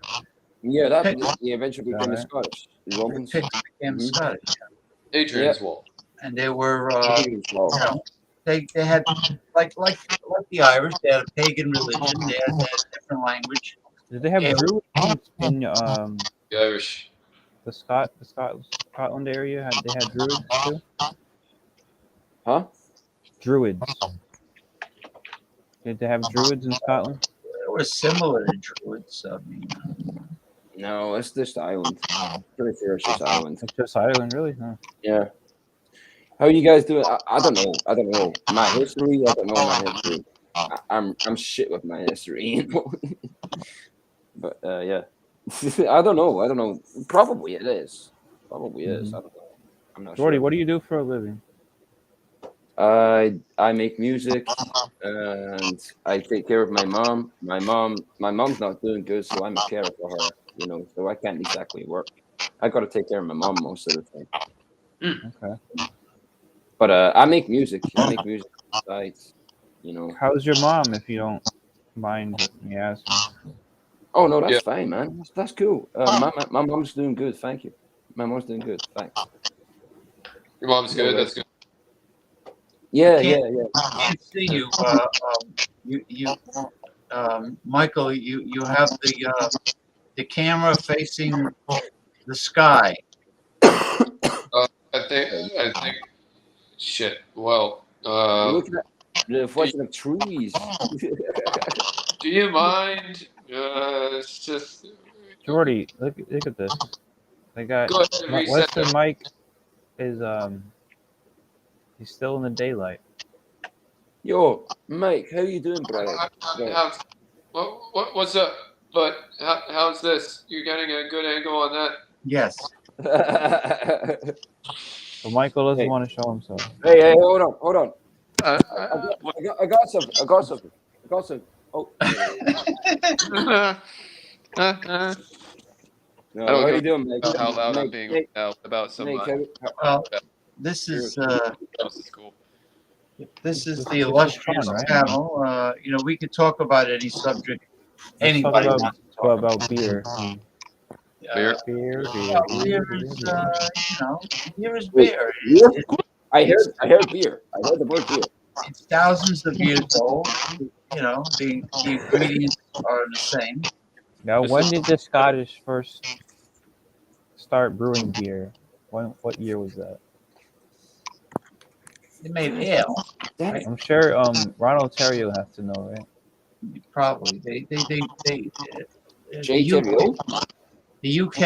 Yeah, that eventually became the Scottish. The Romans became Scottish. Hadrian's Wall. And they were they had like the Irish, they had a pagan religion, they had a different language. Did they have Druids in the Irish? The Scotland area? They had Druids too? Huh? Druids. Did they have Druids in Scotland? They were similar to Druids. I mean, no, it's just Ireland. Pretty sure it's just Ireland. It's just Ireland, really? Huh. Yeah. How you guys doing? I don't know. I don't know my history. I don't know my history. I'm shit with my history, you know. But yeah, I don't know. Probably it is. Probably is. I don't know. I'm not Jordy, sure. what do you do for a living? I make music and I take care of my mom. My mom's not doing good, so I'm a carer for her. You know, so I can't exactly work. I got to take care of my mom most of the time. Okay. But I make music. I make music besides, you know. How's your mom, if you don't mind me asking? Oh no, that's fine, man. That's cool. My mom's doing good. Thank you. My mom's doing good. Thanks. Your mom's good. That's good. Yeah. I can't see you. Michael, you have the camera facing the sky. I think. Shit. Well. Look at the reflection of trees. Do you mind? It's just. Jordy, look at this. They got Western Mike is he's still in the daylight. Yo, Mike, how you doing, brother? What's up? But how's this? You're getting a good angle on that? Yes. So Michael doesn't want to show himself. Hey, hold on. I got something. Oh. No, how are you doing, Mike? How loud I'm being about somebody. This is cool. This is the illustrious panel. We could talk about any subject. Anybody wants to talk about beer. Beer is beer. I heard beer. I heard the word beer. It's thousands of years old. The ingredients are the same. Now, when did the Scottish first start brewing beer? What year was that? They made ale. Right? I'm sure Ronald Terrio has to know, right? Probably. The UK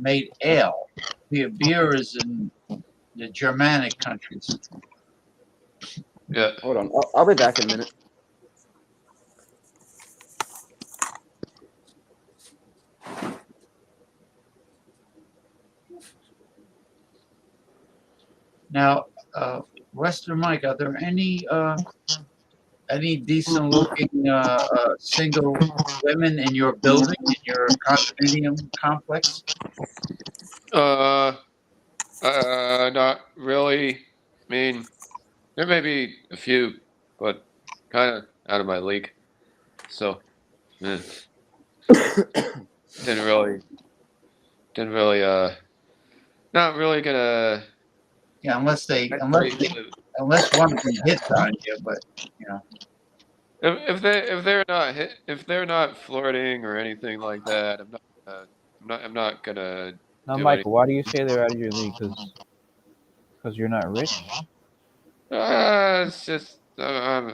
made ale. Beer is in the Germanic countries. Yeah. Hold on, I'll be back in a minute. Now, Western Mike, are there any decent-looking single women in your building, in your condominium complex? Not really. I mean, there may be a few, but kind of out of my league. So, didn't really, not really gonna. Yeah, unless one of them hits on you, but you know. If they're not flirting or anything like that, I'm not gonna Now, do Michael, why do you say they're out of your league? Because you're not rich? It's just I'm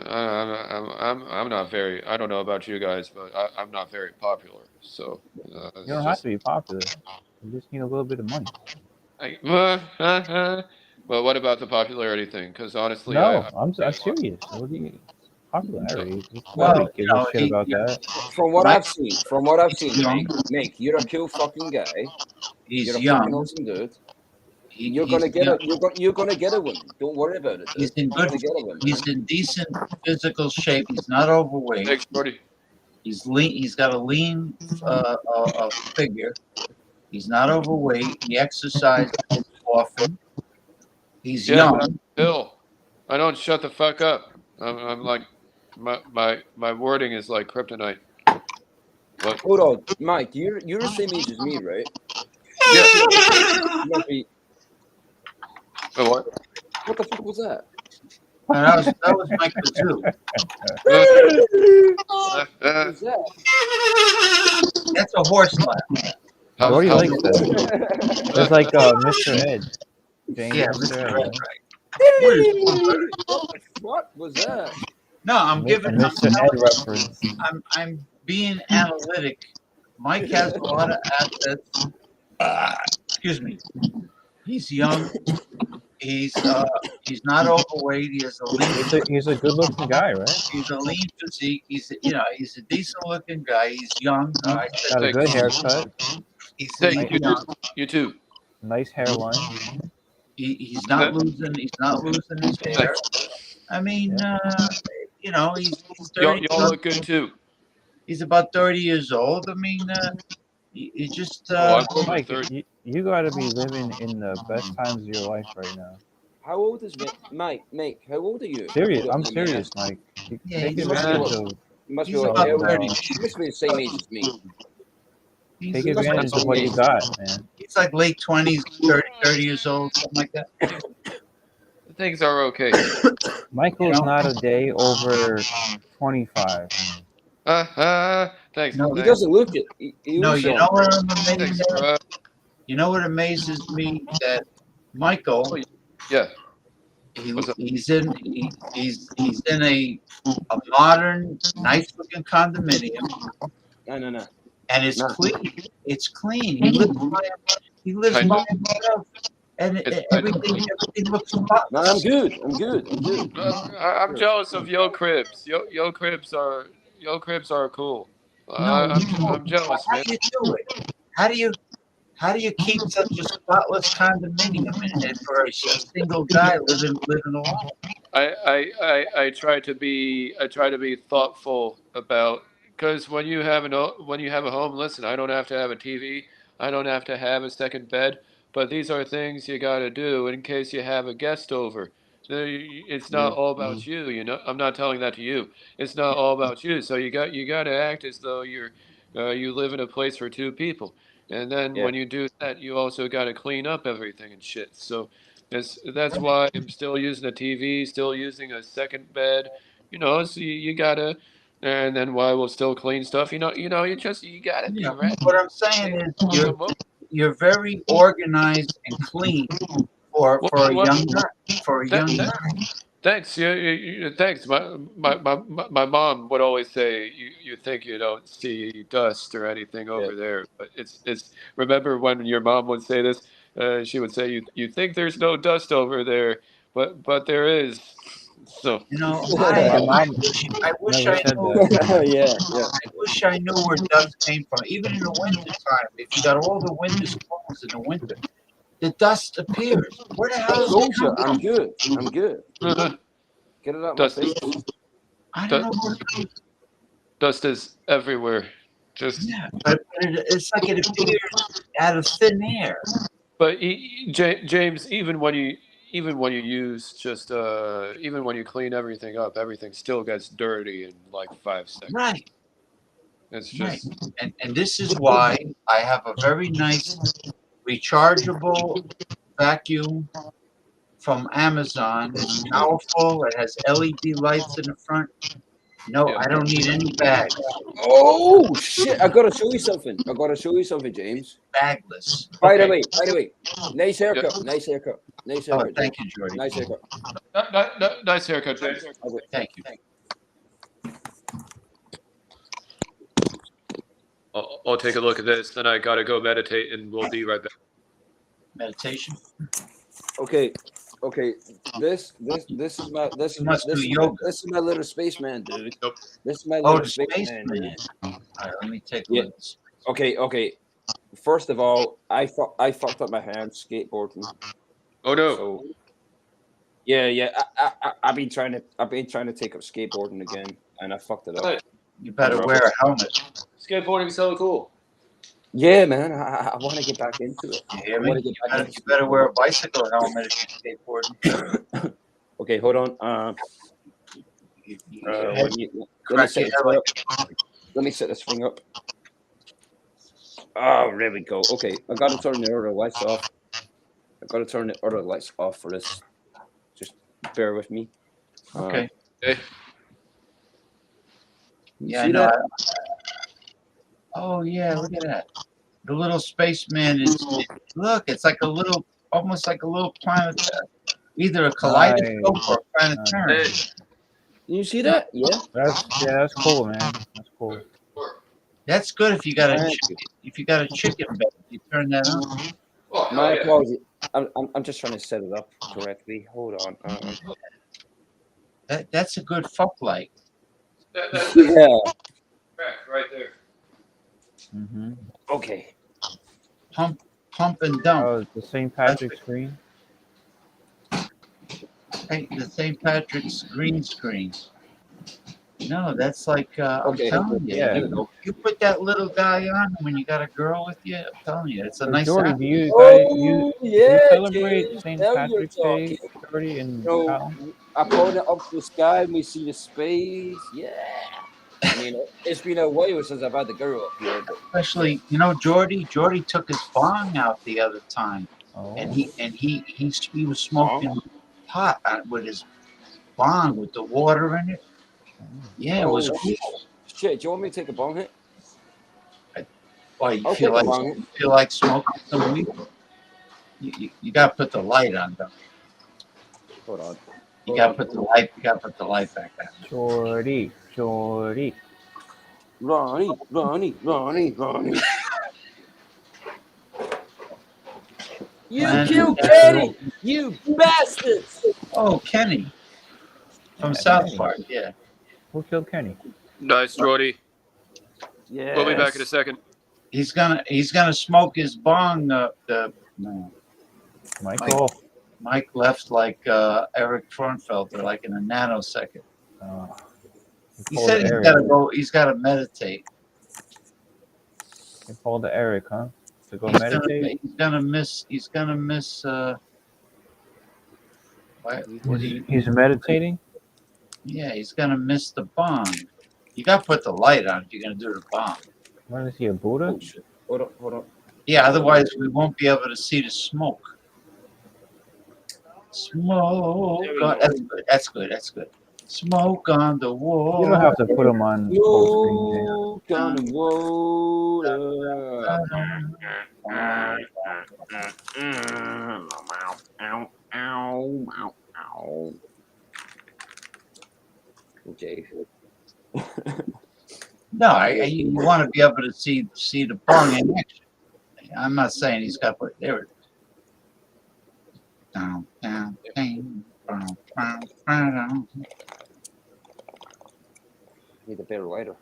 not very. I don't know about you guys, but I'm not very popular. So You it's don't have just. to be popular. You just need a little bit of money. Well, what about the popularity thing? Because honestly, No, I'm serious. What do you popularity? Well, Nobody gives a shit about that. From what I've seen, young. Mick, you're a cool fucking guy. He's You're a young. fucking awesome dude. You're he's gonna get young. you're gonna get a woman. Don't worry about it, He's dude. in You're good. gonna get a woman. He's in decent physical shape. He's not overweight. Thanks, Jordy. He's lean. He's got a lean figure. He's not overweight. He exercises often. He's Yeah, but young. Bill, I don't shut the fuck up. I'm like my wording is like kryptonite. What? Hold on, Mike. You're the same age as me, right? Yeah. You must be. What? What the fuck was that? That was my kazoo. What was that? That's a horse laugh. Jordy likes that. It's like Mr. Ed. James Yeah, Mr. Ed. Right? What the fuck was that? No, I'm giving. Mr. Ed reference. I'm being analytic. Mike has a lot of assets. Excuse me. He's young. He's not overweight. He has a lean. He's a good-looking guy, right? He's a lean physique. He's a decent-looking guy. He's young. Got a good haircut. You too. Nice hairline. He's not losing. He's not losing his hair. I mean, he's 30. Y'all look good too. He's about 30 years old. I mean, you just. Mike, you got to be living in the best times of your life right now. How old is Mike? Mike, how old are you? Serious? I'm serious, Mike. He must be about 30. He must be the same age as me. Take advantage of what you got, man. He's like late 20s, 30 years old, something like that. Things are okay. Michael's not a day over 25. Thanks. No, he doesn't look it. You know what I'm amazed at? You know what amazes me? That Michael, yeah, he's in a modern, nice-looking condominium. No. And it's clean. It's clean. He lives by himself, and everything looks spotless. No, I'm good. I'm jealous of yo cribs. Yo cribs are cool. I'm jealous, man. How do you do it? How do you keep such a spotless condominium and for a single guy living alone? I try to be thoughtful about, because when you have a home, listen, I don't have to have a TV, I don't have to have a second bed, but these are things you got to do in case you have a guest over. So it's not all about you, you know. I'm not telling that to you. It's not all about you. So you got to act as though you live in a place for two people. And then when you do that, you also got to clean up everything and shit. So that's why I'm still using a TV, still using a second bed. You know, so you gotta, and then why we'll still clean stuff. You gotta be ready. What I'm saying is you're very organized and clean for a young guy. Thanks. Thanks. My mom would always say, you think you don't see dust or anything over there, but it's. Remember when your mom would say this? She would say, you think there's no dust over there, but there is. So You know, My mom I wish never I said knew. that. Yeah. I wish I knew where dust came from. Even in the winter time, if you got all the windows closed in the winter, the dust appears. Where the hell I does it told you, come I'm from? good. I'm good. Get it out my dust face. I don't know where it comes from. dust is everywhere. Just Yeah, but it's like it appears out of thin air. But James, even when you use just even when you clean everything up, everything still gets dirty in like 5 seconds. Right, It's right. just And this is why I have a very nice rechargeable vacuum from Amazon. It's powerful. It has LED lights in the front. No, yeah. I don't need any bags. Oh shit! I gotta show you something. James. Bagless. By the Okay. way, nice Yeah. haircut. Nice haircut. Nice Oh, haircut, James. thank you, Jordy. Nice haircut. Nice haircut, James. Okay. Thank you. I'll take a look at this. Then I gotta go meditate, and we'll be right back. Meditation. Okay. This is my You must do yoga. this is my little spaceman, dude. Nope. This is my Oh, little the space spaceman, man. dude. All right, let me take a Yeah. look. Okay. First of all, I fucked up my hand skateboarding. Oh no. So yeah. I've been trying to take up skateboarding again, and I fucked it up. You better wear a helmet. Skateboarding is so cool. Yeah, man. I want to get back into it. You hear I want me? to get back into You better wear a bicycle helmet if you're skateboarding. Okay, hold on. Let me set this up. Let me set this thing up. Oh, there we go. Okay, I got to turn the other lights off. For this. Just bear with me. Okay. Okay. Yeah, see I know. that? Oh yeah, look at that. The little spaceman look. It's like almost like a little planet. Either a kaleidoscope or a planetarium. Hey. You see that? Yeah. That's cool, man. That's cool. That's good if you got a chicken. If you got a chicken bed, you turn that on. Oh, My yeah. apologies. I'm just trying to set it up correctly. Hold on. That's a good fuck light. That's Yeah. right there. Mm-hmm. Okay. Pump and dump. Oh, it's the St. Patrick's screen. Hey, the St. Patrick's green screen. No, that's like Okay. I'm telling you. Yeah. You put that little guy on when you got a girl with you. I'm telling you, it's a So, nice. Jordy, app. do you Oh yeah, celebrate James. St. Now you're Patrick's Day, talking. Jordy, in So Scotland? I point it up to the sky and we see the space. Yeah. I mean, it's been a while since I've had the girl up here, but Especially, you know, Jordy took his bong out the other time, and Oh. he was smoking pot with his bong with the water in it. Yeah, it was cool. Shit, do you want me to take a bong hit? Why you I'll feel take a like bong. Smoking some weed? You got to put the light on, though. Hold on. You got to put the light. You got to put the light back on. Jordy. Ronnie. You killed Kenny! You bastards! Oh, Kenny from South Park. Yeah. Who killed Kenny? Nice, Jordy. Yeah. We'll be back in a second. He's gonna smoke his bong. No. Michael. Mike left like Eric Kornfelder, like in a nanosecond. He said he's got to go. He's got to meditate. He called to Eric, huh? To go meditate. He's gonna miss. He's meditating. Yeah, he's gonna miss the bong. You got to put the light on if you're gonna do the bong. What is he, a Buddha? Oh, shit. Hold on. Yeah, otherwise we won't be able to see the smoke. Smoke. That's good. Smoke on the wall. You don't have to put him on full Smoke on the water. Okay. No, you want to be able to see the bong in action. I'm not saying he's got to put there. Down, down, down, down, down, down. Need a better lighter.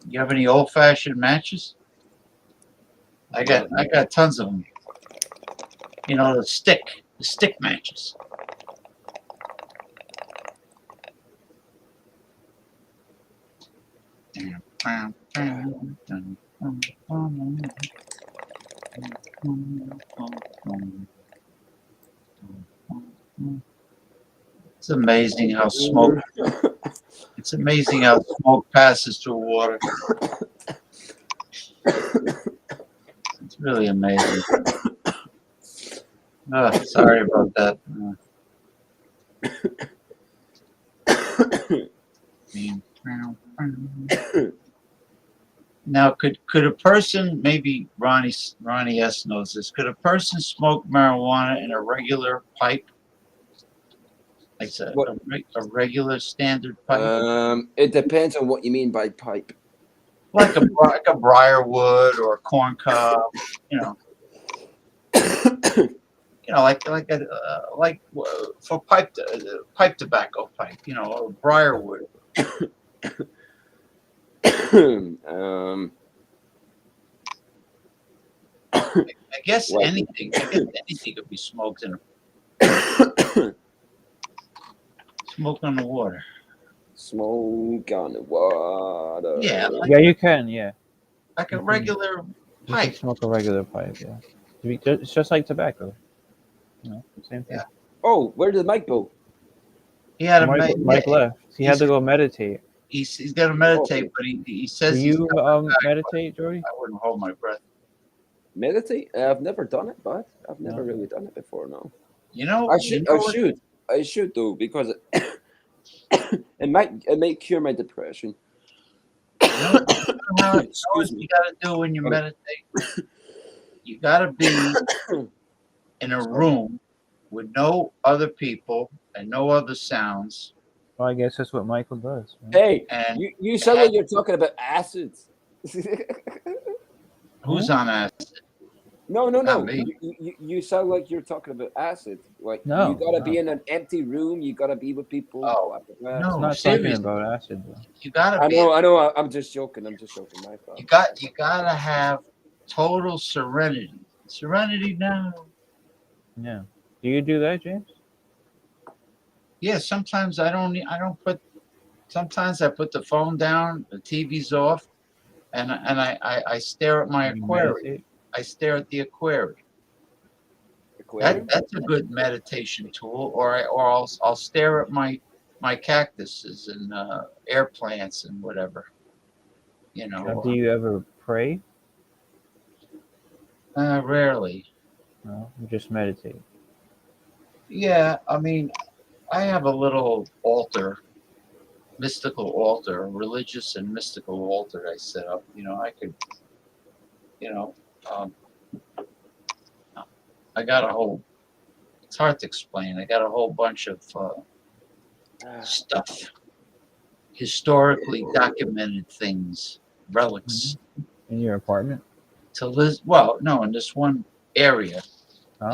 You have any old-fashioned matches? I got tons of them. You know, the stick matches. It's amazing how smoke. It's amazing how smoke passes through water. It's really amazing. Oh, sorry about that. Now, could a person, maybe Ronnie S knows this, could a person smoke marijuana in a regular pipe? Like a regular standard pipe? It depends on what you mean by pipe. Like a briarwood or a corn cob, you know. You know, like for pipe tobacco pipe, you know, or briarwood. I guess anything could be smoked in smoke on the water. Smoke on the water. Yeah, Yeah, you can. Yeah, like a regular you pipe. can smoke a regular pipe. Yeah, it's just like tobacco. You know, same thing. Yeah. Oh, where did Mike go? He had Mike left. He had to go meditate. He's got to meditate, but he says Do he's you coming back, meditate, Jordy? I wouldn't hold my breath. Meditate? I've never done it, but I've never really done it before. No. You know, I should though, because it might cure my depression. You know what you got to do when you meditate? You got to be in a room with no other people and no other sounds. Well, I guess that's what Michael does. Right? Hey, And you sound like you're talking about acids. Who's on acid? No. Me. You sound like you're talking about acid. Like No, you gotta be in an empty room. You gotta be with people. Oh, no, it's not talking about acid. Though. You gotta. I know. I'm just joking. My fault. You gotta have total serenity. Serenity now. Yeah. Do you do that, James? Yeah. Sometimes I don't put. Sometimes I put the phone down. The TV's off, and I stare at my aquarium. I stare at the aquarium. That's a good meditation tool. Or I'll stare at my cactuses and air plants and whatever. You know. Do you ever pray? Rarely. No, you just meditate. Yeah, I mean, I have a little altar, mystical altar, a religious and mystical altar I set up. You know, I could, you know, I got a whole, it's hard to explain. I got a whole bunch of stuff, historically documented things, relics. In your apartment? No, in this one area.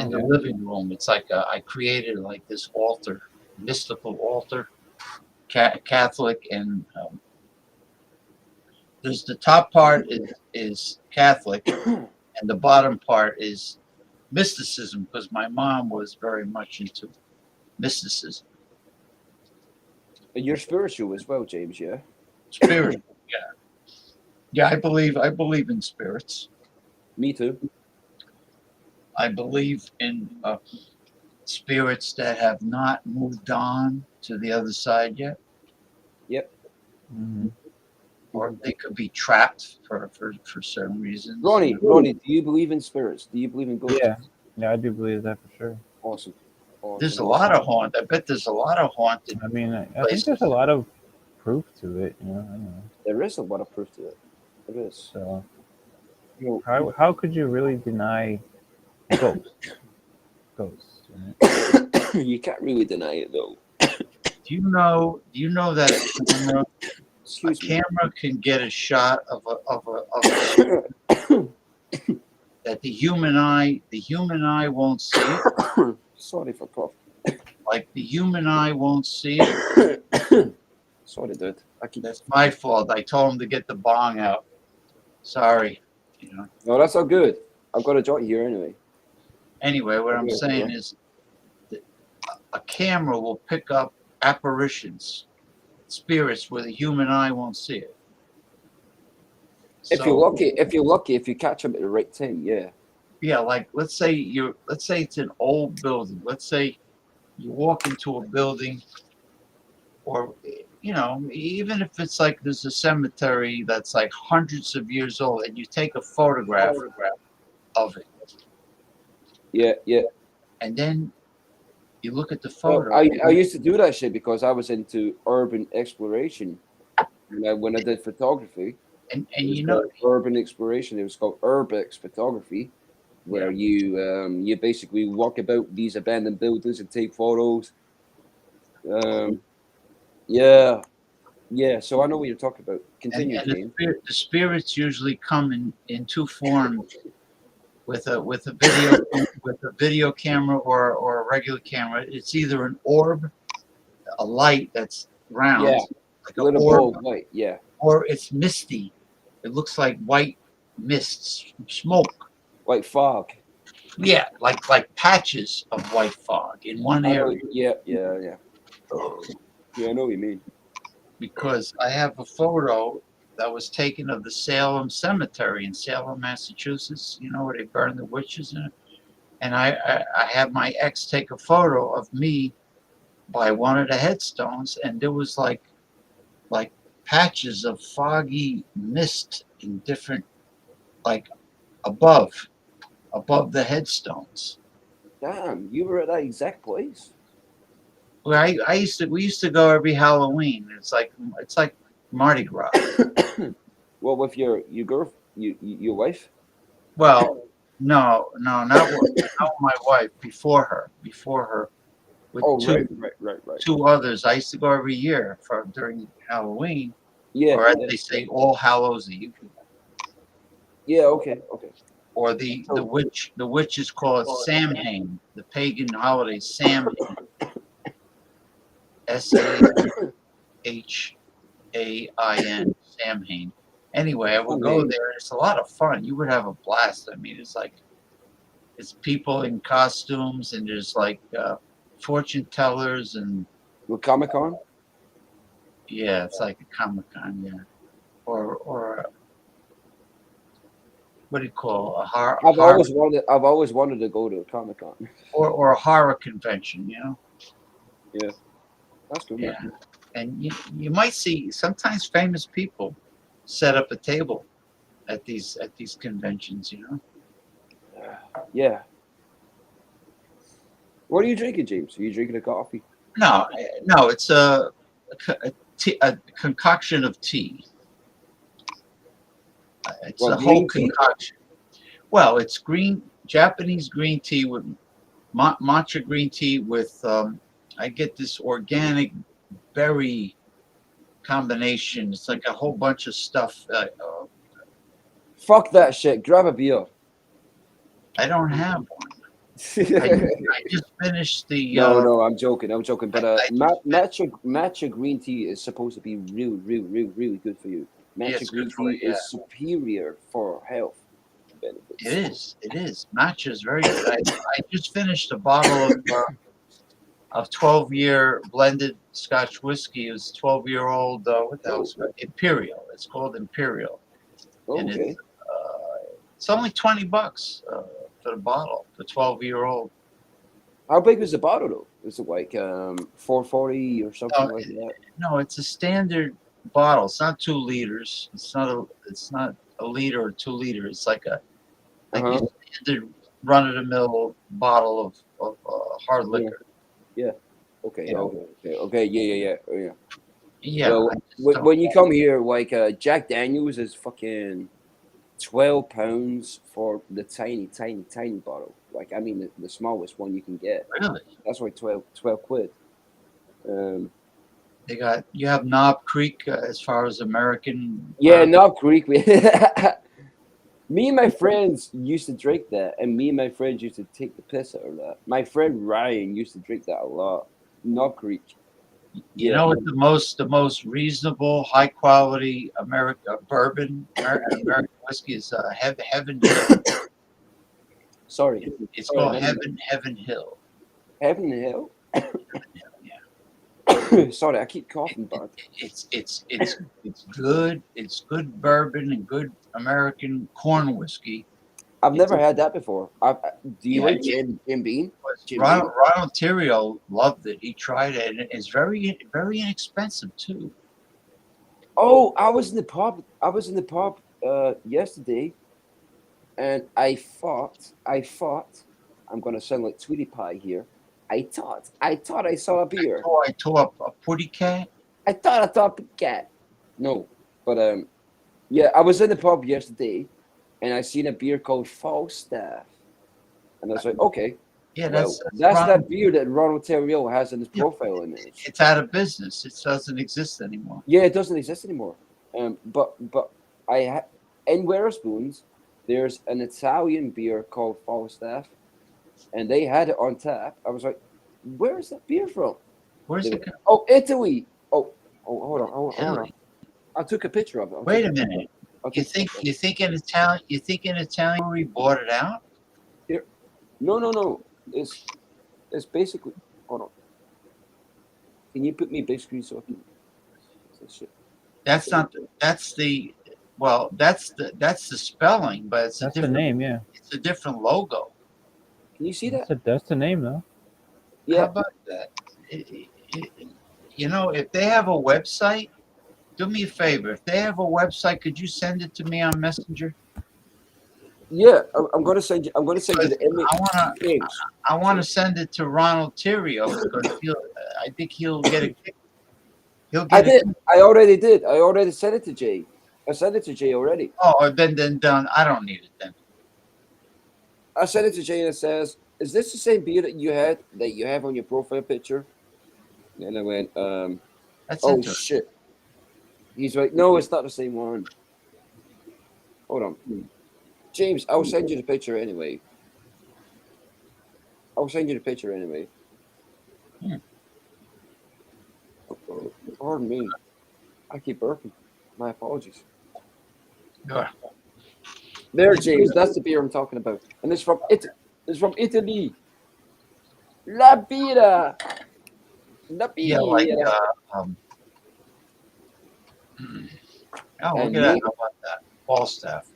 In the living room, it's like I created like this altar, mystical altar, Catholic, and there's the top part is Catholic, and the bottom part is mysticism, because my mom was very much into mysticism. And you're spiritual as well, James. Yeah. Spiritual, yeah. I believe in spirits. Me too. I believe in spirits that have not moved on to the other side yet. Yep. Mm-hmm. Or they could be trapped for certain reasons. Ronnie, do you believe in spirits? Do you believe in ghosts? Yeah, I do believe that for sure. Awesome. There's a lot of haunted. I bet there's a lot of haunted. I mean, I think there's a lot of proof to it. You know, I know. There is a lot of proof to it. There is. So, how could you really deny ghosts? Ghosts. You can't really deny it though. Do you know that a camera can get a shot of a that the human eye won't see it? Sorry for cough. Like the human eye won't see it. Sorry, dude. That's my fault. I told him to get the bong out. Sorry. You know. No, that's all good. I've got a joint here anyway. Anyway, what I'm saying is that a camera will pick up apparitions, spirits where the human eye won't see it. If you're lucky, if you catch them at the right time, yeah. Yeah, like let's say it's an old building. Let's say you walk into a building, or even if it's like there's a cemetery that's like hundreds of years old, and you take a photograph of it. Yeah, yeah. And then you look at the Well, photo. I used to do that shit because I was into urban exploration. When I did photography, and urban exploration. It was called urbex photography, where you basically walk about these abandoned buildings and take photos. Yeah. So I know what you're talking about. Continue, and James. the spirits usually come in two forms, with a video camera or a regular camera. It's either an orb, a light that's round, like a little orb, ball of light, yeah, or it's misty. It looks like white mists, smoke, like fog. Yeah, like patches of white fog in one area. Yeah. Yeah, I know what you mean. Because I have a photo that was taken of the Salem Cemetery in Salem, Massachusetts. You know where they burn the witches in it. And I had my ex take a photo of me by one of the headstones, and there was like patches of foggy mist in different, like above the headstones. Damn, you were at that exact place. Well, we used to go every Halloween. It's like Mardi Gras. Well, with your wife? Well, no, not my wife. Before her, with two others. I used to go every year during Halloween. Yeah, or as they say, All Hallows Eve. Yeah, okay. Or the witches call it Samhain, the pagan holiday Samhain. Sahain, Samhain. Anyway, I would go there. It's a lot of fun. You would have a blast. I mean, it's people in costumes, and there's like fortune tellers and. With Comic-Con? Yeah, it's like a Comic-Con, yeah. Or what do you call a horror? I've always wanted to go to a Comic-Con. Or a horror convention, Yeah, that's good. Yeah, and you might see sometimes famous people set up a table at these conventions, Yeah. What are you drinking, James? Are you drinking a coffee? No, it's a concoction of tea. It's a whole concoction. Well, it's Japanese green tea with matcha green tea with. I get this organic berry combination. It's like a whole bunch of stuff. Fuck that shit. Grab a beer. I don't have one. I just finished the. No, I'm joking. But matcha green tea is supposed to be really good for you. Matcha green tea is superior for health benefits. It is. Matcha is very good. I just finished a bottle of 12-year blended Scotch whiskey. It was 12-year-old. What the hell is it? Imperial. It's called Imperial. And it's only $20 for the bottle. The 12-year-old. How big is the bottle though? Is it like 440 or something like that? No, it's a standard bottle. It's not 2 liters. It's not a liter or 2 liters. It's like a standard run-of-the-mill bottle of hard liquor. Yeah. Okay. Yeah. Yeah. Well, when you come here, like Jack Daniels is fucking £12 for the tiny bottle. Like, I mean, the smallest one you can get. Really? That's like 12 quid. You have Knob Creek as far as American. Yeah, Knob Creek. Me and my friends used to drink that, and me and my friends used to take the piss out of that. My friend Ryan used to drink that a lot. Knob Creek. You Yeah. know what the most reasonable, high quality bourbon, American whiskey is Heaven Hill. Sorry. It's called Heaven Hill. Heaven Hill. Yeah. Sorry, I keep coughing, bud. It's good. It's good bourbon and good American corn whiskey. I've never had that before. Do you like Jim Beam? Ronald Theriot loved it. He tried it, and it's very inexpensive too. Oh, I was in the pub. Yesterday, and I thought. I'm gonna sound like Tweety Pie here. I thought I saw a beer. I tore a putty cat. I thought I saw a cat. No, but yeah, I was in the pub yesterday, and I seen a beer called Falstaff, and I was like, okay, yeah, that's that beer that Ronald Theriot has in his profile image. It's out of business. It doesn't exist anymore. Yeah, it doesn't exist anymore. But in Wetherspoons, there's an Italian beer called Falstaff, and they had it on tap. I was like, where is that beer from? Where's it? Oh, Italy. Oh, hold on. I took a picture of it. Wait a minute. You think an Italian brewery bought it out? Here. No. It's basically. Hold on. Can you put me big screen so I can? That's not. That's the. Well, that's the spelling, but it's that's a different the name. Yeah. It's a different logo. Can you see that? That's the name, though. Yeah. How about that? You know, if they have a website, do me a favor. If they have a website, could you send it to me on Messenger? Yeah, I'm going to send you. I'm going to send you the image. I want to send it to Ronald Theriot because I think he'll get a kick. I already did. I already sent it to Jay. I sent it to Jay already. Oh, then done. I don't need it then. I sent it to Jay and it says, "Is this the same beer that you have on your profile picture?" And I went, That's "Oh shit." He's like, "No, it's not the same one." Hold on, James. I'll send you the picture anyway. Pardon me. I keep burping. My apologies. Sure. There, James. That's the beer I'm talking about, and it's from Italy. La Bira. La Bira. Yeah, like oh, look at that! How about that? Falstaff.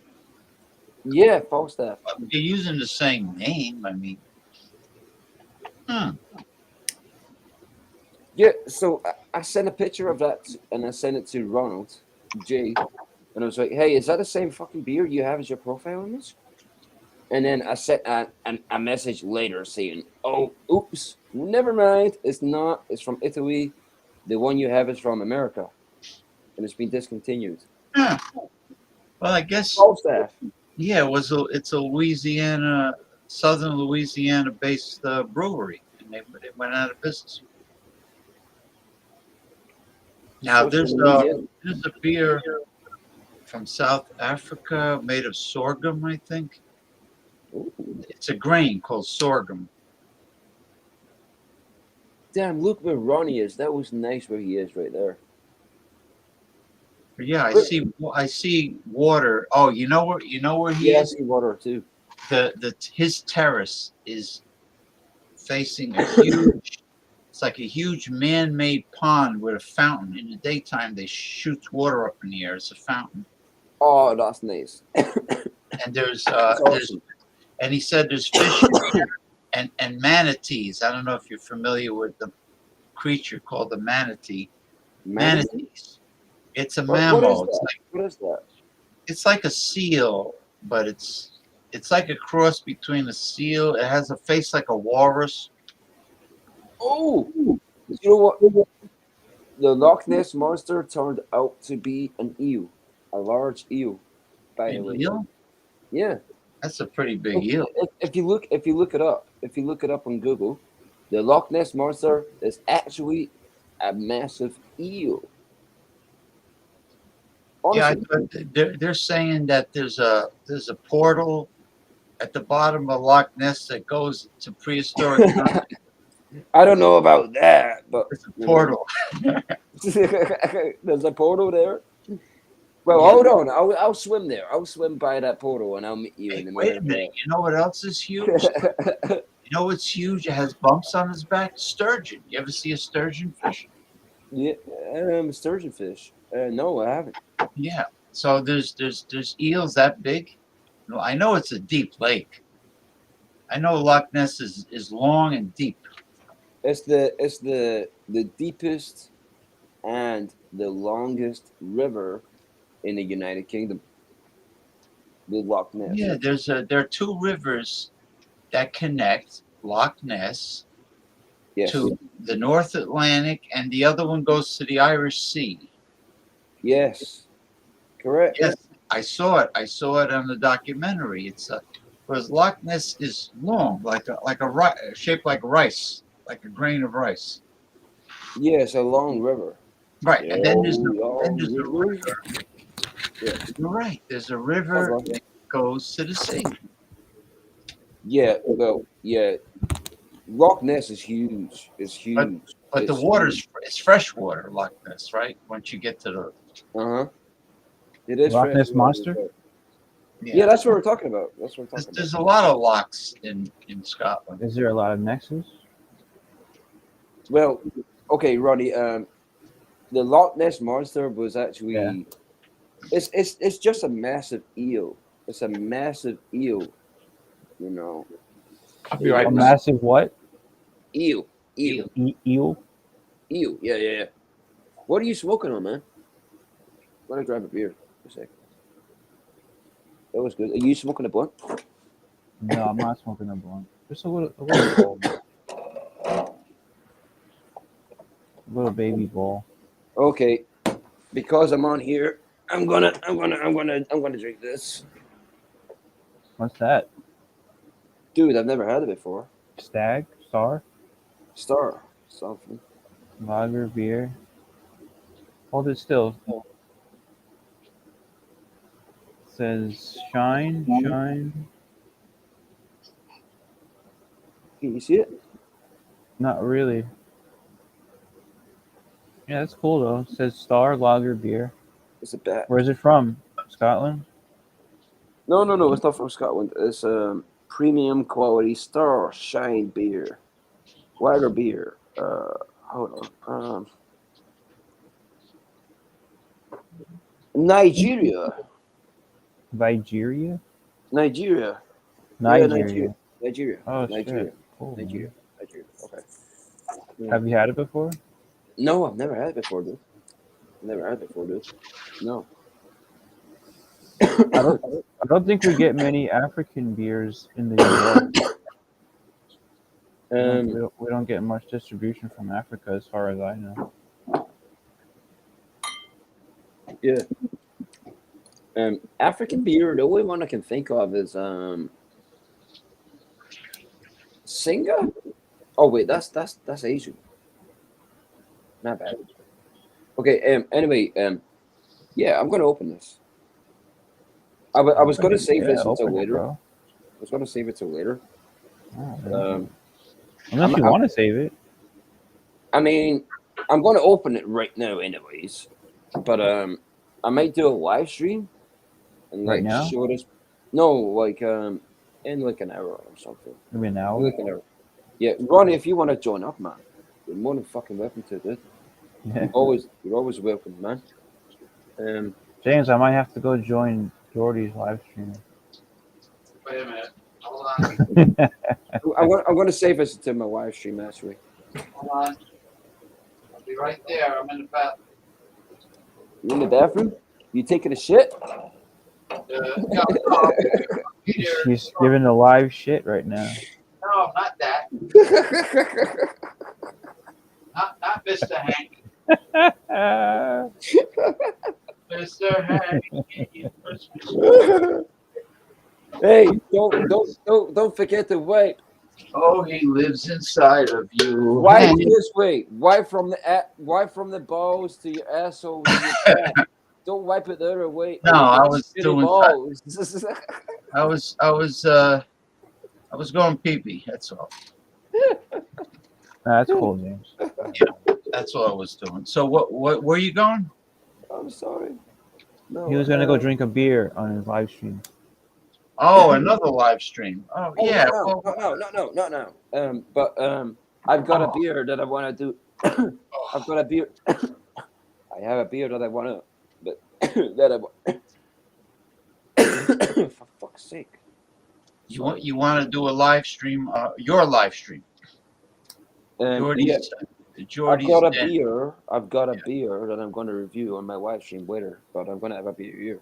Yeah, Falstaff. You're using the same name. I mean, Yeah, so I sent a picture of that and I sent it to Ronald J, and I was like, "Hey, is that the same fucking beer you have as your profile image?" And then I sent a message later saying, "Oh, oops, never mind. It's not. It's from Italy. The one you have is from America, and it's been discontinued." well, I guess. Falstaff. Yeah, it's a Louisiana, Southern Louisiana-based brewery, and they went out of business. Now there's a beer from South Africa made of sorghum, I think. Ooh. It's a grain called sorghum. Damn, look where Ronnie is. That was nice where he is right there. But yeah, I see water. Oh, you know where he is? I see water too. His terrace is facing a huge. It's like a huge man-made pond with a fountain. In the daytime, they shoot water up in the air. It's a fountain. Oh, that's nice. And there's awesome. and he said there's fish and manatees. I don't know if you're familiar with the creature called the manatee. Manatees. It's a mammal. What is that? It's like a seal, but it's like a cross between a seal. It has a face like a walrus. Oh, you know what? The Loch Ness monster turned out to be an eel, a large eel. By the way, eel? Yeah, that's a pretty big eel. If you look it up on Google, the Loch Ness monster is actually a massive eel. Yeah, Honestly, they're saying that there's a portal at the bottom of Loch Ness that goes to prehistoric times. I don't know about that, but It's a you know, portal. there's a portal there. Well, Yeah. hold on. I'll swim there. I'll swim by that portal, and I'll meet you in Hey, the wait middle a minute. You know what else is huge? You know what's huge? It has bumps on its back. Sturgeon. You ever see a sturgeon fish? Yeah, sturgeon fish. No, I haven't. Yeah. So there's eels that big. No, I know it's a deep lake. I know Loch Ness is long and deep. It's the deepest and the longest river in the United Kingdom. The Loch Ness. Yeah, there are two rivers that connect Loch Ness Yes. to the North Atlantic, and the other one goes to the Irish Sea. Yes. Correct. Yes, I saw it. I saw it on the documentary. It's because Loch Ness is long, like a shaped like rice, like a grain of rice. Yes, a long river. Right, and then there's a a river. Yeah. You're right. There's a river that goes to the sea. Yeah, well, yeah. Loch Ness is huge. It's huge. But the water's it's fresh water, Loch Ness, right? Once you get to the It is Loch fresh Ness water, Monster? but- Yeah, that's what we're talking about. That's what we're talking there's about. a lot of lochs in Scotland. Is there a lot of nexus? Well, okay, Ronnie. The Loch Ness monster was actually it's just a massive eel. It's a massive eel. You know. I'll be right A back. massive what? Eel. Eel? Eel. Yeah. What are you smoking on, man? Let me grab a beer for a sec. That was good. Are you smoking a blunt? No, I'm not smoking a blunt. Just a little baby bowl. Okay, because I'm on here, I'm gonna drink this. What's that? Dude, I've never had it before. Stag? Star? Star. Something. Lager beer. Hold it still. It says shine. Can you see it? Not really. Yeah, that's cool though. It says Star Lager beer. It's a bat. Where's it from? Scotland? No. It's not from Scotland. It's premium quality Star Shine beer, lager beer. Hold on. Nigeria. Nigeria? Nigeria. Nigeria. Nigeria. Oh, Nigeria. shit. Cool, Nigeria. Okay. Yeah. Have you had it before? No, I've never had it before, dude. No. I don't think we get many African beers in the US. We don't get much distribution from Africa, as far as I know. Yeah. African beer, the only one I can think of is Singa. Oh wait, that's Asian. Not bad. Okay. Anyway. Yeah, I'm gonna open this. I was gonna save this until later. I was gonna save it till later. Unless you want to save it. I mean, I'm gonna open it right now, anyways. But I might do a live stream and Right now? show this. No, like in like an hour or something. Maybe an hour. Like an hour. Yeah, Ronnie, if you want to join up, man, you're more than fucking welcome to, dude. Yeah. You're always welcome, man. James, I might have to go join Jordy's live stream. Wait a minute. Hold on. I'm gonna save this to my live stream actually. Hold on. I'll be right there. I'm in the bathroom. You in the bathroom? You taking a shit? No, He's giving the live shit right now. no, not that. Not Mr. Hank. Mr. Hank. Hey, don't forget to wipe. Oh, he lives inside of you. Wipe And this way. Wipe from the balls to your asshole to your back. Don't wipe it the other way, no, or you're I gonna was spit it doing. balls. I was going pee-pee. That's all. That's cool, James. Yeah, that's all I was doing. So what? Where you going? I'm sorry. No, He was gonna go drink a beer on his live stream. Oh, another live stream. Oh, Oh, yeah. not Well, now, not now. But I've got a beer that I want to do. I've got a beer. I have a beer that I want to, but that I. For fuck's sake. you want to do a live stream? Your live stream. Jordy's. I've got a Den. beer. I've got a beer that I'm going to review on my live stream later, but I'm going to have a beer here.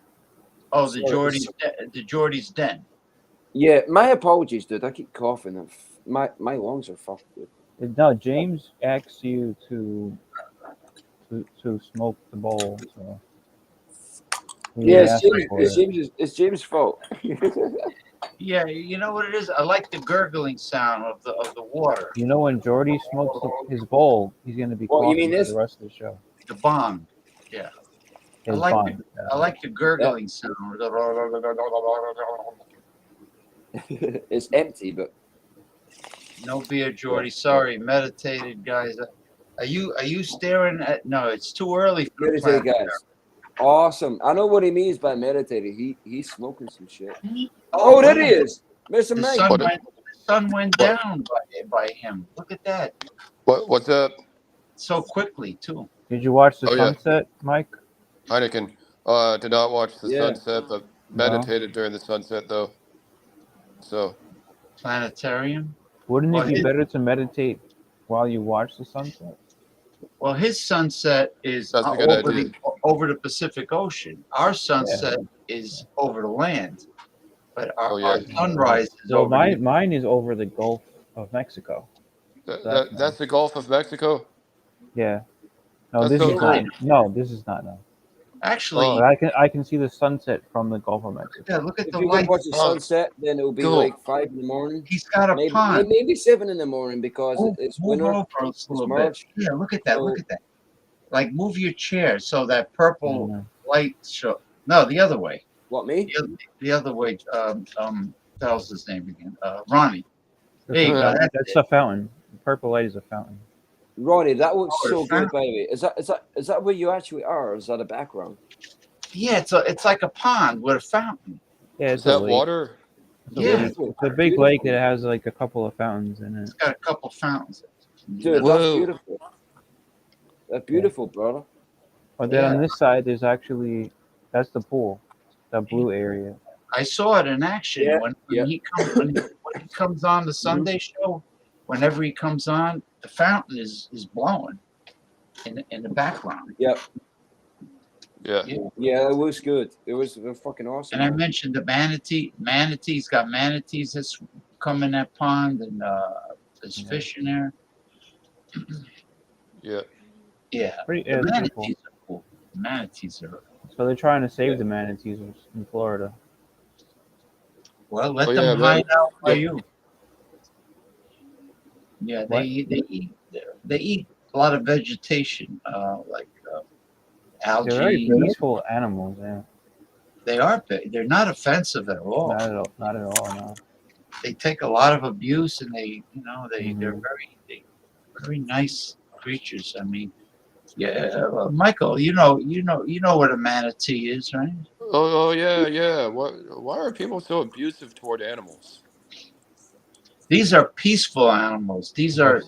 Oh, the Jordy's Den. Yeah, my apologies, dude. I keep coughing. And my lungs are fucked, dude. No, James asked you to smoke the bowl. So yeah, it's James' fault. Yeah, you know what it is? I like the gurgling sound of the water. You know, when Jordy smokes his bowl, he's going to be coughing for the rest of the show. The bong. Yeah. I like the gurgling sound. It's empty, but no beer, Jordy. Sorry, meditated guys. Are you staring at? No, it's too early for meditate, guys. Awesome. I know what he means by meditating. He's smoking some shit. Oh, there he is, Mr. Mike. The sun went down by him. Look at that. What's up? So quickly too. Did you watch the sunset, Mike? Heineken. Did not watch the sunset, but meditated during the sunset though. So. Planetarium. Wouldn't it be better to meditate while you watch the sunset? Well, his sunset is over the Pacific Ocean. Our sunset is over the land, but our sunrise is over. Mine is over the Gulf of Mexico. That's the Gulf of Mexico. Yeah. No, this is not. No, this is not. No. Actually, I can see the sunset from the Gulf of Mexico. Yeah, look at if the you lights. watch the sunset, then it will be like 5 in the morning. He's got a pond. Maybe 7 in the morning because it's winter. It's March. Yeah, look at that. So, look at that. Like, move your chair so that purple light show. No, the other way. What, me? The other way. Tells his name again. Ronnie. There you go. That's a fountain. The purple light is a fountain. Ronnie, that looks so good, by the way. Is that where you actually are, or is that a background? Yeah, it's like a pond with a fountain. Yeah, it's that water. It's a big lake that has like a couple of fountains in it. It's got a couple fountains. Dude, that's beautiful. That's beautiful, brother. But then on this side, that's the pool, that blue area. I saw it in action when he comes on the Sunday show. Whenever he comes on, the fountain is blowing in the background. Yep. Yeah. Yeah, it was good. It was fucking awesome. And I mentioned the manatee. Manatees got manatees that's come in that pond, and there's fish in there. Yeah. Yeah. The manatees are cool. Manatees are. So they're trying to save the manatees in Florida. Well, let them hide out by you. Yeah, they eat a lot of vegetation, like algae. They're very peaceful animals. Yeah. They are. They're not offensive at all. Not at all. No. They take a lot of abuse, and they're very nice creatures. I mean, Michael, you know what a manatee is, right? Oh yeah. Why are people so abusive toward animals? These are peaceful animals. These are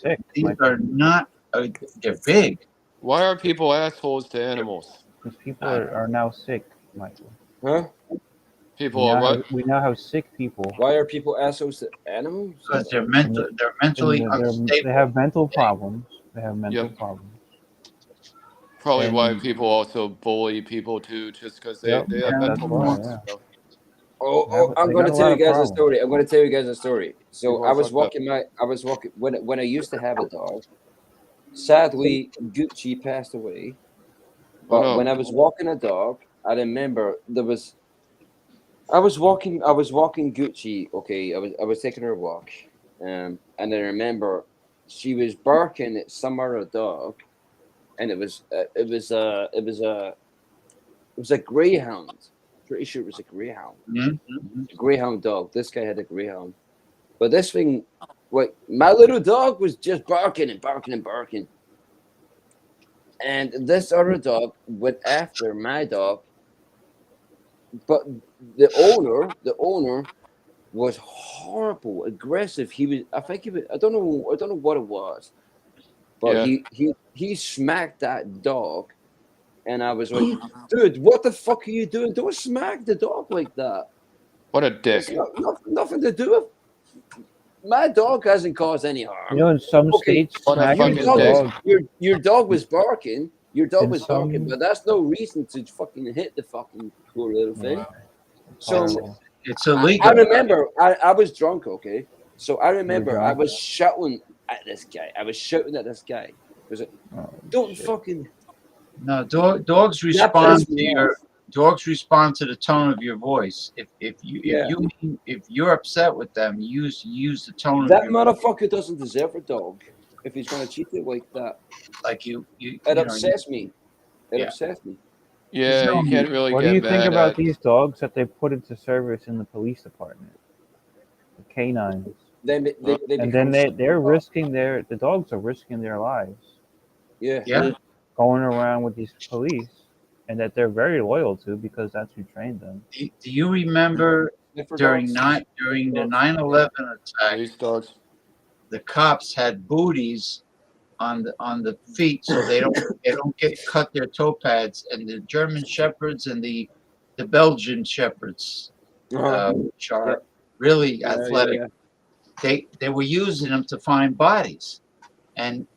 not. They're big. Why are people assholes to animals? Because people are now sick, Michael. Huh? People are what? We now have sick people. Why are people assholes to animals? Because they're mentally unstable. They have mental problems. They have mental problems. Probably why people also bully people too, just because they have mental problems. Yeah. I'm going to tell you guys a story. So I was walking when I used to have a dog. Sadly, Gucci passed away. But when I was walking a dog, I remember I was walking Gucci. Okay, I was taking her a walk, and I remember she was barking at some other dog, and it was a greyhound. Pretty sure it was a greyhound. Mm-hmm. A greyhound dog. This guy had a greyhound, but this thing, like my little dog, was just barking and barking and barking, and this other dog went after my dog, but the owner was horrible, aggressive. He was, I think he was, I don't know what it was, but Yeah. he smacked that dog, and I was like, dude, what the fuck are you doing? Don't smack the dog like that. What a It's dick. nothing to do with. My dog hasn't caused any You harm. know, in some Okay, states, What a smacking your the fucking dog was dick. dog, your dog was barking. Your dog in was barking, some, but that's no reason to fucking hit the fucking poor little thing. it's It's So horrible. it's I illegal. remember I was drunk, okay? So I You were remember I drunk. was shouting at this guy. I was shouting at this guy. I was like, Oh don't shit! fucking. No, dogs That respond pissed me to off. the tone of your voice. Yeah. If you're upset with them, use the tone of That your motherfucker doesn't deserve a dog if he's going to treat it like that. like It you know upsets me. It yeah. upsets me. There's Yeah, no you can't really What do get you think mad about at. these dogs that they put into service in the police department? The canines. Then they And then become they're risking the dogs are risking their lives yeah. Yeah. going around with these police, and that they're very loyal to because that's who trained them. Do you remember Sniffer during dogs. during the Dogs. 9/11 attack, Police dogs. the cops had booties on the feet so they don't get cut their toe pads, and the German shepherds and the Belgian shepherds, Uh-huh. which are Yep. really Yeah. athletic, they were using them to find bodies,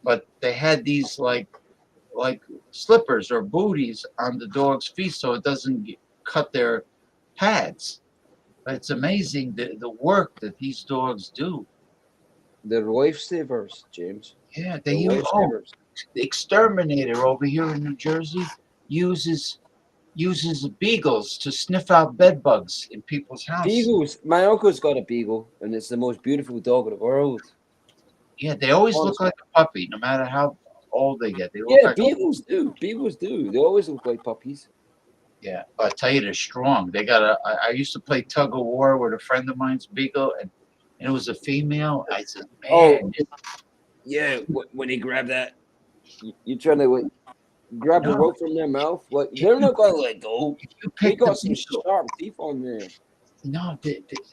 but they had these like slippers or booties on the dog's feet so it doesn't cut their pads. But it's amazing the work that these dogs do. The lifesavers, James. Yeah, The lifesavers. the exterminator over here in New Jersey uses beagles to sniff out bed bugs in people's house. Beagles. My uncle's got a beagle, and it's the most beautiful dog in the world. Yeah, they always look Honestly. like a puppy, no matter how old they get. They look Yeah, like beagles do. Beagles do. They always look like puppies. yeah. But I tell you, they're strong. They got a. I used to play tug of war with a friend of mine's beagle, and it was a female. I said, Oh, man, yeah. When they grab that, you trying to like grab the no, rope from their mouth. Like if they're you not gonna let go. if you They pick the got some beagle, sharp teeth on there. no,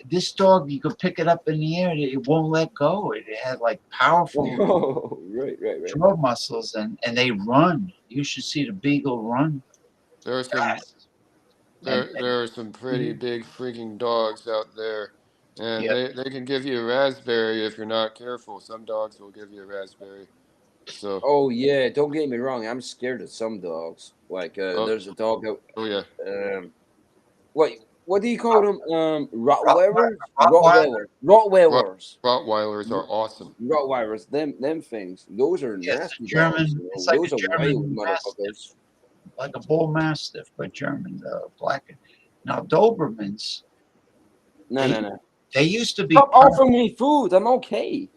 this dog, you could pick it up in the air, it won't let go. It had like powerful Oh, right. jaw muscles, and they run. You should see the beagle run There are some fast. And there are some pretty big freaking dogs out there. And yeah, they can give you a raspberry if you're not careful. Some dogs will give you a raspberry. So Oh yeah. Don't get me wrong. I'm scared of some dogs. Like oh, there's a dog out. oh yeah. What do you call them? Rottweilers, Rottweiler. Rottweilers, Rottweilers are awesome. Rottweilers. Them things. Those are Yeah, it's a nasty dogs. German. You It's know, like a those are wild German mastiff, motherfuckers. like a bull mastiff, but German, black. Now Dobermans, No, they no, no. they used to be Stop offering me food. I'm okay.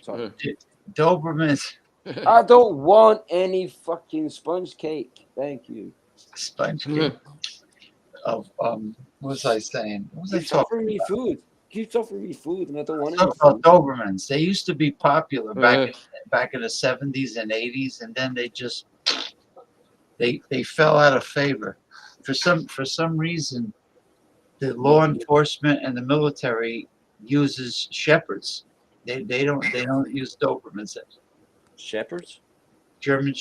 Sorry. Dobermans I don't want any fucking sponge cake. Thank you. sponge cake of what was I saying? What was I Keeps talking offering me about? food. Keeps offering me food, and I don't want any Talk about food. Dobermans. They used to be popular back in the 70s and 80s, and then they fell out of favor. For some reason, the law enforcement and the military uses shepherds. They don't use Dobermans. Shepherds? German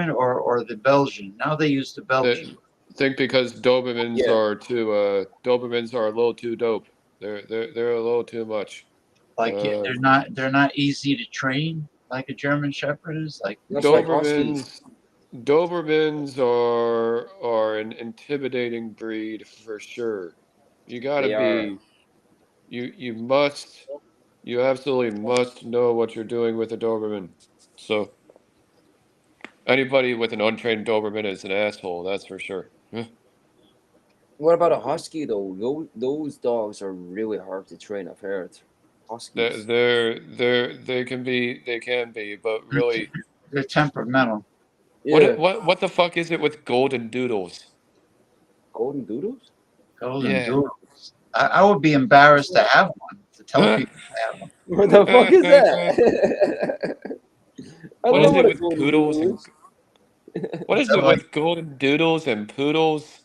or the Belgian. Now they use the Belgian. I think because Dobermans Yeah. are Dobermans are a little too dope. They're a little too much. Like they're not easy to train like a German Shepherd is. Like That's like huskies. Dobermans are an intimidating breed for sure. You gotta They are. be you absolutely must know what you're doing with a Doberman. So anybody with an untrained Doberman is an asshole, that's for sure. What about a husky though? Those dogs are really hard to train. I've heard. Huskies. They can be, but really, They're temperamental. Yeah. What the fuck is it with golden doodles? Golden doodles? Golden Yeah. doodles. I would be embarrassed to have one, to tell people I have one. What the fuck is that? I don't What know is it what a with golden poodles doodle and is. what is it with golden doodles and poodles? It's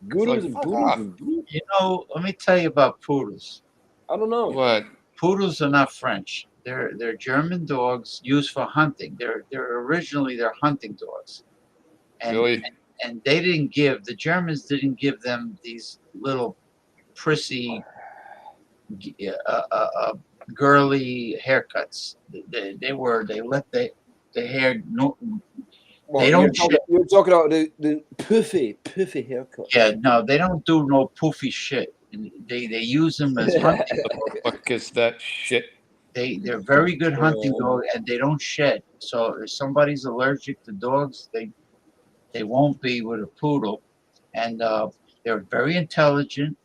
Goodles like and fuck poodles off. and doodles? You know, let me tell you about poodles. I don't know. What? Poodles are not French. They're German dogs used for hunting. They're originally they're hunting dogs, and Really? and they didn't give the Germans didn't give them these little prissy, girly haircuts. They let the hair no. Well, They don't shit. you're talking about the puffy haircut. Yeah, no, they don't do no poofy shit. And they use them as hunting. What the fuck is that shit? They're very good hunting dogs, and they don't shed. So if somebody's allergic to dogs, they won't be with a poodle, and they're very intelligent.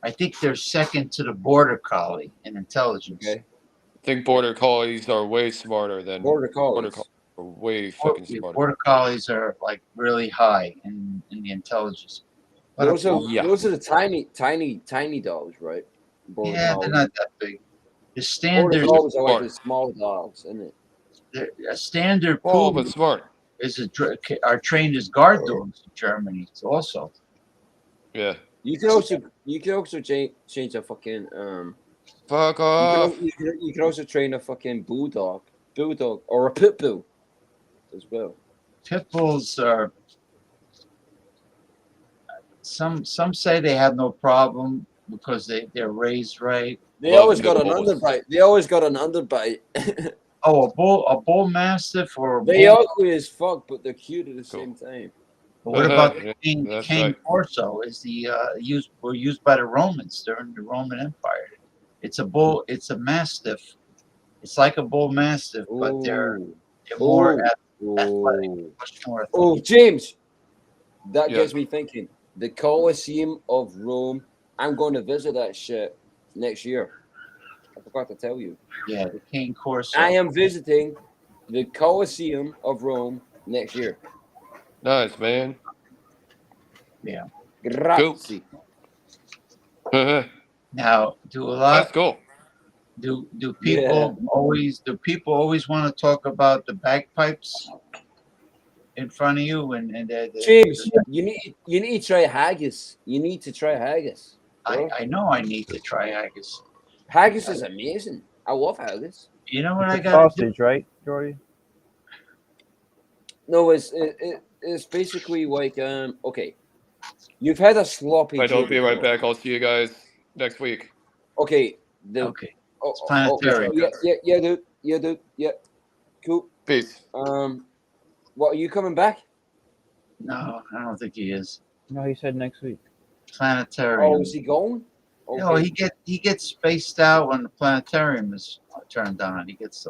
I think they're second to the border collie in intelligence. Okay. I think border collies are way smarter than Border collies. are way fucking smarter. Border collies are like really high in the intelligence. But Those are Yeah. those are the tiny dogs, right? Border yeah, collies. they're not that big. The Border standard collies are like the small dogs, isn't it? a standard Oh, poodle but smart. is are trained as guard dogs in Germany. It's also Yeah. You can also change a fucking Fuck off. You can also train a fucking bulldog or a pit bull as well. pit bulls are. Some say they have no problem because they're raised right. They always got an underbite. They always got an underbite. Oh, a bull mastiff or a They bull. ugly as fuck, but they're cute at the same time. But what about the Yeah, cane that's right. corso? Is the were used by the Romans during the Roman Empire. It's a bull. It's a mastiff. It's like a bull mastiff, but they're more athletic, much more athletic. Oh, James, that Yeah. gets me thinking. The Colosseum of Rome. I'm going to visit that shit next year. I forgot to tell you. Yeah, the cane corso. I am visiting the Colosseum of Rome next year. Nice, man. Yeah. Grazie. Now, do a lot. That's cool. Do people always want to talk about the bagpipes in front of you and James, you need to try haggis. You need to try haggis. I know I need to try haggis. Haggis is amazing. I love haggis. You know what I got? Sausage, right, Jordy? No, it's basically like okay. You've had a sloppy. Right, I'll Joe be right before. back. I'll see you guys next week. Okay. Okay. It's planetary. Yeah, dude. Yeah. Cool. Peace. What, are you coming back? No, I don't think he is. No, he said next week. Planetarium. Oh, is he going? Okay. No, he gets spaced out when the planetarium is turned on. He gets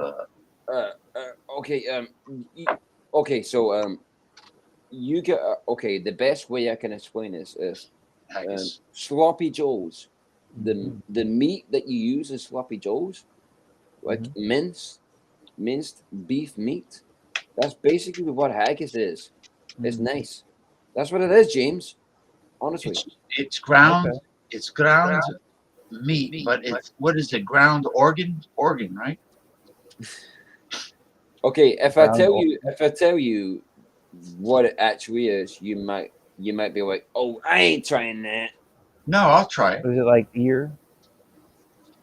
Okay. Okay. So you get okay. The best way I can explain this is haggis. sloppy joes. The meat that you use in sloppy joes, like minced beef meat. That's basically what haggis is. It's nice. That's what it is, James. Honestly, It's ground. Okay. It's ground meat, but it's what is it? Ground organ, right? okay. If I tell you what it actually is, you might be like, "Oh, I ain't trying that." No, I'll try it. Is it like ear?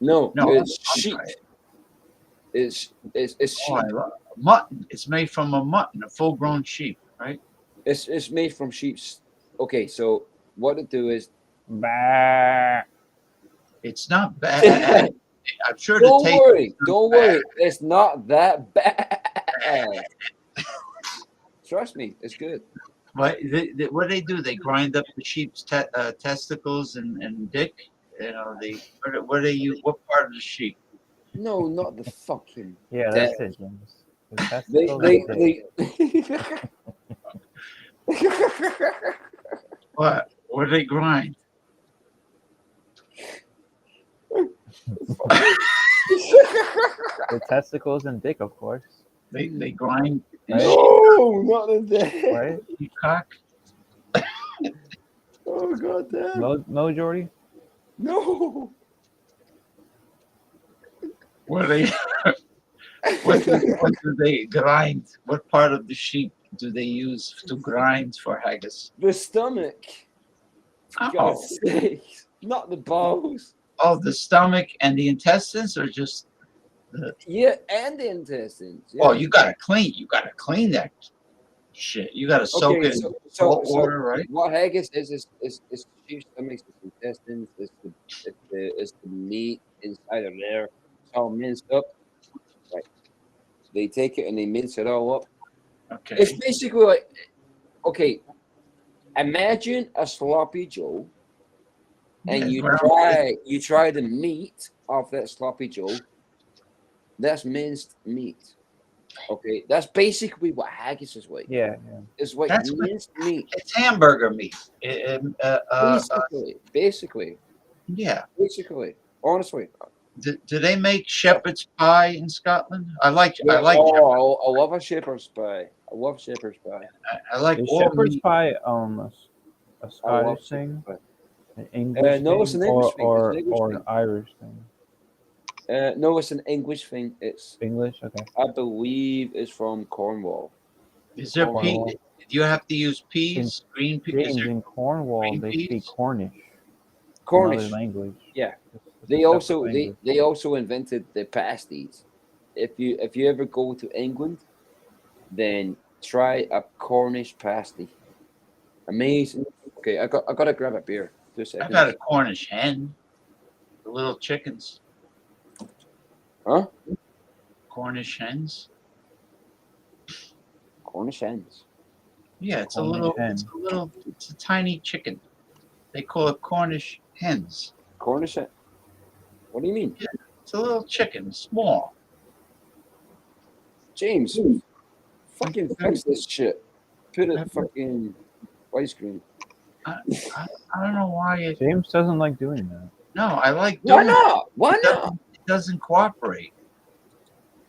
No, No, it's I'll sheep. try it. It's sheep. I love mutton. It's made from a mutton, a full-grown sheep, right? It's made from sheep's. Okay, so what it do is. Bah. It's not bad. I'm sure the Don't taste. worry. Don't worry. It's not that bad. Trust me, it's good. What they do? They grind up the sheep's testicles and dick. You know, what do they use? What part of the sheep? No, not the fucking. Yeah, that's it, James. That's What do they grind? The testicles and dick, of course. They grind. Right? No, not the dick. Right? Cock. Oh god damn. No, Jordy. No. What do they grind? What part of the sheep do they use to grind for haggis? The stomach. For Oh. God's sake. Not the balls. Oh, the stomach and the intestines, or just the... Yeah, and the intestines. Yeah. Oh, you gotta clean that shit. You gotta soak it in salt water, right? What haggis is sheep stomachs, it's intestines, it's the meat inside of there. It's all minced up. Right. They take it and they mince it all up. Okay. It's basically like, okay, imagine a sloppy Joe, and you try the meat off that sloppy Joe. That's minced meat. Okay, that's basically what haggis is like. Yeah. It's like minced meat. It's hamburger meat. Basically. Yeah. Basically, honestly. Do they make shepherd's pie in Scotland? I like. I love a shepherd's pie. I love shepherd's pie. I like Is all shepherd's meat. pie a Scottish thing, an English no, it's an English thing. or It's an English an thing. Irish thing? No, it's an English thing. It's English. Okay. I believe it's from Cornwall. Is there pea? Cornwall. Do you have to use peas? Green peas? In Cornwall, they speak Cornish. Cornish Another language. Yeah. It's They a also separate language. they also invented the pasties. If you ever go to England, then try a Cornish pasty. Amazing. Okay, I gotta grab a beer. 2 seconds. I got a Cornish hen. The little chickens. Huh? Cornish hens. Cornish hens. Yeah, it's Cornish hen. it's a tiny chicken. They call it Cornish hens. Cornish hen. What do you mean? Yeah, it's a little chicken, small. James, fucking fix this shit. Put it fucking widescreen. I don't know why James doesn't like doing that. No, I like Why doing not? it. Why not? It doesn't cooperate.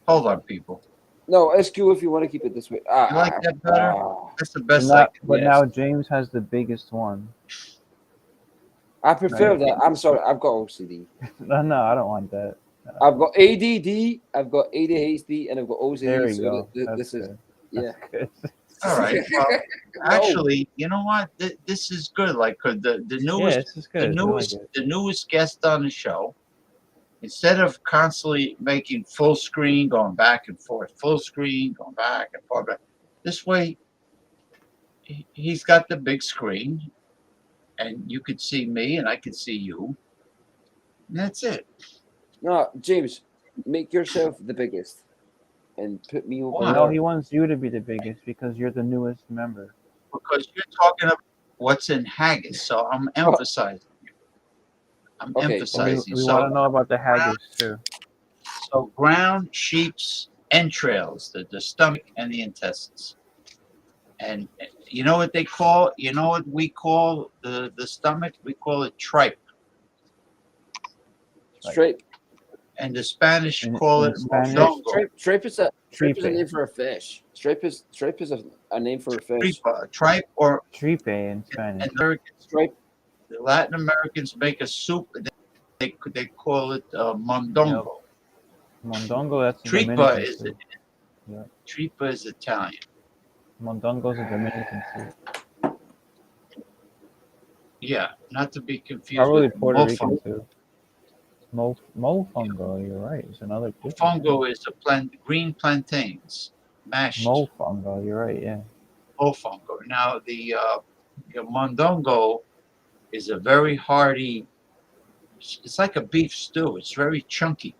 Hold on, people. No, it's cool if you want to keep it this way. You like that better? That's the best But now James has the biggest one. I prefer Right. that. I'm sorry, I've got OCD. No, I don't want that. I've got ADD, I've got ADHD, and I've got OCD. There we so go. This is good. yeah. Good. All right. Well, actually, you know what? This is good. Like the newest, this is good. the newest guest on the show. Instead of constantly making full screen, going back and forth, full screen, going back and forth, this way, he's got the big screen, and you could see me, and I could see you. And that's it. No, James, make yourself the biggest, and put me over. No, he wants you to be the biggest because you're the newest member. Because you're talking about what's in haggis, so I'm emphasizing. I'm emphasizing. We want to know about the haggis too. So ground sheep's entrails, the stomach and the intestines. And you know what they call? You know what we call the stomach? We call it tripe. Tripe. And the Spanish call it mondongo. Tripe is a name for a fish. Tripe is a name for a fish. Tripe or tripe in Spanish. Tripe. The Latin Americans make a soup. They call it mondongo. Mondongo, that's tripa Dominican is soup. Yeah. Tripa is Italian. Mondongo is a Dominican soup. Yeah, not to be confused. Probably with Puerto Rican mofongo. too. Mofongo, you're right. It's another. Mofongo is green plantains mashed. Mofongo, you're right. Yeah. Mofongo. Now the mondongo is a very hearty. It's like a beef stew. It's very chunky,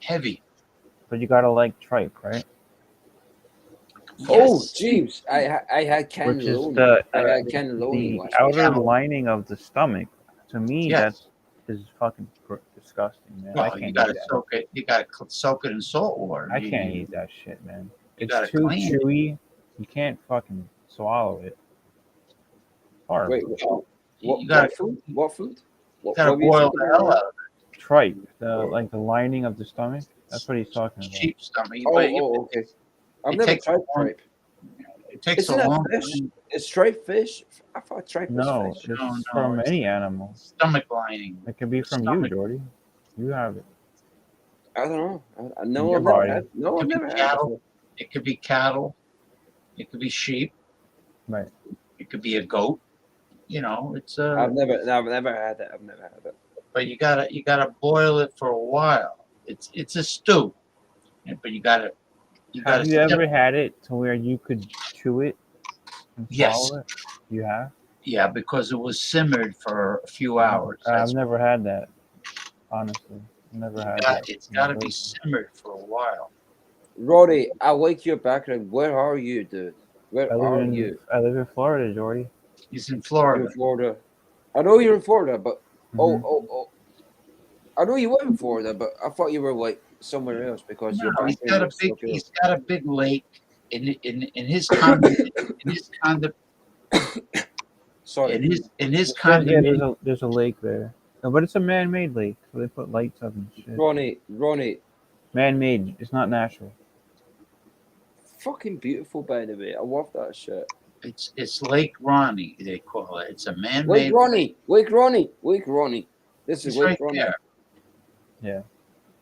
heavy. But you gotta like tripe, right? Oh, Jeeves, I had cannelloni. Which is the cannelloni. outer lining of the stomach. To me, that is fucking disgusting, man. Well, I can't you gotta eat that. soak it. You gotta soak it in salt water. I can't eat that shit, man. You It's gotta too clean it. chewy. You can't fucking swallow it. Hard. Wait, You gotta what food? What food? You gotta what were you boil talking the hell about? out of it. tripe, like the lining of the stomach. That's what he's talking about. Sheep stomach. Okay. I've never tried tripe. It takes Isn't a that long fish? time. Is tripe fish? I thought tripe was No, fish. it's No, from it's any animal. stomach lining. It could be The from you, stomach. Jordy. You have it. I don't know. In No, your I've never body. had. No, It I've could never be had cattle. before. It could be cattle. It could be sheep. Right. It could be a goat. You know, it's I've never had it. I've never had it. but you gotta boil it for a while. It's a stew, but you gotta Have you ever had it to where you could chew it and Yes. swallow it? You have? Yeah, because it was simmered for a few hours. I've never had that. Honestly, never had that. It's got to be simmered for a while. Roddy, I like your background. Where are you, dude? Where are you? I live in Florida, Jordy. He's in Florida. You're in Florida. I know you're in Florida, but I know you were in Florida, but I thought you were like somewhere else because your No, background he's got a big lake in his condo. Sorry. In his condominium. Yeah, there's a lake there. No, but it's a man-made lake, so they put lights up and shit. Ronnie. Man-made. It's not natural. Fucking beautiful, by the way. I love that shit. It's Lake Ronnie, they call it. It's a man-made Lake Ronnie. This is He's Lake right Ronnie. there. Yeah.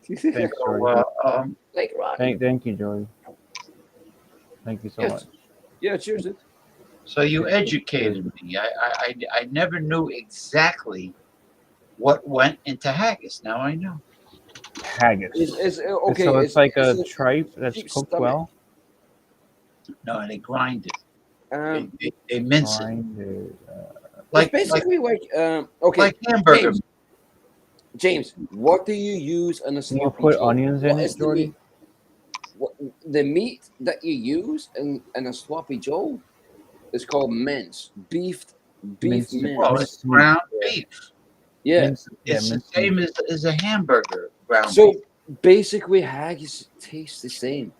Thanks, Jordy. Lake Ronnie. Thank you, Jordy. Thank you so much. Yeah, cheers. So you educated me. I never knew exactly what went into haggis. Now I know. Haggis. Okay. So it's like a tripe that's sheep's cooked stomach. well. No, they grind it. They mince it. It's basically like hamburger. James, what do you use in a sloppy put Joe? onions in What it, is Jordy? The meat that you use in a sloppy Joe is called mince. Beef mince. Well, it's ground beef. Yeah. It's the same as a hamburger ground beef. So basically haggis tastes the same.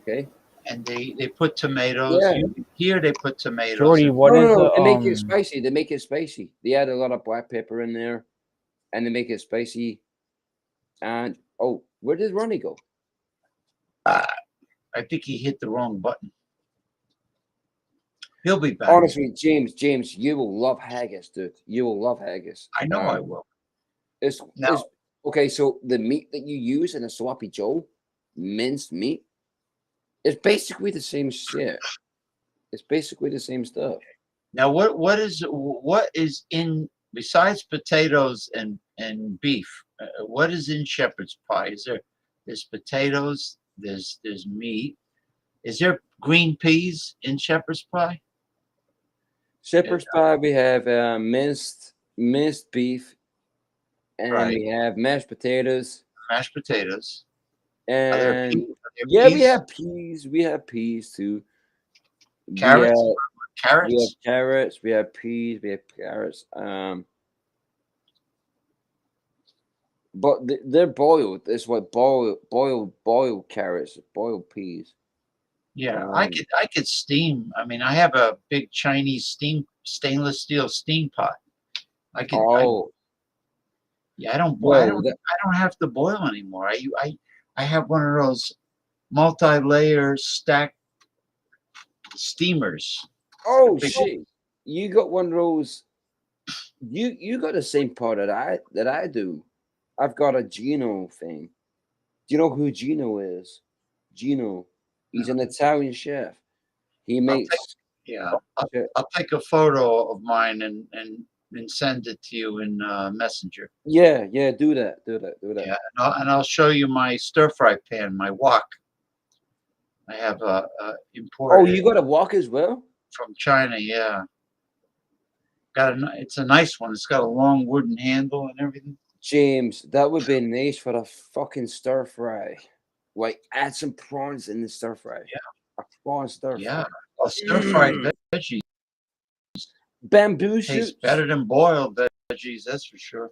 Okay. And they put tomatoes. Yeah. Here they put tomatoes. Jordy, They make it spicy. They make it spicy. They add a lot of black pepper in there, and they make it spicy. And where did Ronnie go? I think he hit the wrong button. He'll be back. Honestly, James, you will love haggis, dude. You will love haggis. I know I will. Okay, so the meat that you use in a sloppy Joe, minced meat, it's basically the same shit. It's basically the same stuff. Now, what is in besides potatoes and beef? What is in shepherd's pie? There's potatoes. There's meat. Is there green peas in shepherd's pie? Shepherd's pie, we have minced beef, and we have mashed potatoes. Mashed potatoes. And peas? we have peas. We have peas too. Carrots. We have carrots. We have peas. We have carrots. But they're boiled. It's what boiled carrots, boiled peas. Yeah, I could steam. I mean, I have a big Chinese stainless steel steam pot. I don't have to boil anymore. I have one of those multi-layer stacked steamers. Oh shit! You got one of those. You got the same pot that I do. I've got a Gino thing. Do you know who Gino is? Gino. He's an Italian chef. He makes. I'll take a photo of mine and send it to you in Messenger. Yeah, do that. Yeah, and I'll show you my stir fry pan, my wok. I have a imported. Oh, you got a wok as well? From China, yeah. It's a nice one. It's got a long wooden handle and everything. James, that would be nice for a fucking stir fry. Like add some prawns in the stir fry. Yeah. A prawn stir fry. Yeah. A stir fried veggies. Bamboo tastes shoots. better than boiled veggies, that's for sure.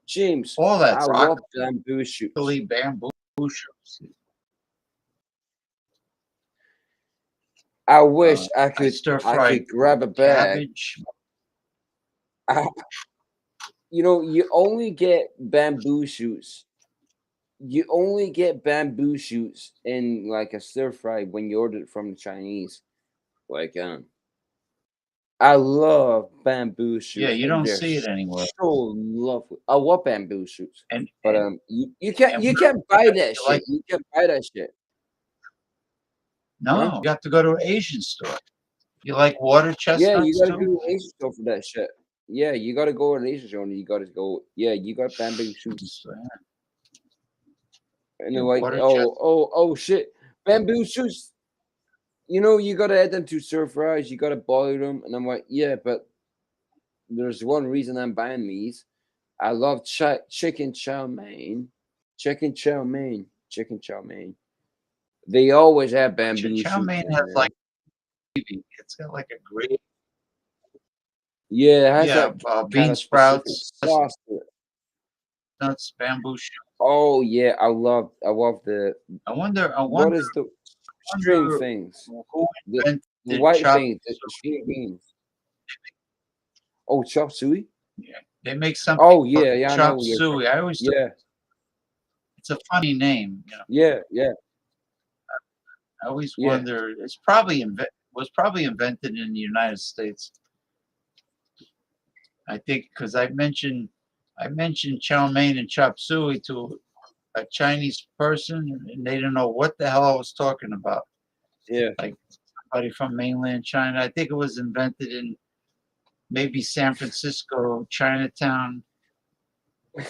James, all that I love bamboo shoots. Bamboo shoots. I wish I could grab a bag. you only get bamboo shoots. You only get bamboo shoots in like a stir fry when you order it from the Chinese. Like I love bamboo Yeah, shoots, you and don't they're see it anywhere. so lovely. I love bamboo shoots, And but and, you and can't buy that you shit. like You can't buy that shit, no, huh? you have to go to an Asian store. You like water Yeah, you chestnuts gotta too? do an Asian store for that shit. Yeah, you gotta go to an Asian store, and you gotta go. Yeah, you got bamboo shoots, So, yeah, and they're yeah, like, water chestnuts. oh shit, bamboo shoots. You gotta add them to stir fries. You gotta boil them, and I'm like, yeah, but there's one reason I'm buying these. I love chicken chow mein, chicken chow mein, chicken chow mein. They always have bamboo Chow shoots mein in has there. like gravy. It's got like a great Yeah, it has yeah, that kind bean of specific sprouts, sauce to it. nuts, bamboo shoot. Oh yeah, I love the I what is the string wonder things? who The invented white chop things, the suey. string beans. Oh, chop suey. Yeah, they make something Oh called yeah, I know chop what you're talking. suey. I always thought Yeah, it's a funny name. yeah. I always Yeah. wonder. Was probably invented in the United States. I think because I mentioned chow mein and chop suey to a Chinese person, and they didn't know what the hell I was talking about. Yeah. Like somebody from mainland China. I think it was invented in maybe San Francisco, Chinatown,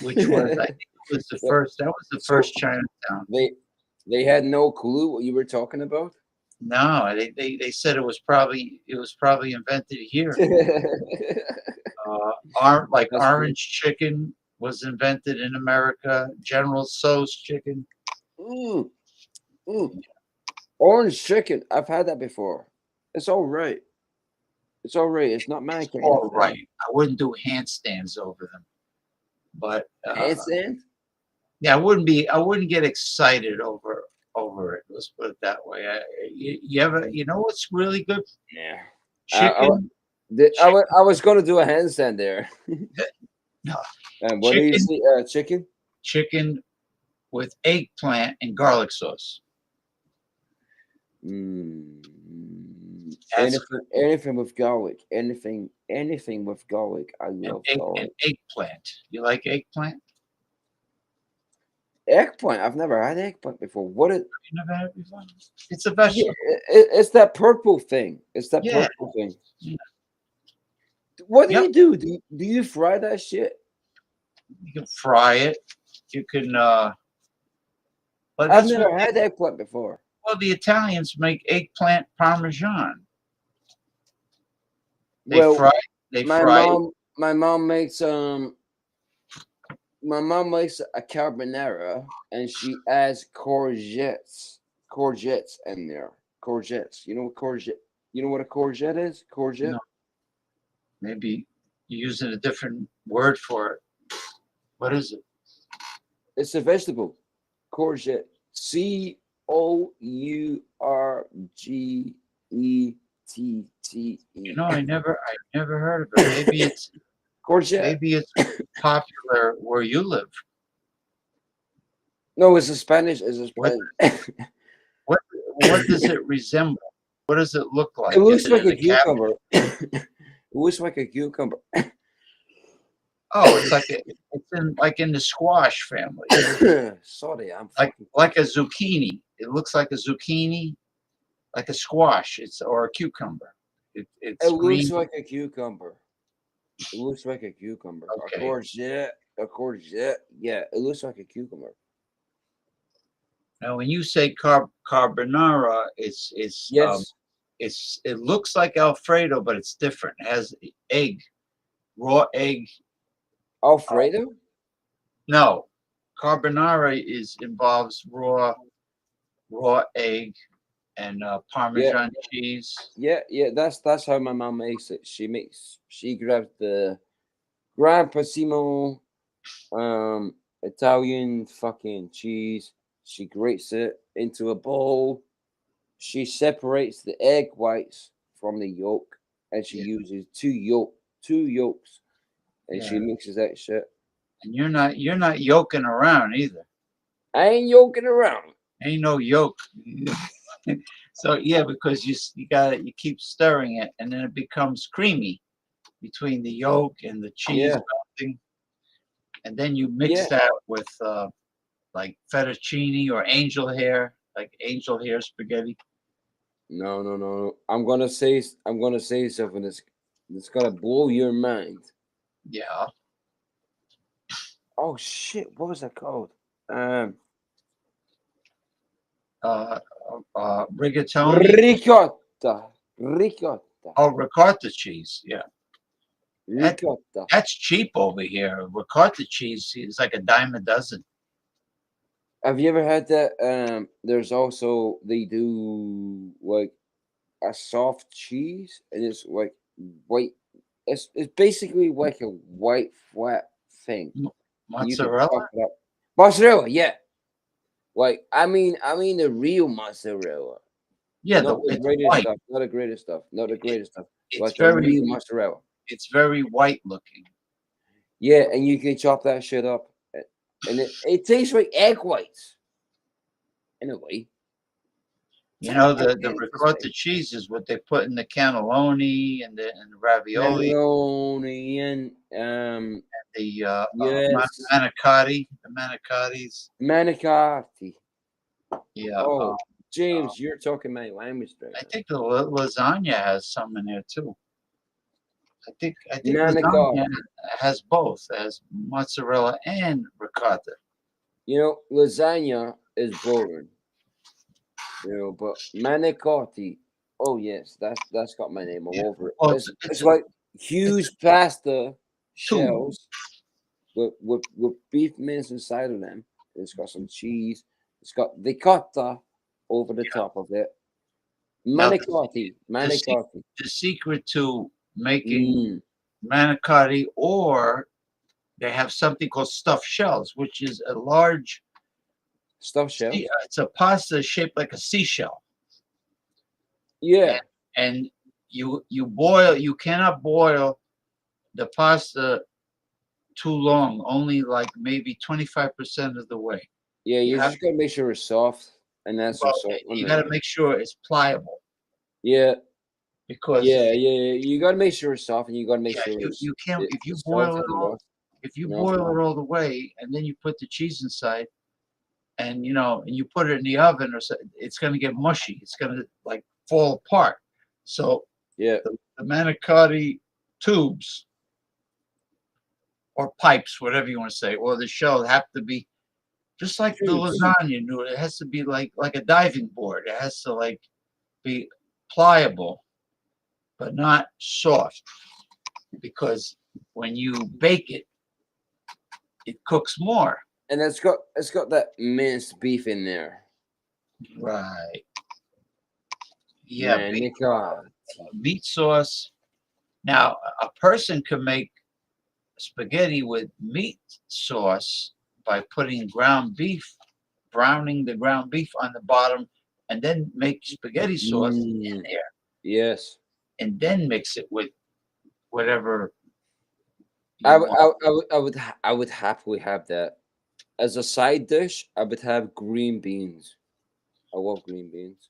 which was I think it was the Yep. first. That was the So first Chinatown. they had no clue what you were talking about. No, they said it was probably invented here. Like That's cool. orange chicken was invented in America. General Tso's chicken. Mm, mm. Orange chicken. I've had that before. It's all right. It's all right. It's not my kind of All thing. right. I wouldn't do handstands over them, but Handstand? yeah, I wouldn't get excited over it. Let's put it that way. You know what's really good? Yeah. Chicken, I was going to do a handstand there. no, And what do you chicken, see? Chicken? chicken with eggplant and garlic sauce. Mm, That's anything with garlic. Anything with garlic. I love and garlic. eggplant. You like eggplant? Eggplant. I've never had eggplant before. What is? You never had it before? It's a Yeah, vegetable. it's that purple thing. It's that Yeah. purple thing. Yeah. What do Yep. you do? Do you fry that shit? You can fry it. You can but I've that's what never had eggplant before. well the Italians make eggplant parmesan. They Well, fry they my fry it. mom my mom makes my mom makes a carbonara and she adds courgettes in there. Courgettes. You know what courgette? You know what a courgette is? Courgette. No, maybe you're using a different word for it. What is it? It's a vegetable. Courgette. COURGETTE. I never heard of it. Courgette. Maybe it's popular where you live. No, it's a Spanish. It's a What Spanish. what does it resemble? What does it look like? It Is looks it like in a a cabinet? cucumber. It looks like a cucumber. Oh, it's in the squash family. Sorry, I'm Like a zucchini. It looks like a zucchini, like a squash. Or a cucumber. It It's looks green. like a cucumber. It looks like a cucumber. Okay. A courgette. Yeah, it looks like a cucumber. Now, when you say carbonara, Yes. it looks like Alfredo, but it's different. It has egg, raw egg. Alfredo? No, carbonara involves raw egg and Yeah. Parmesan cheese. Yeah. That's how my mom makes it. She grabs the Gran Passimo Italian fucking cheese. She grates it into a bowl. She separates the egg whites from the yolk, and she Yeah. uses two yolks and she mixes that shit. And you're not yoking around either. I ain't yoking around. Ain't no yoke. So yeah, because you keep stirring it, and then it becomes creamy between the yolk and the cheese melting, and then you mix that with like fettuccine or angel hair, like angel hair spaghetti. No. I'm gonna say something that's gonna blow your mind. Yeah. Oh shit! What was that called? Rigatoni. Ricotta. Oh, ricotta cheese. Yeah. Ricotta. That's cheap over here. Ricotta cheese is like a dime a dozen. Have you ever had that? There's also, they do like a soft cheese, and it's like white. It's basically like a white flat thing. You can Mozzarella. chop it up. Mozzarella, yeah. Like I mean the real mozzarella. Yeah, Not the it's greatest white. stuff. Not the greatest stuff. Not the greatest stuff. It's Like the real mozzarella. It's very white looking. Yeah, and you can chop that shit up, and it tastes like egg whites. In a way. You know, the ricotta cheese is what they put in the cannelloni and the ravioli. Cannelloni and the yes. manicotti, the manicottis. Manicotti. Yeah. Oh, James, you're talking my language there. I think the lasagna has some in there too. I think Manicotti. lasagna has both, has mozzarella and ricotta. You know, lasagna is boring. You know, but manicotti, oh yes, that's got my name all over it. Oh, it's like huge pasta shells with beef mince inside of them. It's got some cheese. It's got ricotta over the top of it. Manicotti. The secret to making manicotti, or they have something called stuffed shells, which is a large stuffed shell. It's a pasta shaped like a seashell. Yeah. And you cannot boil the pasta too long, only like maybe 25% of the way. Yeah, you just gotta make sure it's soft, and that's you gotta make sure it's pliable. Yeah. Because you gotta make sure it's soft, and you gotta make sure you can't if you boil it all the way, and then you put the cheese inside, and you put it in the oven, or so, it's gonna get mushy. It's gonna like fall apart. So yeah, the manicotti tubes or pipes, whatever you want to say, or the shell have to be just like the lasagna noodle. It has to be like a diving board. It has to like be pliable, but not soft, because when you bake it, it cooks more. And it's got that minced beef in there. Right. Yeah. Meat sauce. Now, a person can make spaghetti with meat sauce by putting browning the ground beef on the bottom, and then make spaghetti sauce in there. Yes. And then mix it with whatever. I would happily have that. As a side dish, I would have green beans. I love green beans.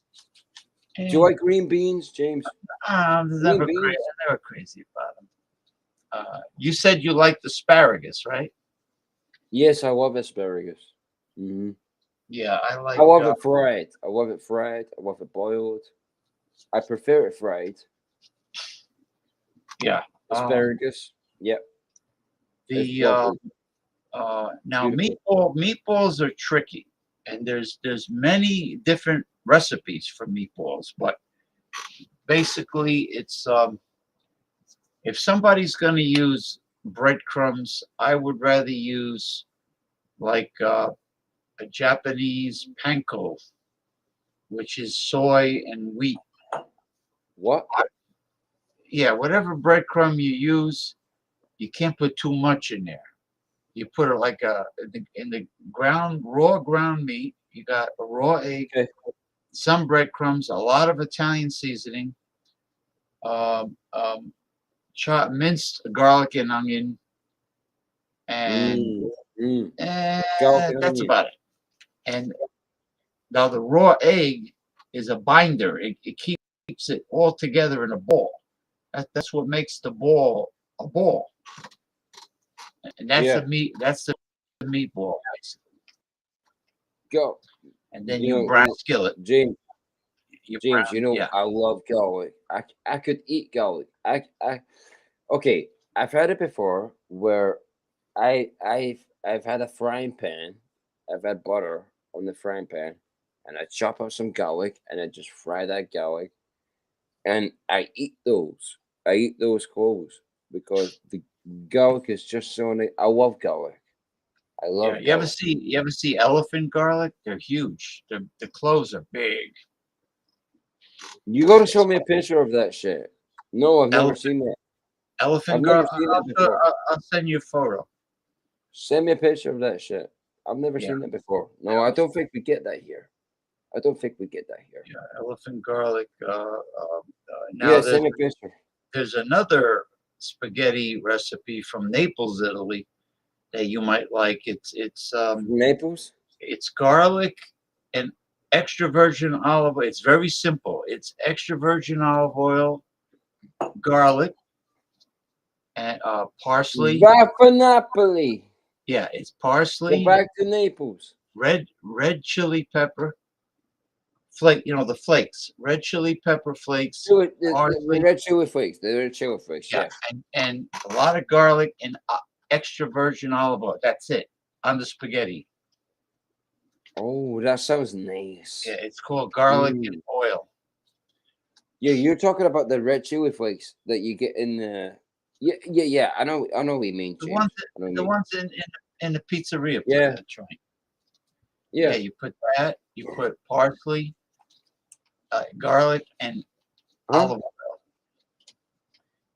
Do you like green beans, James? I'm never crazy about them. You said you liked asparagus, right? Yes, I love asparagus. Mm-hmm. Yeah, I love it fried. I love it fried. I love it boiled. I prefer it fried. Yeah. Asparagus. Yep. Now meatballs are tricky, and there's many different recipes for meatballs, but basically it's if somebody's going to use breadcrumbs, I would rather use like a Japanese panko, which is soy and wheat. What? Yeah, whatever breadcrumb you use, you can't put too much in there. You put it like in the raw ground meat. You got a raw egg, some breadcrumbs, a lot of Italian seasoning, chopped minced garlic and onion, and Garlic and that's onion. about it. And now the raw egg is a binder. It keeps it all together in a ball. That's what makes the ball a ball. And that's Yeah. the meat. That's the meatball, basically. Go. And then You you know, brown skillet. James, You James, you know, yeah. I love garlic. I could eat garlic. Okay, I've had it before where I've had a frying pan. I've had butter on the frying pan, and I chop up some garlic and I just fry that garlic, and I eat those. I eat those cloves because the garlic is just so nice. I love garlic. I Yeah, love you ever garlic. see elephant garlic? They're huge. The cloves are big. You got to show me a picture of that shit. No, I've never Elephant, seen that. I've elephant never garlic. seen that before. I'll send you a photo. Send me a picture of that shit. I've never Yeah, seen that before. No, I don't think we get that here. I don't think we get that here. yeah, elephant garlic. Yeah, Now send me a picture. there's another spaghetti recipe from Naples, Italy that you might like. Naples? It's garlic and extra virgin olive oil. It's very simple. It's extra virgin olive oil, garlic, and parsley. Back for Napoli. Yeah, it's Go parsley, back to Naples. red chili pepper, flake. You know the flakes, red chili pepper flakes, The parsley. red chili flakes. The red chili flakes, Yeah, yeah. and a lot of garlic and extra virgin olive oil. That's it on the spaghetti. Oh, that sounds nice. Yeah, it's called garlic and oil. Yeah, you're talking about the red chili flakes that you get in the. Yeah. I know what you mean, The James. ones I know what you the mean. ones in the pizzeria Yeah, joint. yeah. Yeah, you put that. You put parsley, garlic, and Huh? olive oil.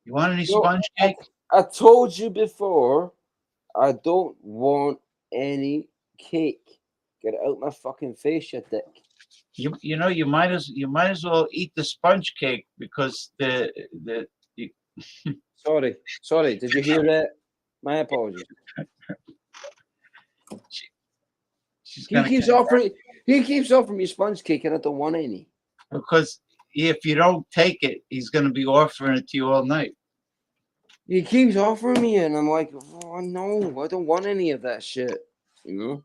You want any No, sponge cake? I told you before, I don't want any cake. Get it out my fucking face, you dick. You know you might as well eat the sponge cake because you, Sorry. Did you hear that? My apologies. she's He gonna keeps offering. He keeps offering me sponge cake, and I don't want any. because if you don't take it, he's gonna be offering it to you all night. He keeps offering me, and I'm like, oh, no, I don't want any of that shit. You know.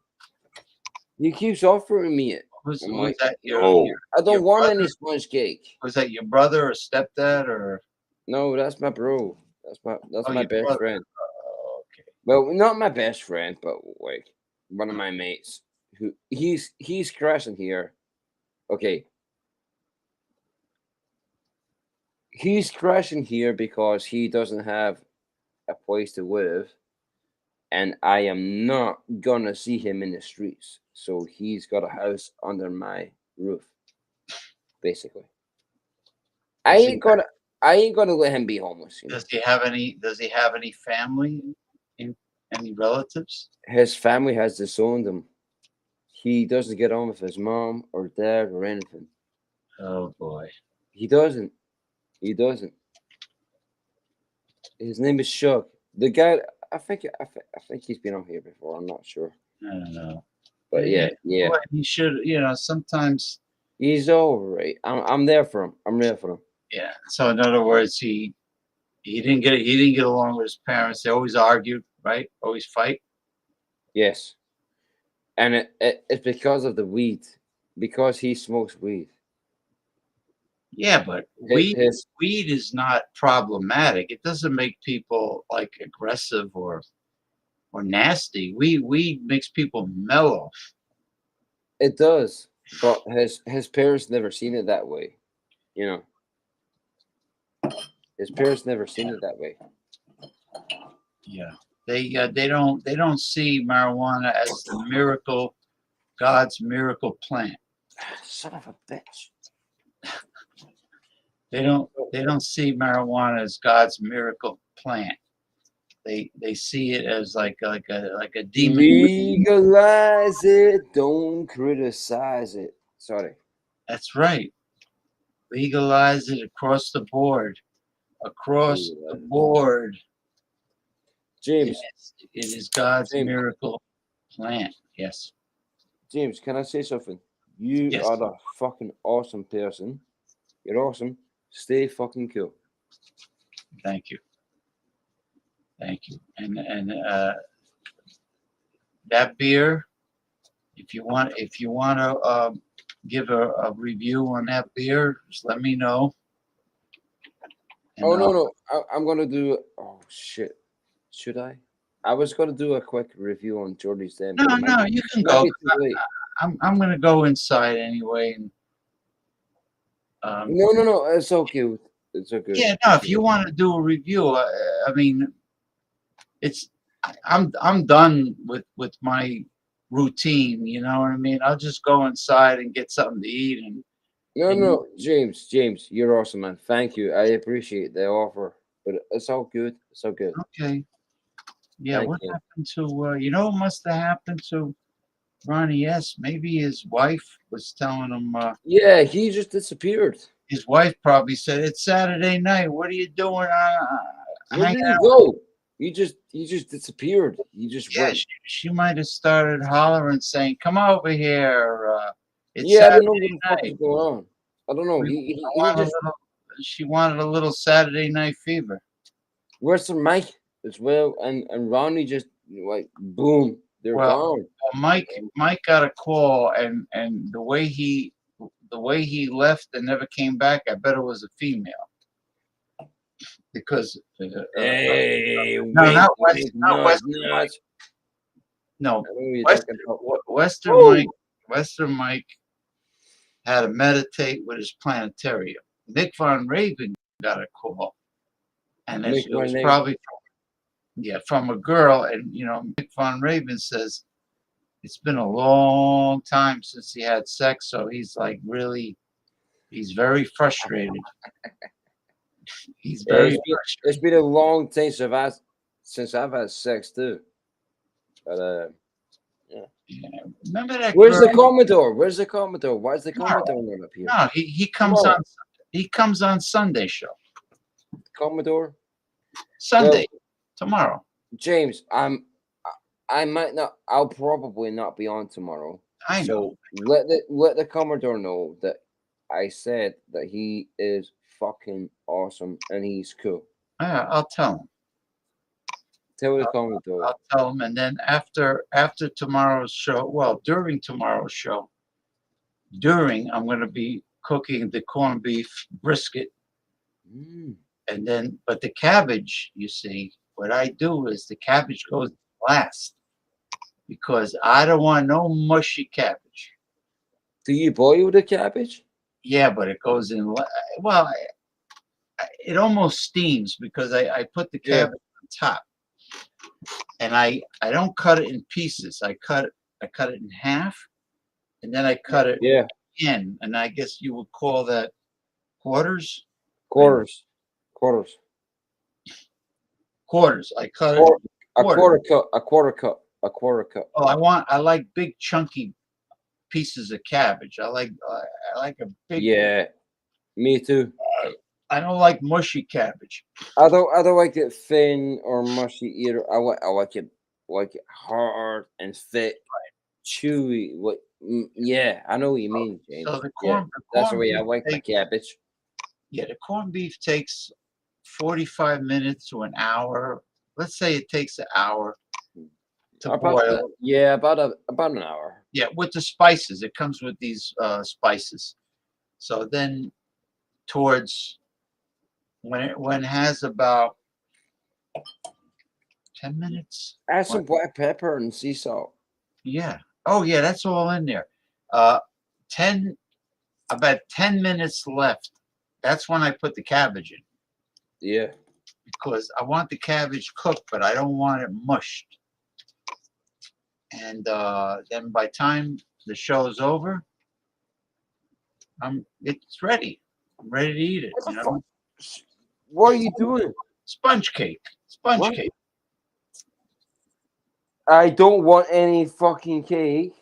He keeps offering me it. Who's I'm like, that? no, I don't want brother? any sponge cake. Was that your brother or stepdad or? No, that's my bro. That's my your best brother. friend. Oh, okay. Well, not my best friend, but like one of my mates. Who he's crashing here. Okay. He's crashing here because he doesn't have a place to live, and I am not gonna see him in the streets. So he's got a house under my roof, basically. I ain't gonna let him be homeless. You know? Does he have any family? Any relatives? His family has disowned him. He doesn't get on with his mom or dad or anything. Oh boy. He doesn't. He doesn't. His name is Shug. The guy. I think he's been on here before. I'm not sure. I don't know. But yeah. Well, he should. Sometimes. He's all right. I'm there for him. I'm there for him. Yeah. So in other words, he didn't get along with his parents. They always argued, right? Always fight. Yes. And it's because of the weed. Because he smokes weed. Yeah, but weed is not problematic. It doesn't make people like aggressive or nasty. Weed makes people mellow. It does, but his parents never seen it that way. You know, his parents never seen it that way. Yeah, they don't see marijuana as the miracle, God's miracle plant. Son of a bitch. They don't see marijuana as God's miracle plant. They see it as like a demon. Legalize it, don't criticize it. Sorry. That's right. Legalize it across the board. Across the board. James. It is God's James. miracle plan. Yes. James, can I say something? You Yes. are a fucking awesome person. You're awesome. Stay fucking cool. Thank you. Thank you. And that beer, if you want to give a review on that beer, just let me know. And, no. I'm gonna do. Oh shit. Should I? I was gonna do a quick review on Jordy's Den. No, you can go. I'm gonna go inside anyway. And, no. It's okay. It's okay. Yeah, no. If you want to do a review, I mean, I'm done with my routine. You know what I mean? I'll just go inside and get something to eat. And No, James, you're awesome, man. Thank you. I appreciate the offer, but it's all good. It's all good. Okay. Yeah. Thank what you. happened to what must have happened to Ronnie S? Maybe his wife was telling him. Yeah, he just disappeared. His wife probably said, "It's Saturday night. What are you doing? Where did he go? He just disappeared. He just went. She might have started hollering, saying, "Come over here! It's I don't Saturday know what the fuck night." is going on. I don't know. She wanted a little Saturday night fever. Where's Mike as well? And Ronnie just like boom, they're gone. Mike got a call, and the way he left and never came back, I bet it was a female. Because hey, not Western Mike had to meditate with his planetarium. Nick Von Raven got a call, and it was probably from a girl. And Nick Von Raven says it's been a long time since he had sex, so he's very frustrated. He's very frustrated. It's been a long time since I've had sex too. But yeah. Remember that? Where's the Commodore? Why is the Commodore not up here? No, he comes on. He comes on Sunday show. Commodore. Sunday, tomorrow. James, I might not. I'll probably not be on tomorrow. I know. So let the Commodore know that I said that he is fucking awesome and he's cool. I'll tell him. Tell the Commodore. I'll tell him, and then after tomorrow's show, during tomorrow's show, I'm going to be cooking the corned beef brisket, and then, but the cabbage, you see, what I do is the cabbage goes last because I don't want no mushy cabbage. Do you boil the cabbage? Yeah, but it goes in. Well, it almost steams because I put the cabbage on top. And I don't cut it in pieces. I cut it in half, and then I cut it in. And I guess you would call that quarters. Quarters. I cut it. A quarter cut. Oh, I like big chunky pieces of cabbage. I like a big. Yeah, me too. I don't like mushy cabbage. I don't like it thin or mushy either. I like it hard and thick, chewy. Yeah, I know what you mean, James. So that's the way I like my cabbage. Yeah, the corned beef takes 45 minutes to an hour. Let's say it takes an hour to boil. Yeah, about an hour. Yeah, with the spices. It comes with these spices. So then towards when it has about 10 minutes. Add some black pepper and sea salt. Yeah. Oh yeah, that's all in there. About 10 minutes left. That's when I put the cabbage in. Yeah. Because I want the cabbage cooked, but I don't want it mushed. And then by the time the show's over, it's ready. I'm ready to eat it. What are you doing? Sponge cake. Cake. I don't want any fucking cake.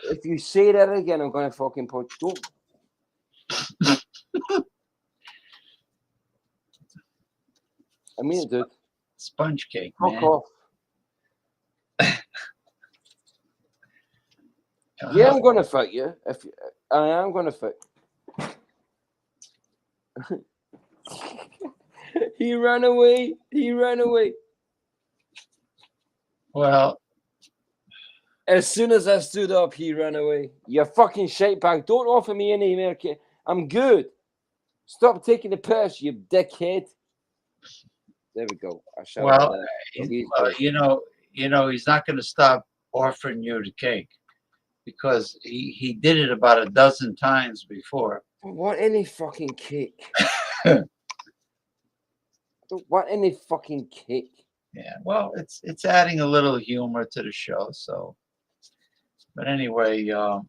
If you say that again, I'm gonna fucking put you. I mean it, dude. Sponge cake, Fuck man. off. Yeah, I'm gonna fight you. If I am gonna fight. He ran away. He ran away. Well, as soon as I stood up, he ran away. You fucking shite bag. Don't offer me any American. I'm good. Stop taking the piss, you dickhead. There we go. I shall. Well, you know, he's not going to stop offering you the cake because he did it about a dozen times before. I don't want any fucking cake. I don't want any fucking cake. Yeah, well, it's adding a little humor to the show. So, but anyway, oh,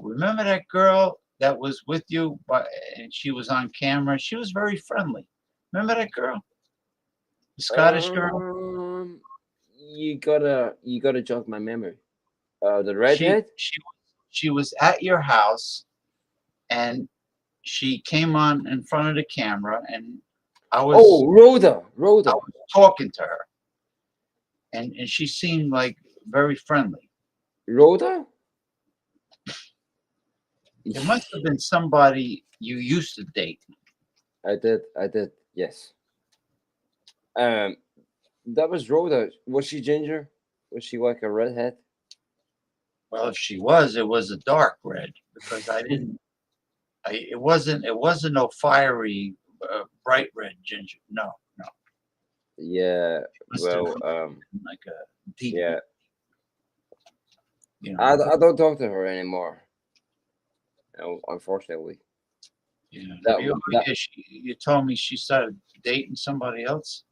remember that girl that was with you, and she was on camera? She was very friendly. Remember that girl, the Scottish girl? You gotta jog my memory. The redhead. She was at your house, and she came on in front of the camera, and I was Rhoda. I was talking to her, and she seemed like very friendly. Rhoda? It must have been somebody you used to date. I did, yes. That was Rhoda. Was she ginger? Was she like a redhead? Well, if she was, it was a dark red because I didn't. It wasn't no fiery, bright red ginger. No. Yeah. Well, like a deep. Yeah. You know, I don't talk to her anymore. Unfortunately. Yeah. You told me she started dating somebody else.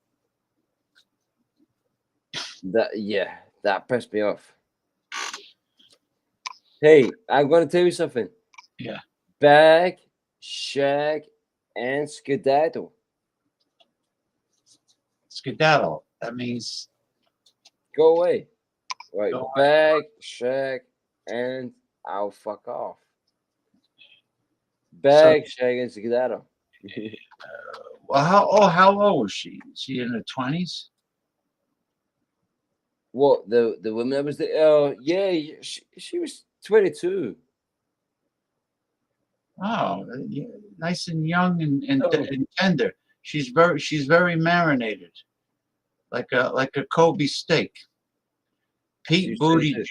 That pissed me off. Hey, I'm gonna tell you something. Yeah. Bag, shag, and skedaddle. Skedaddle. That means go away. Right. Go Bag, shag, and I'll fuck off. Bag, shag, and skedaddle. Well, how old was she? Is she in her 20s? What, the woman that was there? Yeah, she was 22. Oh, nice and young and tender. She's very marinated, like a Kobe steak. Pete Buttigieg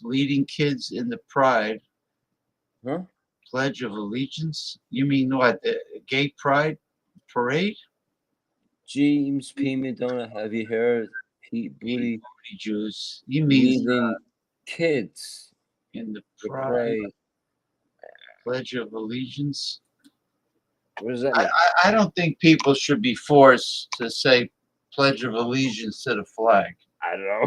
leading kids in the Pride. Huh? Pledge of Allegiance. You mean what? The Gay Pride Parade? James P. Madonna, have you heard? Pete Buttigieg. You mean leading kids in the Pride Pledge of Allegiance? What does that mean? I don't think people should be forced to say Pledge of Allegiance to the flag. I don't know.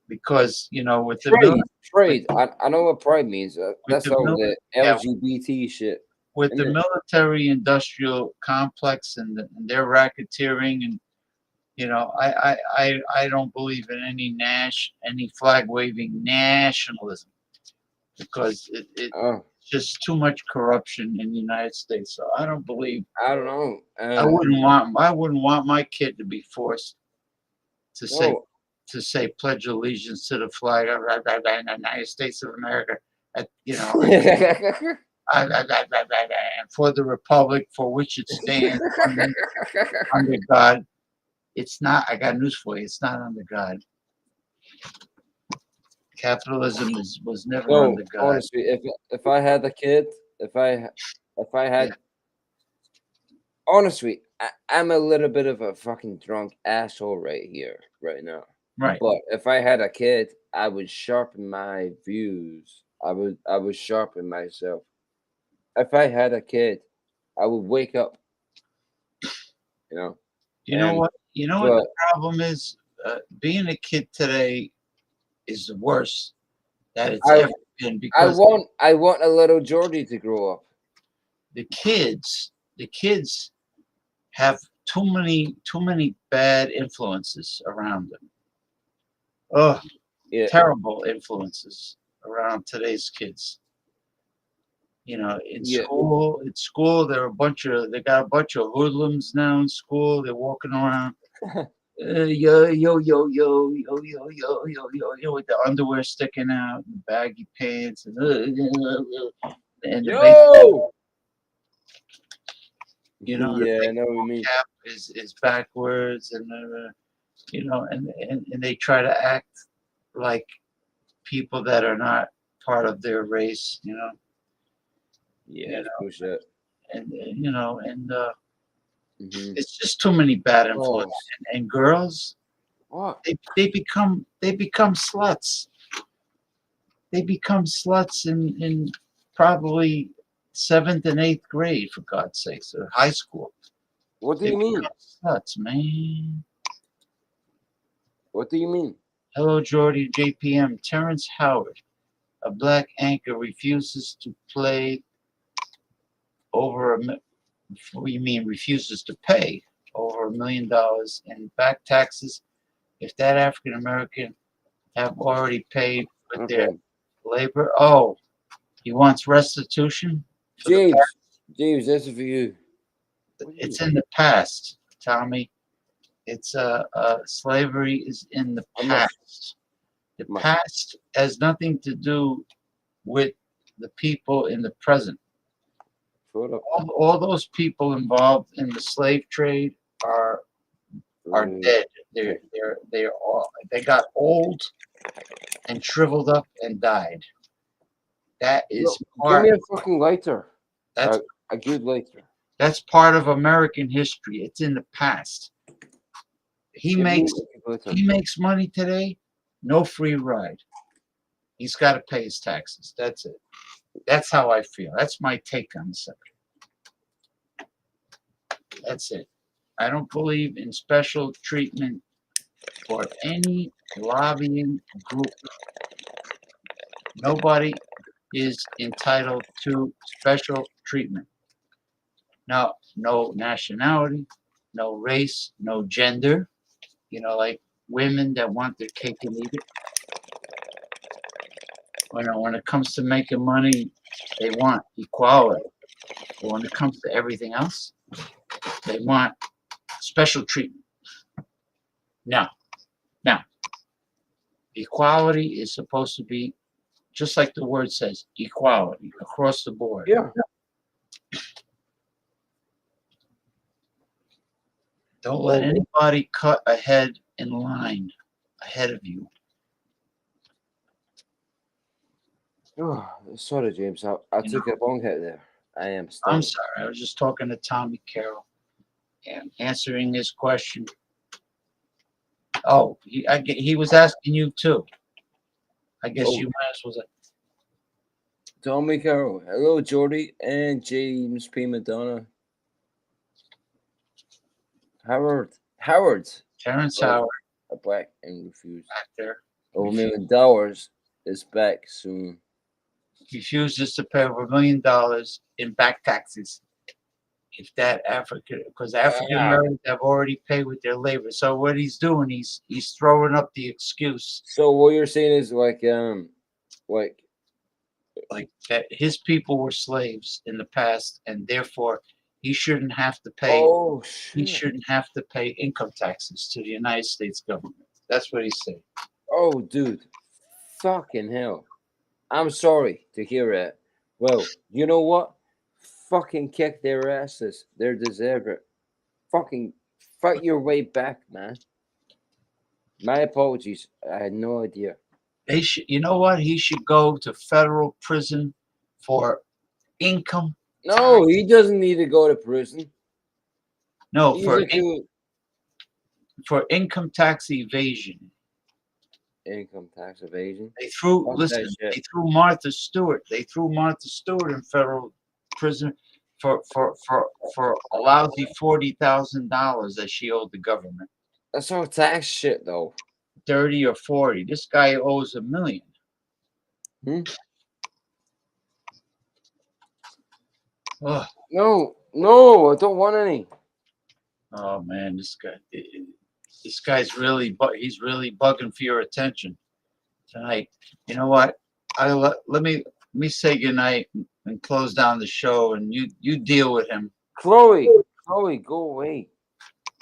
Because, with the pride. I know what pride means. That's all the LGBT shit. With the military-industrial complex and their racketeering, and I don't believe in any flag-waving nationalism because it's just too much corruption in the United States. So I don't believe. I don't know. I wouldn't want my kid to be forced to say pledge allegiance to the flag of the United States of America. And for the republic for which it stands under God. It's not. I got news for you. It's not under God. Capitalism was never under God. Honestly, if I had a kid, if I had, honestly, I'm a little bit of a fucking drunk asshole right now. Right. But if I had a kid, I would sharpen my views. I would sharpen myself. If I had a kid, I would wake up. You know what? You know what the problem is? Being a kid today is the worst that it's ever been. Because I want a little Geordie to grow up. The kids have too many bad influences around them. Oh, terrible influences around today's kids. You know, in Yeah. school, they got a bunch of hoodlums now in school. They're walking around, yo, yo, yo, yo, yo, yo, yo, yo, yo, yo, with the underwear sticking out, and baggy pants, and the baseball, Yo. you know, the Yeah, I know what you baseball mean. cap is backwards, and you know, and they try to act like people that are not part of their race, you know. Yeah, You know, bullshit. and you know, and Mm-hmm. it's just too many bad Oh, influences. And girls, what? they become sluts. They become sluts in probably seventh and eighth grade, for God's sakes, or high school. What do They you mean? become sluts, man. What do you mean? Hello, Jordy, JPM. Terrence Howard, a black anchor, refuses to play over you mean refuses to pay over $1 million in back taxes if that African American have already paid with their Okay. labor? Oh, he wants restitution for the James, past. James, this is for you. It's in the past, Tommy. It's slavery is in the How much? past. The How much? past has nothing to do with the people in the present. Shut up. All those people involved in the slave trade are dead. They're all they got old and shriveled up and died. That Yo, is give me part. a fucking lighter. That's A good lighter. that's part of American history. It's in the past. He Give me makes a good lighter. he makes money today. No free ride. He's got to pay his taxes. That's it. That's how I feel. That's my take on the subject. That's it. I don't believe in special treatment for any lobbying group. Nobody is entitled to special treatment. Now, no nationality, no race, no gender. You know, like women that want their cake and eat it. When it comes to making money, they want equality. But when it comes to everything else, they want special treatment. Now, equality is supposed to be just like the word says, equality across the board. Yeah. Don't let anybody cut ahead in line ahead of you. Oh, sorry, James. I took a long hit there. I am stunned. I'm sorry. I was just talking to Tommy Carroll and answering his question. Oh, he was asking you too. I guess you might as well say, Tommy Carroll. Hello, Jordy and James P. Madonna. Howard. Terrence Howard. A black and refused. Back there. Over $1 million is back soon. Refuses to pay over $1 million in back taxes. If that because African Americans have already paid with their labor. So what he's doing, he's throwing up the excuse. So what you're saying is like that his people were slaves in the past, and therefore he shouldn't have to pay. Oh shit! He shouldn't have to pay income taxes to the United States government. That's what he's saying. Oh, dude, fucking hell! I'm sorry to hear that. Well, you know what? Fucking kick their asses. They deserve it. Fucking fight your way back, man. My apologies. I had no idea. They should. You know what? He should go to federal prison for income. No, he doesn't need to go to prison. No, for income tax evasion. Income tax evasion. They threw Martha Stewart. They threw Martha Stewart in federal prison for a lousy $40,000 that she owed the government. That's all tax shit, though. 30 or 40. This guy owes $1 million. Oh. No, I don't want any. Oh man, this guy's really he's really bugging for your attention tonight. You know what? Let me say goodnight and close down the show, and you deal with him. Chloe, go away.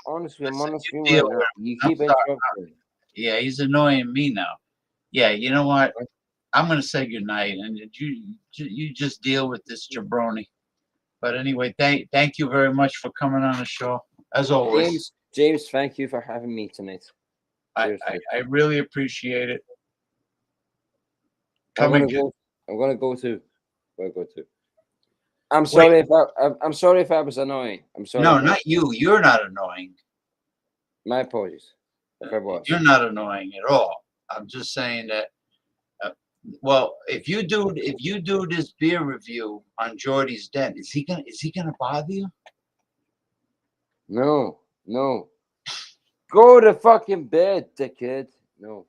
Honestly, I'm on the screen right now. You keep interrupting. Yeah, he's annoying me now. Yeah, you know what? I'm gonna say goodnight, and you just deal with this jabroni. But anyway, thank you very much for coming on the show, as always. James, thank you for having me tonight. I really appreciate it. I'm gonna go too. I'm sorry if I was annoying. I'm sorry. No, not you. You're not annoying. My apologies. If I was. You're not annoying at all. I'm just saying that. Well, if you do this beer review on Jordy's Den, is he gonna bother you? No. Go to fucking bed, dickhead. No.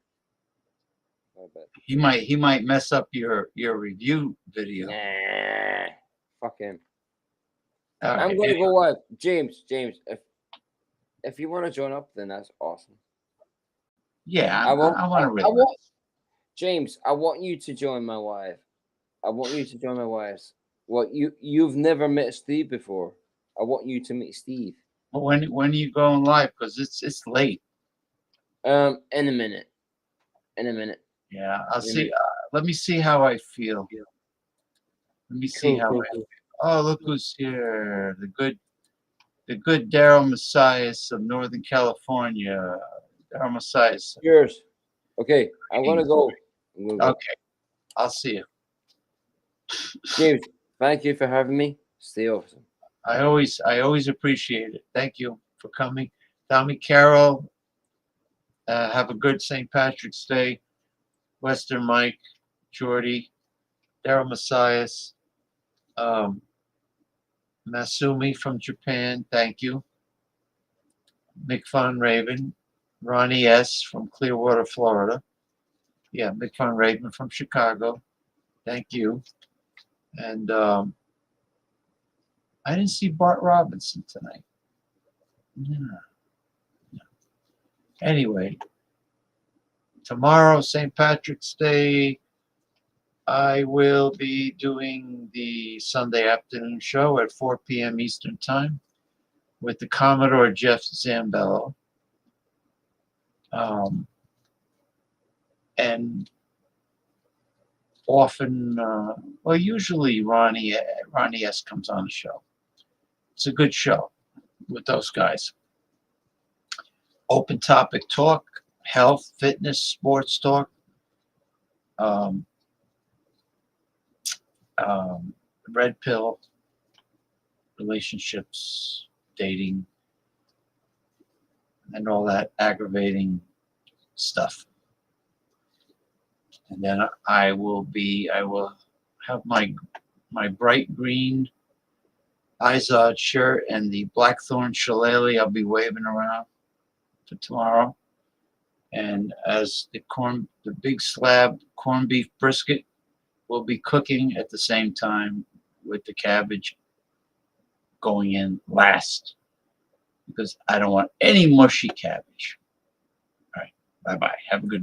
He might mess up your review video. Nah. Fuck him. All I'm right, gonna go watch James. If you want to join up, then that's awesome. Yeah, I want to. James, I want you to join my wife. What you've never met Steve before. I want you to meet Steve. Well, when are you going live? Because it's late. In a minute. Yeah, I'll see. Let me see how I feel. Let me see how I feel. Oh, look who's here! The good Daryl Messias of Northern California. Daryl Messias. Cheers. Okay, I'm gonna go. Okay, I'll see you. James, thank you for having me. Stay awesome. I always appreciate it. Thank you for coming. Tommy Carroll, have a good St. Patrick's Day. Western Mike, Jordy, Daryl Messias, Masumi from Japan, thank you. Mick Von Raven, Ronnie S. from Clearwater, Florida. Yeah, Mick Von Raven from Chicago, thank you. And I didn't see Bart Robinson tonight. Yeah. Anyway, tomorrow, St. Patrick's Day, I will be doing the Sunday afternoon show at 4 p.m. Eastern Time with the Commodore Jeff Zambello. And often, well, usually Ronnie S. comes on the show. It's a good show with those guys. Open topic talk, health, fitness, sports talk. Red pill, relationships, dating, and all that aggravating stuff. And then I will have my bright green Izod shirt and the Blackthorn shillelagh I'll be waving around for tomorrow. And as the big slab corned beef brisket will be cooking at the same time with the cabbage going in last, because I don't want any mushy cabbage. All right, bye-bye. Have a good night.